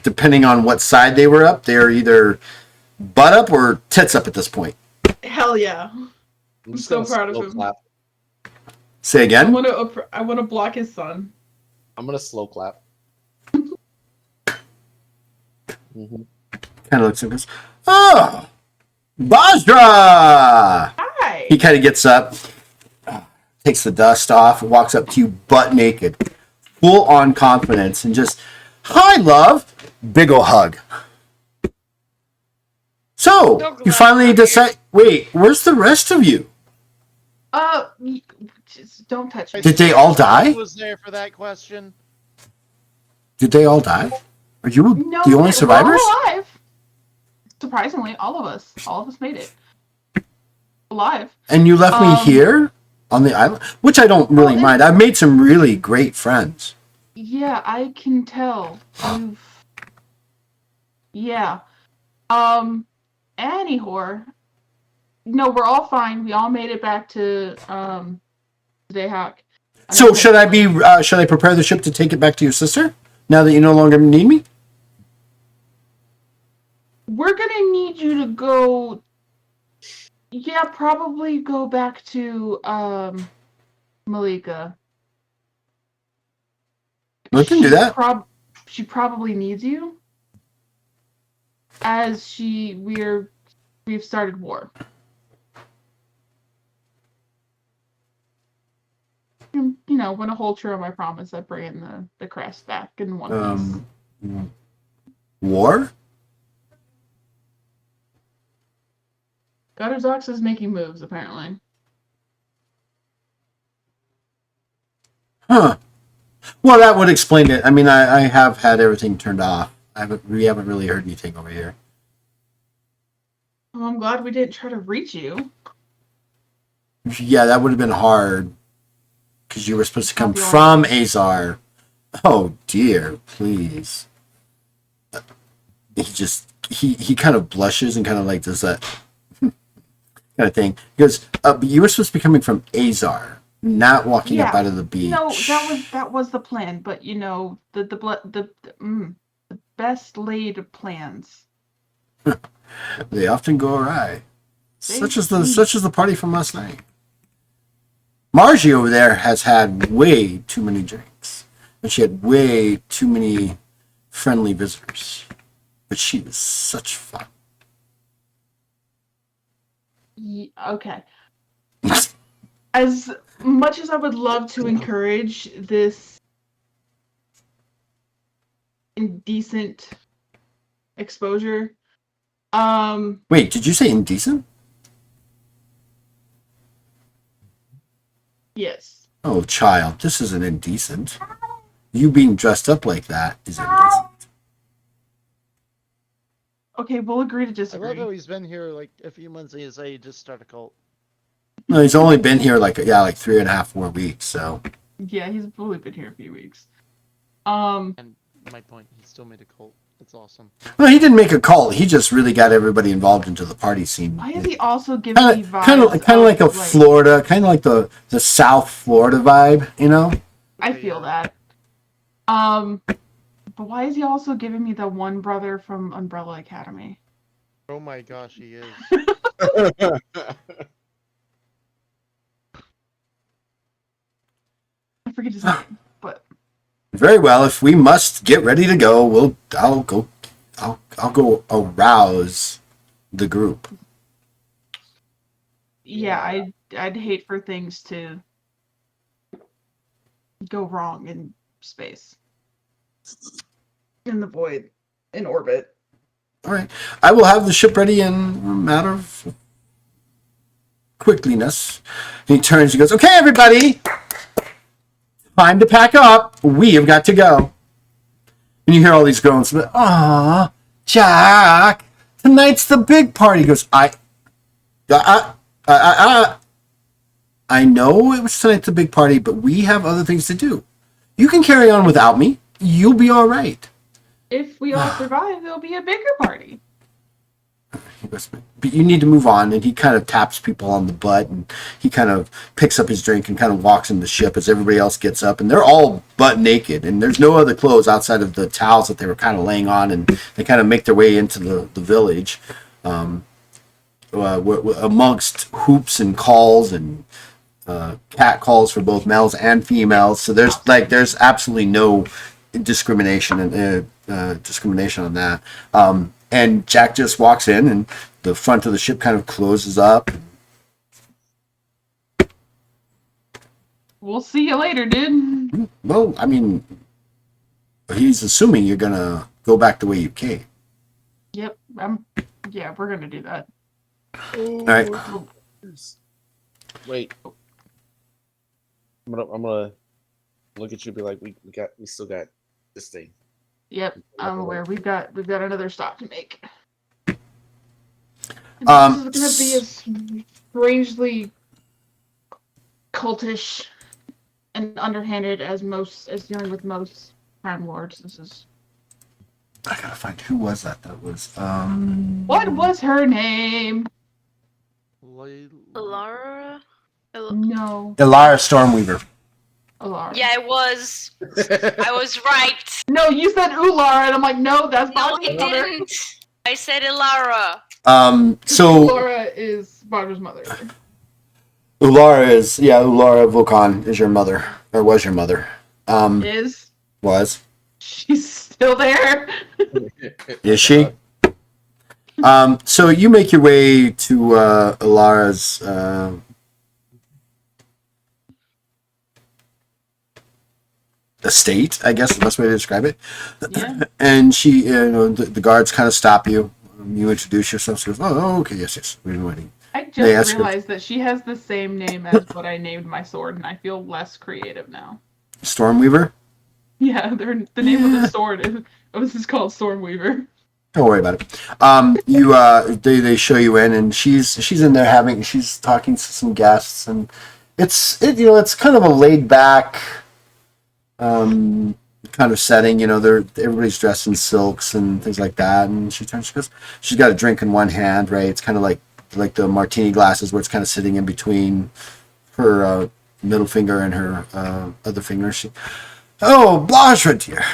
Depending on what side they were up, they're either butt up or tits up at this point. Hell yeah! I'm just so gonna proud of slow him. clap. Say I again. want to block his son. I'm gonna slow clap. Kind of looks and goes, "Oh, Bajra!" Hi. He kind of gets up, takes the dust off, and walks up to you butt naked, full on confidence, and just, "Hi, love." Big ol' hug. So, So glad you finally you're decide, wait, where's the rest of you? Just don't touch me. Did they all die? Was there for that question? Did they all die? Are you No, the only we're survivors? all alive. Surprisingly, all of us made it alive. And you left me Um, here on the island? Which I don't really well, mind. I've made some really great friends. Yeah, I can tell. Yeah. Anyhow, no, we're all fine. We all made it back to Dayhawk. So should I prepare the ship to take it back to your sister? Now that you no longer need me? We're gonna need you to go. Yeah, probably go back to Malika. We can do that. She probably needs you. as we've started war. And, when I hold true on my promise, I bring in the crest back in one piece. War? Gutterzox is making moves, apparently. Huh. Well, that would explain it. I mean, I have had everything turned off. We haven't really heard anything over here. Well, I'm glad we didn't try to reach you. Yeah, that would have been hard. Because you were supposed to come Copy all. from Azar. Oh, dear. Please. He kind of blushes and kind of like does that kind of thing. He goes, but you were supposed to be coming from Azar, not walking up Yeah. out of the beach. No, that was the plan, but the best laid plans. They often go awry. Such as the party from last night. Margie over there has had way too many drinks. And she had way too many friendly visitors. But she was such fun. Okay. As much as I would love to encourage this indecent exposure, Wait, did you say indecent? yes. Oh, child, this isn't indecent. You being dressed up like that is indecent. Okay, we'll agree to I disagree. love how he's been here like a few months and he's like, just start a cult. No, he's only been here like 3.5, 4 weeks, so. Yeah, he's only been here a few weeks. And my point, he still made a cult. That's awesome. No, he didn't make a cult. He just really got everybody involved into the party scene. Why is he also giving me vibes? Kind of like a Florida, kind of like the South Florida vibe, you know? I feel that. But why is he also giving me the one brother from Umbrella Academy? Oh my gosh, he is. I forget his name, but Very well. If we must get ready to go, I'll go arouse the group. yeah, I'd hate for things to go wrong in space, in the void, in orbit. All right. I will have the ship ready in a matter of quickliness. He turns, he goes, okay, everybody, time to pack up. We have got to go. And you hear all these groans. Aw, Jack, tonight's the big party. He goes, I know it was tonight's the big party, but we have other things to do. You can carry on without me. You'll be all right. If we all survive, there'll be a bigger party. He goes, but you need to move on. And he kind of taps people on the butt, and he kind of picks up his drink and kind of walks in the ship as everybody else gets up. And they're all butt naked, and there's no other clothes outside of the towels that they were kind of laying on. And they kind of make their way into the village amongst hoops and calls and cat calls for both males and females. So there's absolutely no discrimination on that. And Jack just walks in, and the front of the ship kind of closes up. We'll see you later, dude. Well, I mean, he's assuming you're gonna go back the way you came. Yep. Yeah, we're gonna do that. All right. Wait. I'm gonna look at you and be like, we still got this thing. Yep, I'm aware. We've got another stop to make. And this is gonna be as strangely cultish and underhanded as dealing with most crime lords. This is. I gotta find who was that. That was What was her name? Laura? No. Ilara Stormweaver. Alara. Yeah, I was right. No, you said Ulara, and I'm like, no, that's No, Barbara's I mother. didn't. I said Ilara. So Ulara is Barbara's mother. Ulara Vulcan is your mother, or was your mother. Is Was. she's still there? Is she? So you make your way to Alara's estate, I guess is the best way to describe it. Yeah. And she, the guards kind of stop you. You introduce yourself. She goes, "Oh, okay, yes. We've been waiting." I They just ask her- realized that she has the same name as what I named my sword, and I feel less creative now. Stormweaver. Yeah, the name of the sword is called Stormweaver. Don't worry about it. They show you in, and she's in there she's talking to some guests, and it's kind of a laid back kind of setting. Everybody's dressed in silks and things like that, and she goes, she's got a drink in one hand, right? It's kind of like the martini glasses where it's kind of sitting in between her middle finger and her other finger. Oh, Blanche, dear,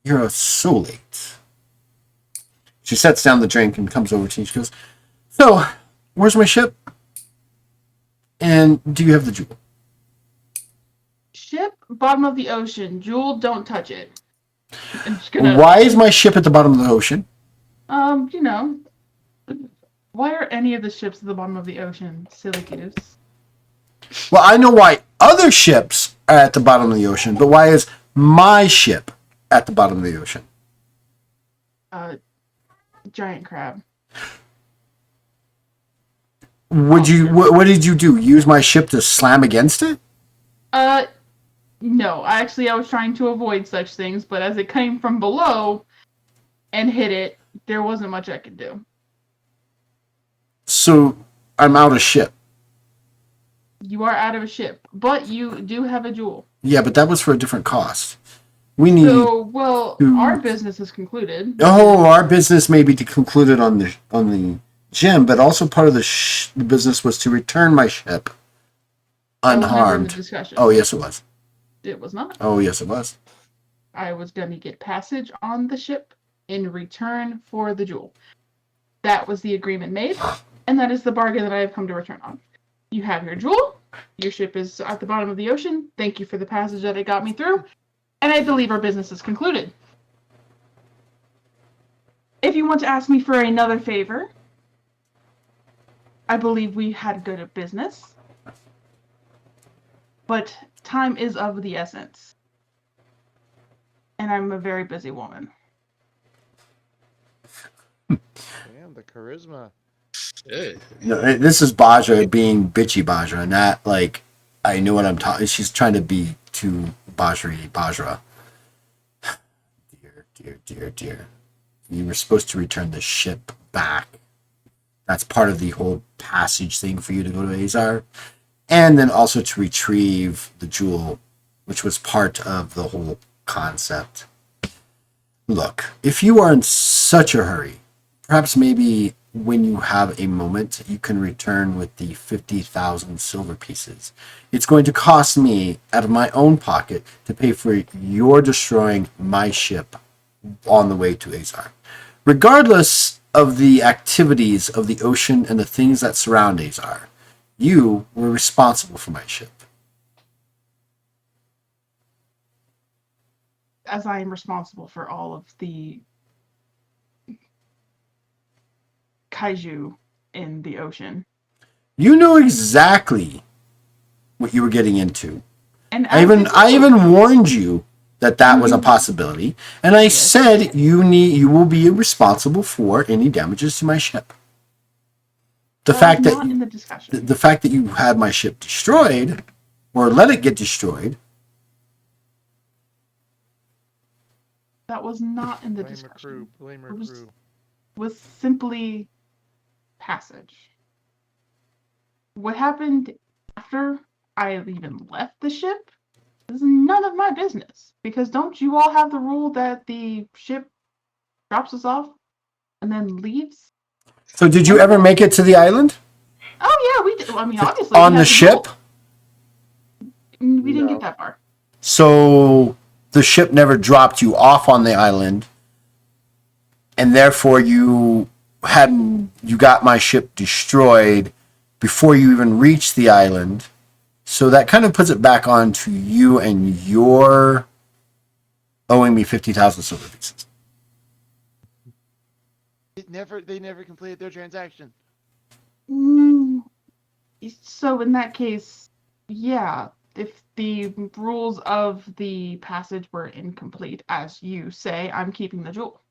you're so late. She sets down the drink and comes over to you. She goes, "So, where's my ship? And do you have the jewel?" Ship, bottom of the ocean. Jewel, don't touch it. Why is my ship at the bottom of the ocean? Why are any of the ships at the bottom of the ocean? Silly goose. Well, I know why other ships are at the bottom of the ocean, but why is my ship at the bottom of the ocean? Giant crab. What did you do? Use my ship to slam against it? No. I was trying to avoid such things, but as it came from below and hit it, there wasn't much I could do. So I'm out of ship. You are out of a ship, but you do have a jewel. Yeah, but that was for a different cost. We need. Our business is concluded. Oh, our business may be concluded on the gem, but also part of the business was to return my ship That was never in the unharmed. discussion. Oh, yes, it was. It was not. Oh, yes, it was. I was going to get passage on the ship in return for the jewel. That was the agreement made, and that is the bargain that I have come to return on. You have your jewel. Your ship is at the bottom of the ocean. Thank you for the passage that it got me through. And I believe our business is concluded. If you want to ask me for another favor, I believe we had good business. But time is of the essence. And I'm a very busy woman. Damn, the charisma. No, this is Bajra being bitchy Bajra, not like I know what I'm talking. She's trying to be too Bajra. Dear. You were supposed to return the ship back. That's part of the whole passage thing for you to go to Azar. And then also to retrieve the jewel, which was part of the whole concept. Look, if you are in such a hurry, perhaps maybe when you have a moment, you can return with the 50,000 silver pieces. It's going to cost me, out of my own pocket, to pay for your destroying my ship on the way to Azar. Regardless of the activities of the ocean and the things that surround Azar, you were responsible for my ship. As I am responsible for all of the kaiju in the ocean. You know exactly what you were getting into. And I even warned you that was a possibility, and I said you will be responsible for any damages to my ship. The fact that not in the discussion. the fact that you had my ship destroyed or let it get destroyed. That was not in the Blame her discussion. crew. Blame her It was- crew. Was simply passage. What happened after I even left the ship is none of my business. Because don't you all have the rule that the ship drops us off and then leaves? So did you ever make it to the island Oh yeah, we did. I mean, obviously on we the had ship? jewel. We didn't No. get that far. So the ship never dropped you off on the island, and therefore you got my ship destroyed before you even reached the island. So that kind of puts it back on to you, and you're owing me 50,000 silver pieces. they never completed their transaction. So in that case, yeah, if the rules of the passage were incomplete, as you say, I'm keeping the jewel.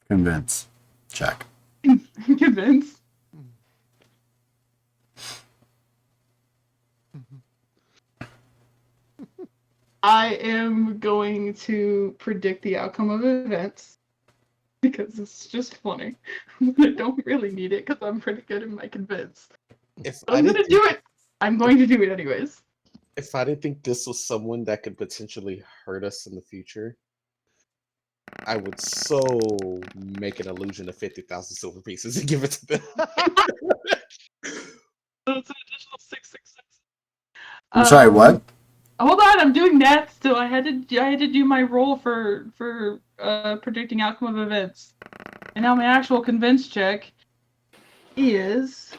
Convince. Check. Convinced. I am going to predict the outcome of events because it's just funny. I don't really need it because I'm pretty good in my convince. If But I I'm gonna didn't do it. I'm going to do it anyways. if I didn't think this was someone that could potentially hurt us in the future, I would so make an illusion of 50,000 silver pieces and give it to them. So it's an additional 666. I'm sorry, what? Hold on, I'm doing that still. I had to do my roll for predicting outcome of events. And now my actual convince check is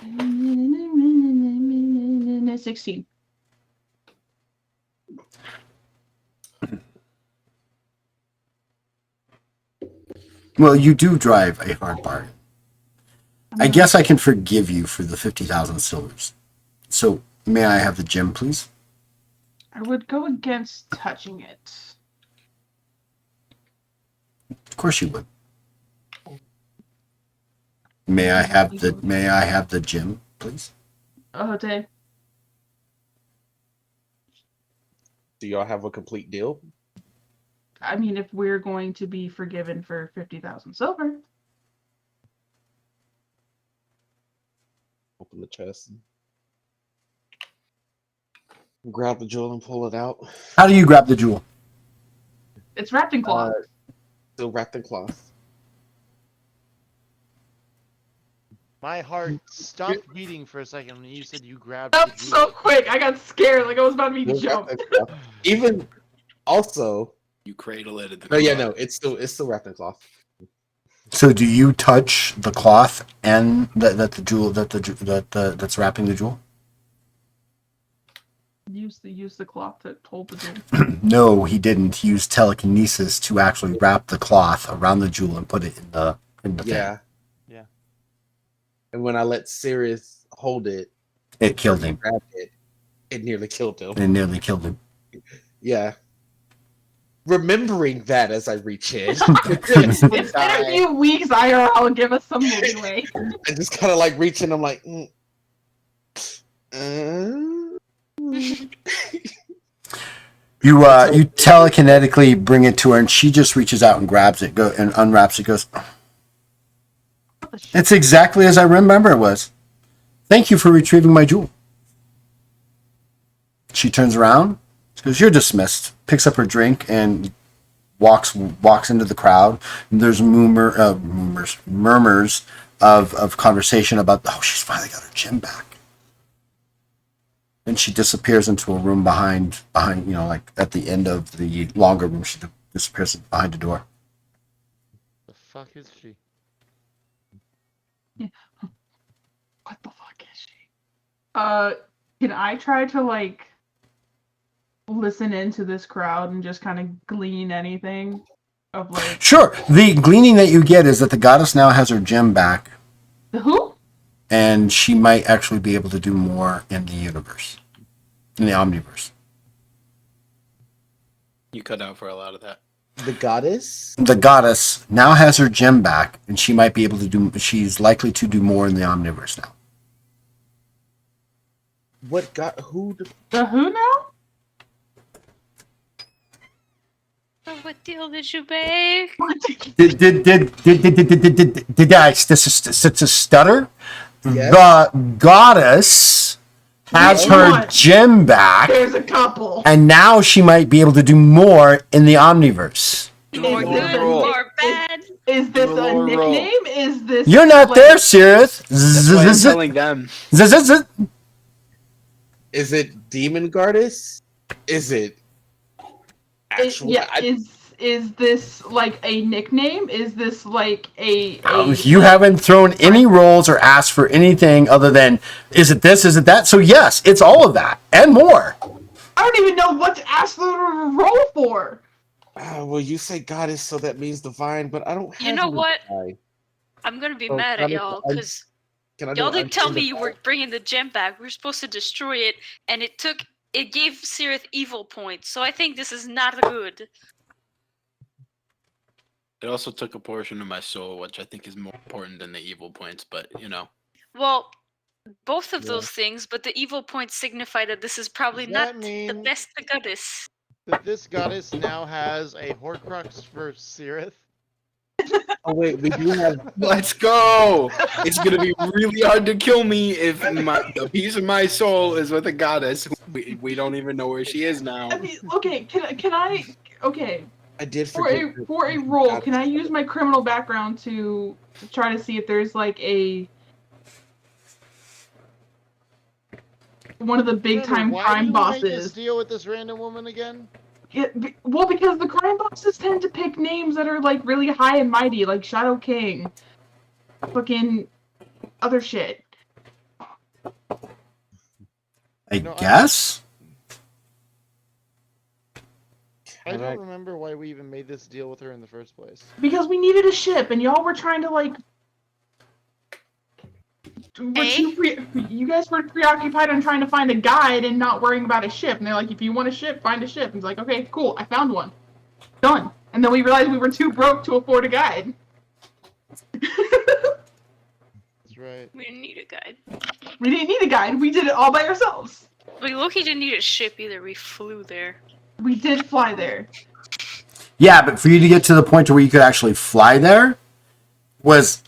16. Well, you do drive a hard bargain. I guess I can forgive you for the 50,000 silvers. So, may I have the gem, please? I would go against touching it. Of course you would. May I have the gem, please? Oh, Dave. Do y'all have a complete deal? I mean, if we're going to be forgiven for 50,000 silver. Open the chest. Grab the jewel and pull it out. How do you grab the jewel? It's wrapped in cloth. Still wrapped in cloth. My heart stopped beating for a second when you said you grabbed That the was jewel. so quick. I got scared. Like I was about to be Still wrapped jumped. in cloth. Even also, You cradle it. no, yeah, no, it's still wrapped in cloth. So, do you touch the cloth and the jewel that's wrapping the jewel? Use the cloth to hold the jewel. No, he didn't. He used telekinesis to actually wrap the cloth around the jewel and put it in the thing. Yeah. Yeah. And when I let Sirius hold it, It killed him. grab it, it nearly killed him. It nearly killed him. Yeah. Remembering that as I reach in, It's been a few weeks, IRL. Give us some leeway. I just kind of like reach in. I'm like, You telekinetically bring it to her, and she just reaches out and grabs it, and unwraps it. Goes, it's exactly as I remember it was. Thank you for retrieving my jewel. She turns around. She goes, "You're dismissed." Picks up her drink and walks into the crowd. And there's murmurs of conversation about, oh, she's finally got her gem back. And she disappears into a room behind, like at the end of the longer room. She disappears behind a door. The fuck is she? What the fuck is she? Can I try to like listen into this crowd and just kind of glean anything of like Sure. The gleaning that you get is that the goddess now has her gem back, the who? and she might actually be able to do more in the universe, in the omniverse. You cut out for a lot of that. the goddess. The goddess now has her gem back, and she might be able to do. She's likely to do more in the omniverse now. What got who? The who now? So what deal did you make? Did I stutter? Yes. The goddess has Which her one? gem back, There's a couple. and now she might be able to do more in the omniverse. More Is good, this- more bad. Is this a Roll. nickname? Is this You're not like- there, Sirith. That's why I'm telling them. Is it demon goddess? Is it actual? Is this like a nickname? Is this like a You haven't thrown any rolls or asked for anything other than, is it this, is it that? So yes, it's all of that and more. I don't even know what to ask them to roll for. Well, you say goddess, so that means divine, but I don't have You know any what? divine. I'm gonna be So mad can at I- y'all because Can I do y'all an didn't tell untrained me you divine? were bringing the gem back. We were supposed to destroy it, and it gave Sirith evil points. So I think this is not good. It also took a portion of my soul, which I think is more important than the evil points. But Well, both of Yeah. those things, but the evil points signify that this is probably Does not that mean- the best goddess. That this goddess now has a Horcrux for Sirith. Oh wait, we do have. let's go. It's gonna be really hard to kill me if a piece of my soul is with a goddess. We don't even know where she is now. I mean, okay, can I? Okay, I did for forget. a roll, can I use my criminal background to try to see if there's like one of the big time Why crime did we make this bosses? deal with this random woman again? Well, because the crime bosses tend to pick names that are like really high and mighty, like Shadow King, fucking other shit. I No, guess. I don't remember why we even made this deal with her in the first place. Because we needed a ship, and y'all were trying to like. You guys were preoccupied on trying to find a guide and not worrying about a ship. And they're like, if you want a ship, find a ship. And it's like, okay, cool, I found one. Done. And then we realized we were too broke to afford a guide. That's right. We didn't need a guide. We didn't need a guide. We did it all by ourselves. Like Loki didn't need a ship either. We flew there. We did fly there. Yeah, but for you to get to the point to where you could actually fly there was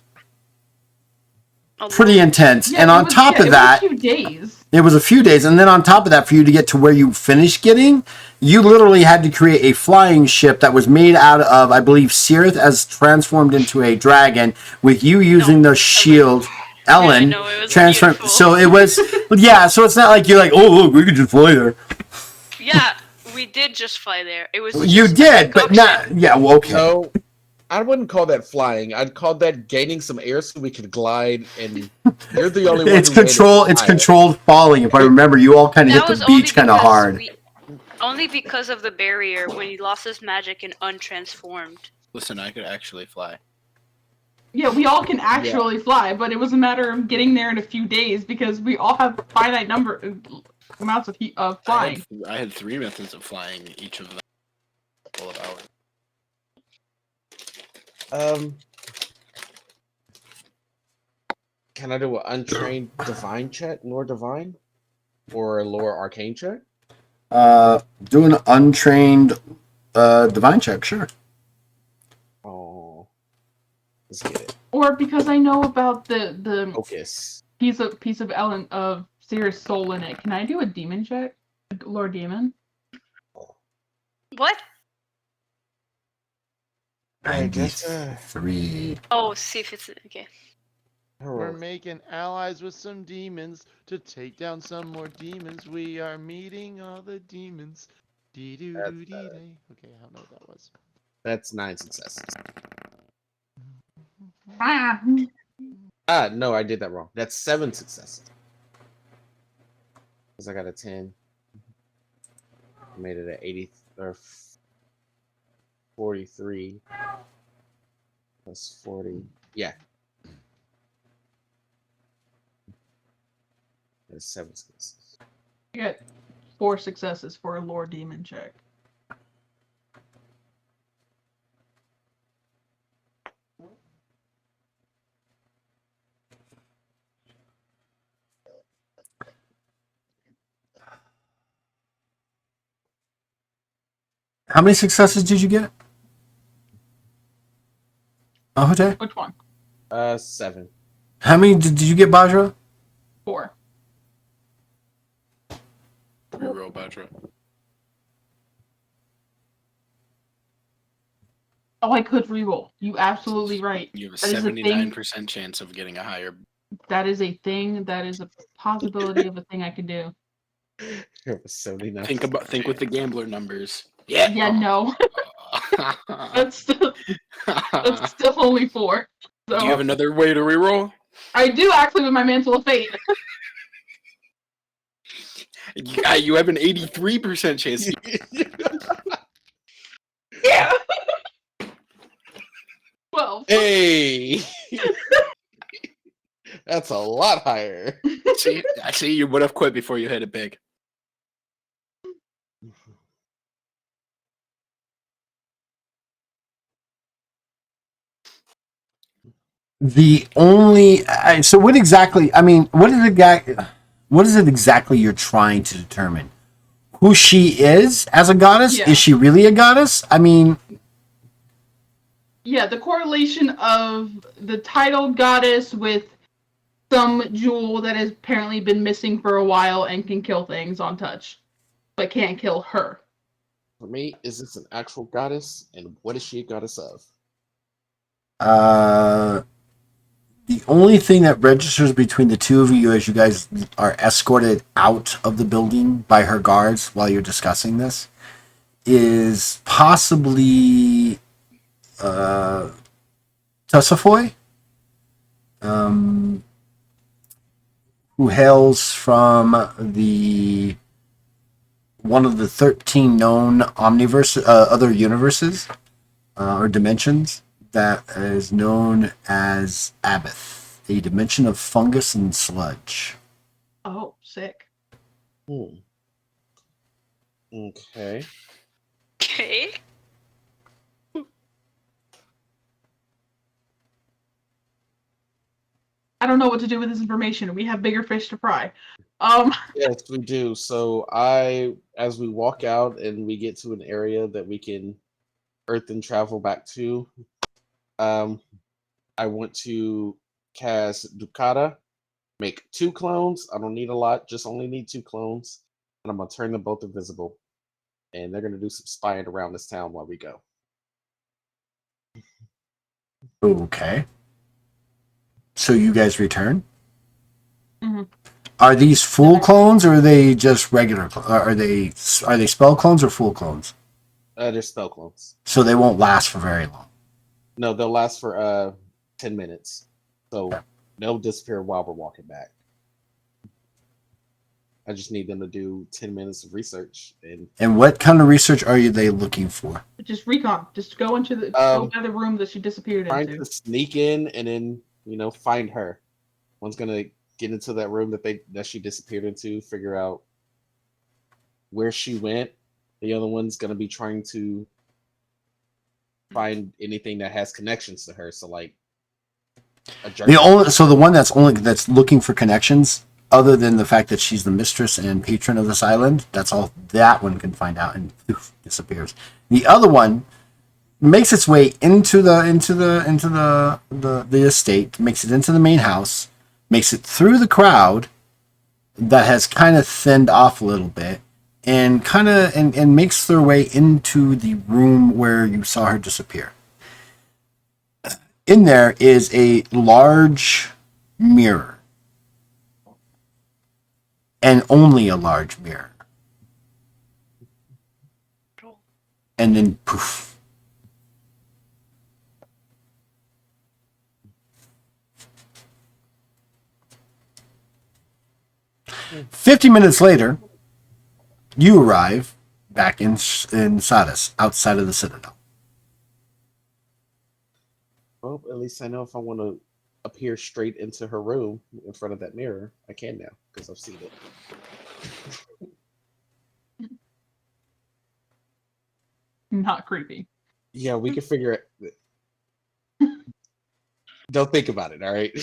pretty intense. Yeah, And it on was- top yeah, of it that, was a few days. it was a few days. And then on top of that, for you to get to where you finished getting, you literally had to create a flying ship that was made out of, I believe, Sirith as transformed into a dragon, with you using the shield. Ellen no, it was transformed. beautiful. So it was, yeah. So it's not like you're like, oh, look, we could just fly there. Yeah, we did just fly there. It was You just did, but concoction. not. Yeah, well, okay. No, I wouldn't call that flying. I'd call that gaining some air so we could glide. And you're the only one. It's who made it control. It's fly. controlled falling. If I remember, you all kind of That hit was the only beach kind of because hard. only because of the barrier when he lost his magic and untransformed. Listen, I could actually fly. Yeah, we all can actually fly, but it was a matter of getting there in a few days because we all have finite amounts of flying. I had 3 methods of flying, each of them a couple of hours. Can I do an untrained divine check, lore divine, or a lore arcane check? Do an untrained divine check, sure. Oh, let's get it. Or because I know about the Focus. piece of Ellen of Sirius soul in it. Can I do a demon check? Lord Demon? What? I guess, 93. Oh, see if it's okay. We're making allies with some demons to take down some more demons. We are meeting all the demons. Dee doo doo dee day. Okay, I don't know what that was. That's 9 successes. Ah, No, I did that wrong. That's 7 successes. Because I got a 10. I made it at 80 or 43 plus 40. Yeah. That's 7 successes. you got 4 successes for a Lord Demon check. How many successes did you get? Ahote? Which one? 7. How many did you get, Bajra? 4. Reroll Badra. Oh, I could reroll. You absolutely right. You have a That is a thing. 79% chance of getting a higher. That is a thing. That is a possibility of a thing I could do. It was 79. Think with the gambler numbers. Yeah. Yeah, no. That's still only 4. So Do you have another way to reroll? I do actually with my Mantle of Fate. You have an 83% chance. Yeah. 12. Hey, that's a lot higher. I see you would have quit before you hit it big. The only so what exactly? I mean, what is the guy? What is it exactly you're trying to determine? Who she is as a goddess? Yeah. Is she really a goddess? I mean, Yeah, the correlation of the title goddess with some jewel that has apparently been missing for a while and can kill things on touch, but can't kill her. For me, is this an actual goddess, and what is she a goddess of? uh, the only thing that registers between the two of you as you guys are escorted out of the building by her guards while you're discussing this is possibly Tussafoy, who hails from the one of the 13 known omniverse other universes or dimensions that is known as Abath, a dimension of fungus and sludge. Oh, sick. Okay. Okay. I don't know what to do with this information. We have bigger fish to fry. Yes, we do. So as we walk out and we get to an area that we can earth and travel back to, I want to cast Ducata, make 2 clones. I don't need a lot, just only need 2 clones. And I'm gonna turn them both invisible. And they're gonna do some spying around this town while we go. Okay. So you guys return? Mhm. Are these full clones or are they just regular? Are they spell clones or full clones? They're spell clones. So they won't last for very long. No, they'll last for 10 minutes. So Okay. they'll disappear while we're walking back. I just need them to do 10 minutes of research. And what kind of research are they looking for? Just recon. Just go into the go by the room that she disappeared trying into. to sneak in and then find her. One's gonna get into that room that she disappeared into, figure out where she went. The other one's gonna be trying to find anything that has connections to her. So like The one that's looking for connections, other than the fact that she's the mistress and patron of this island, that's all that one can find out and disappears. The other one makes its way into the estate, makes it into the main house, makes it through the crowd that has kind of thinned off a little bit, and and makes their way into the room where you saw her disappear. In there is a large mirror, and only a large mirror. And then poof. Hmm. 50 minutes later, you arrive back in Sadis, outside of the Citadel. Well, at least I know if I want to appear straight into her room in front of that mirror, I can now because I've seen it. Not creepy. Yeah, we can figure it. Don't think about it, all right?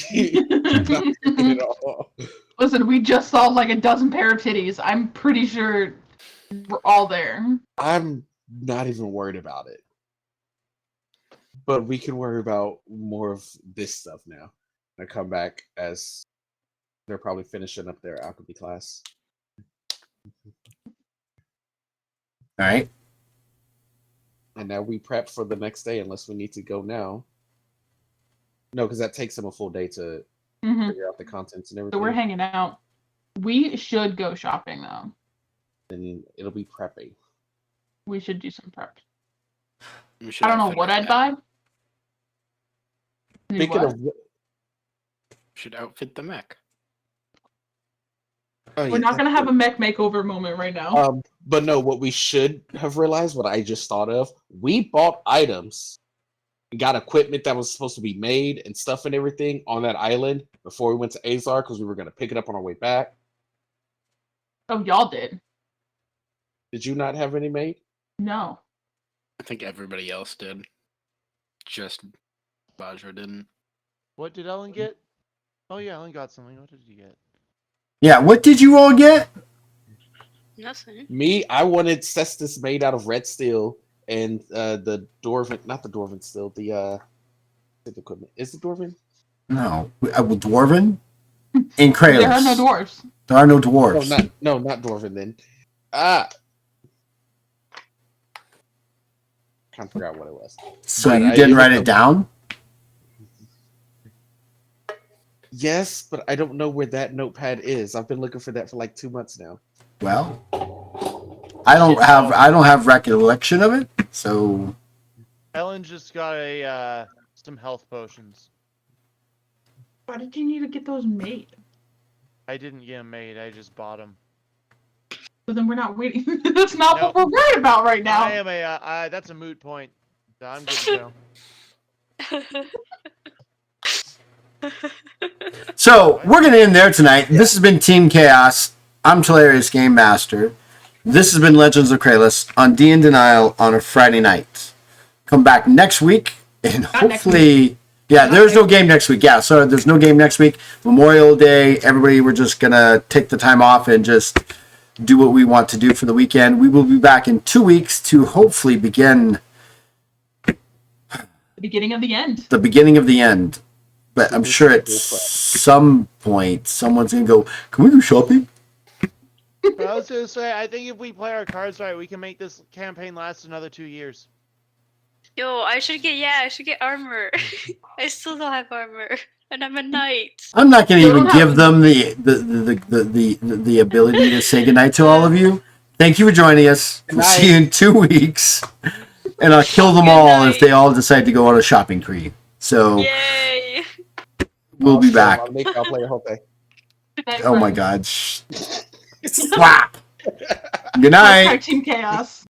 Not creepy at all. Listen, we just saw like a dozen pair of titties. I'm pretty sure we're all there. I'm not even worried about it. But we can worry about more of this stuff now. I come back as they're probably finishing up their alchemy class. All right. And now we prep for the next day unless we need to go now. No, because that takes them a full day to figure out the contents and everything. So we're hanging out. We should go shopping though. And it'll be prepping. We should do some prep. We should I don't know outfit what our I'd mech. buy. Speaking of Should outfit the mech. Oh, We're yeah, not gonna that's have a mech makeover moment right now. But no, what we should have realized, what I just thought of, we bought items, got equipment that was supposed to be made and stuff and everything on that island before we went to Azar because we were going to pick it up on our way back. Oh, y'all did. Did you not have any made? No. I think everybody else did. Just Bajra didn't. What did Ellen get? Oh yeah, Ellen got something. What did you get? Yeah, what did you all get? Nothing. Me, I wanted cestus made out of red steel and the dwarven, not the dwarven steel, the equipment. Is it dwarven? No. Dwarven? In Kralis. There are no dwarves. There are no dwarves. Not dwarven then. Ah, can't figure out what it was. So But you it didn't was write the- it down? Yes, but I don't know where that notepad is. I've been looking for that for like 2 months now. Well, I don't have recollection of it. So Ellen just got a some health potions. Why did you need to get those made? I didn't get them made. I just bought them. So then we're not waiting. That's not Nope. what we're worried about right now. I am a. That's a moot point. I'm good to go. So we're gonna end there tonight. This has been Team Chaos. I'm Hilarious Game Master. This has been Legends of Kralis on D and Denial on a Friday night. Come back next week and Not next hopefully, yeah, there's no game next week. Yeah, so there's no game next week. Memorial Day. Everybody, we're just gonna take the time off and just do what we want to do for the weekend. We will be back in 2 weeks to hopefully begin The beginning of the end. the beginning of the end. But I'm sure at some point someone's gonna go, "Can we go shopping?" But I was gonna say, I think if we play our cards right, we can make this campaign last another 2 years. Yo, I should get armor. I still don't have armor, and I'm a knight. I'm not gonna You even don't give have- them the ability to say goodnight to all of you. Thank you for joining us. We'll see you in 2 weeks, and I'll kill them Good all night. if they all decide to go on a shopping spree. So Yay! we'll be back. I'll play a whole day. Oh my God! Slap. Good night. Team Chaos.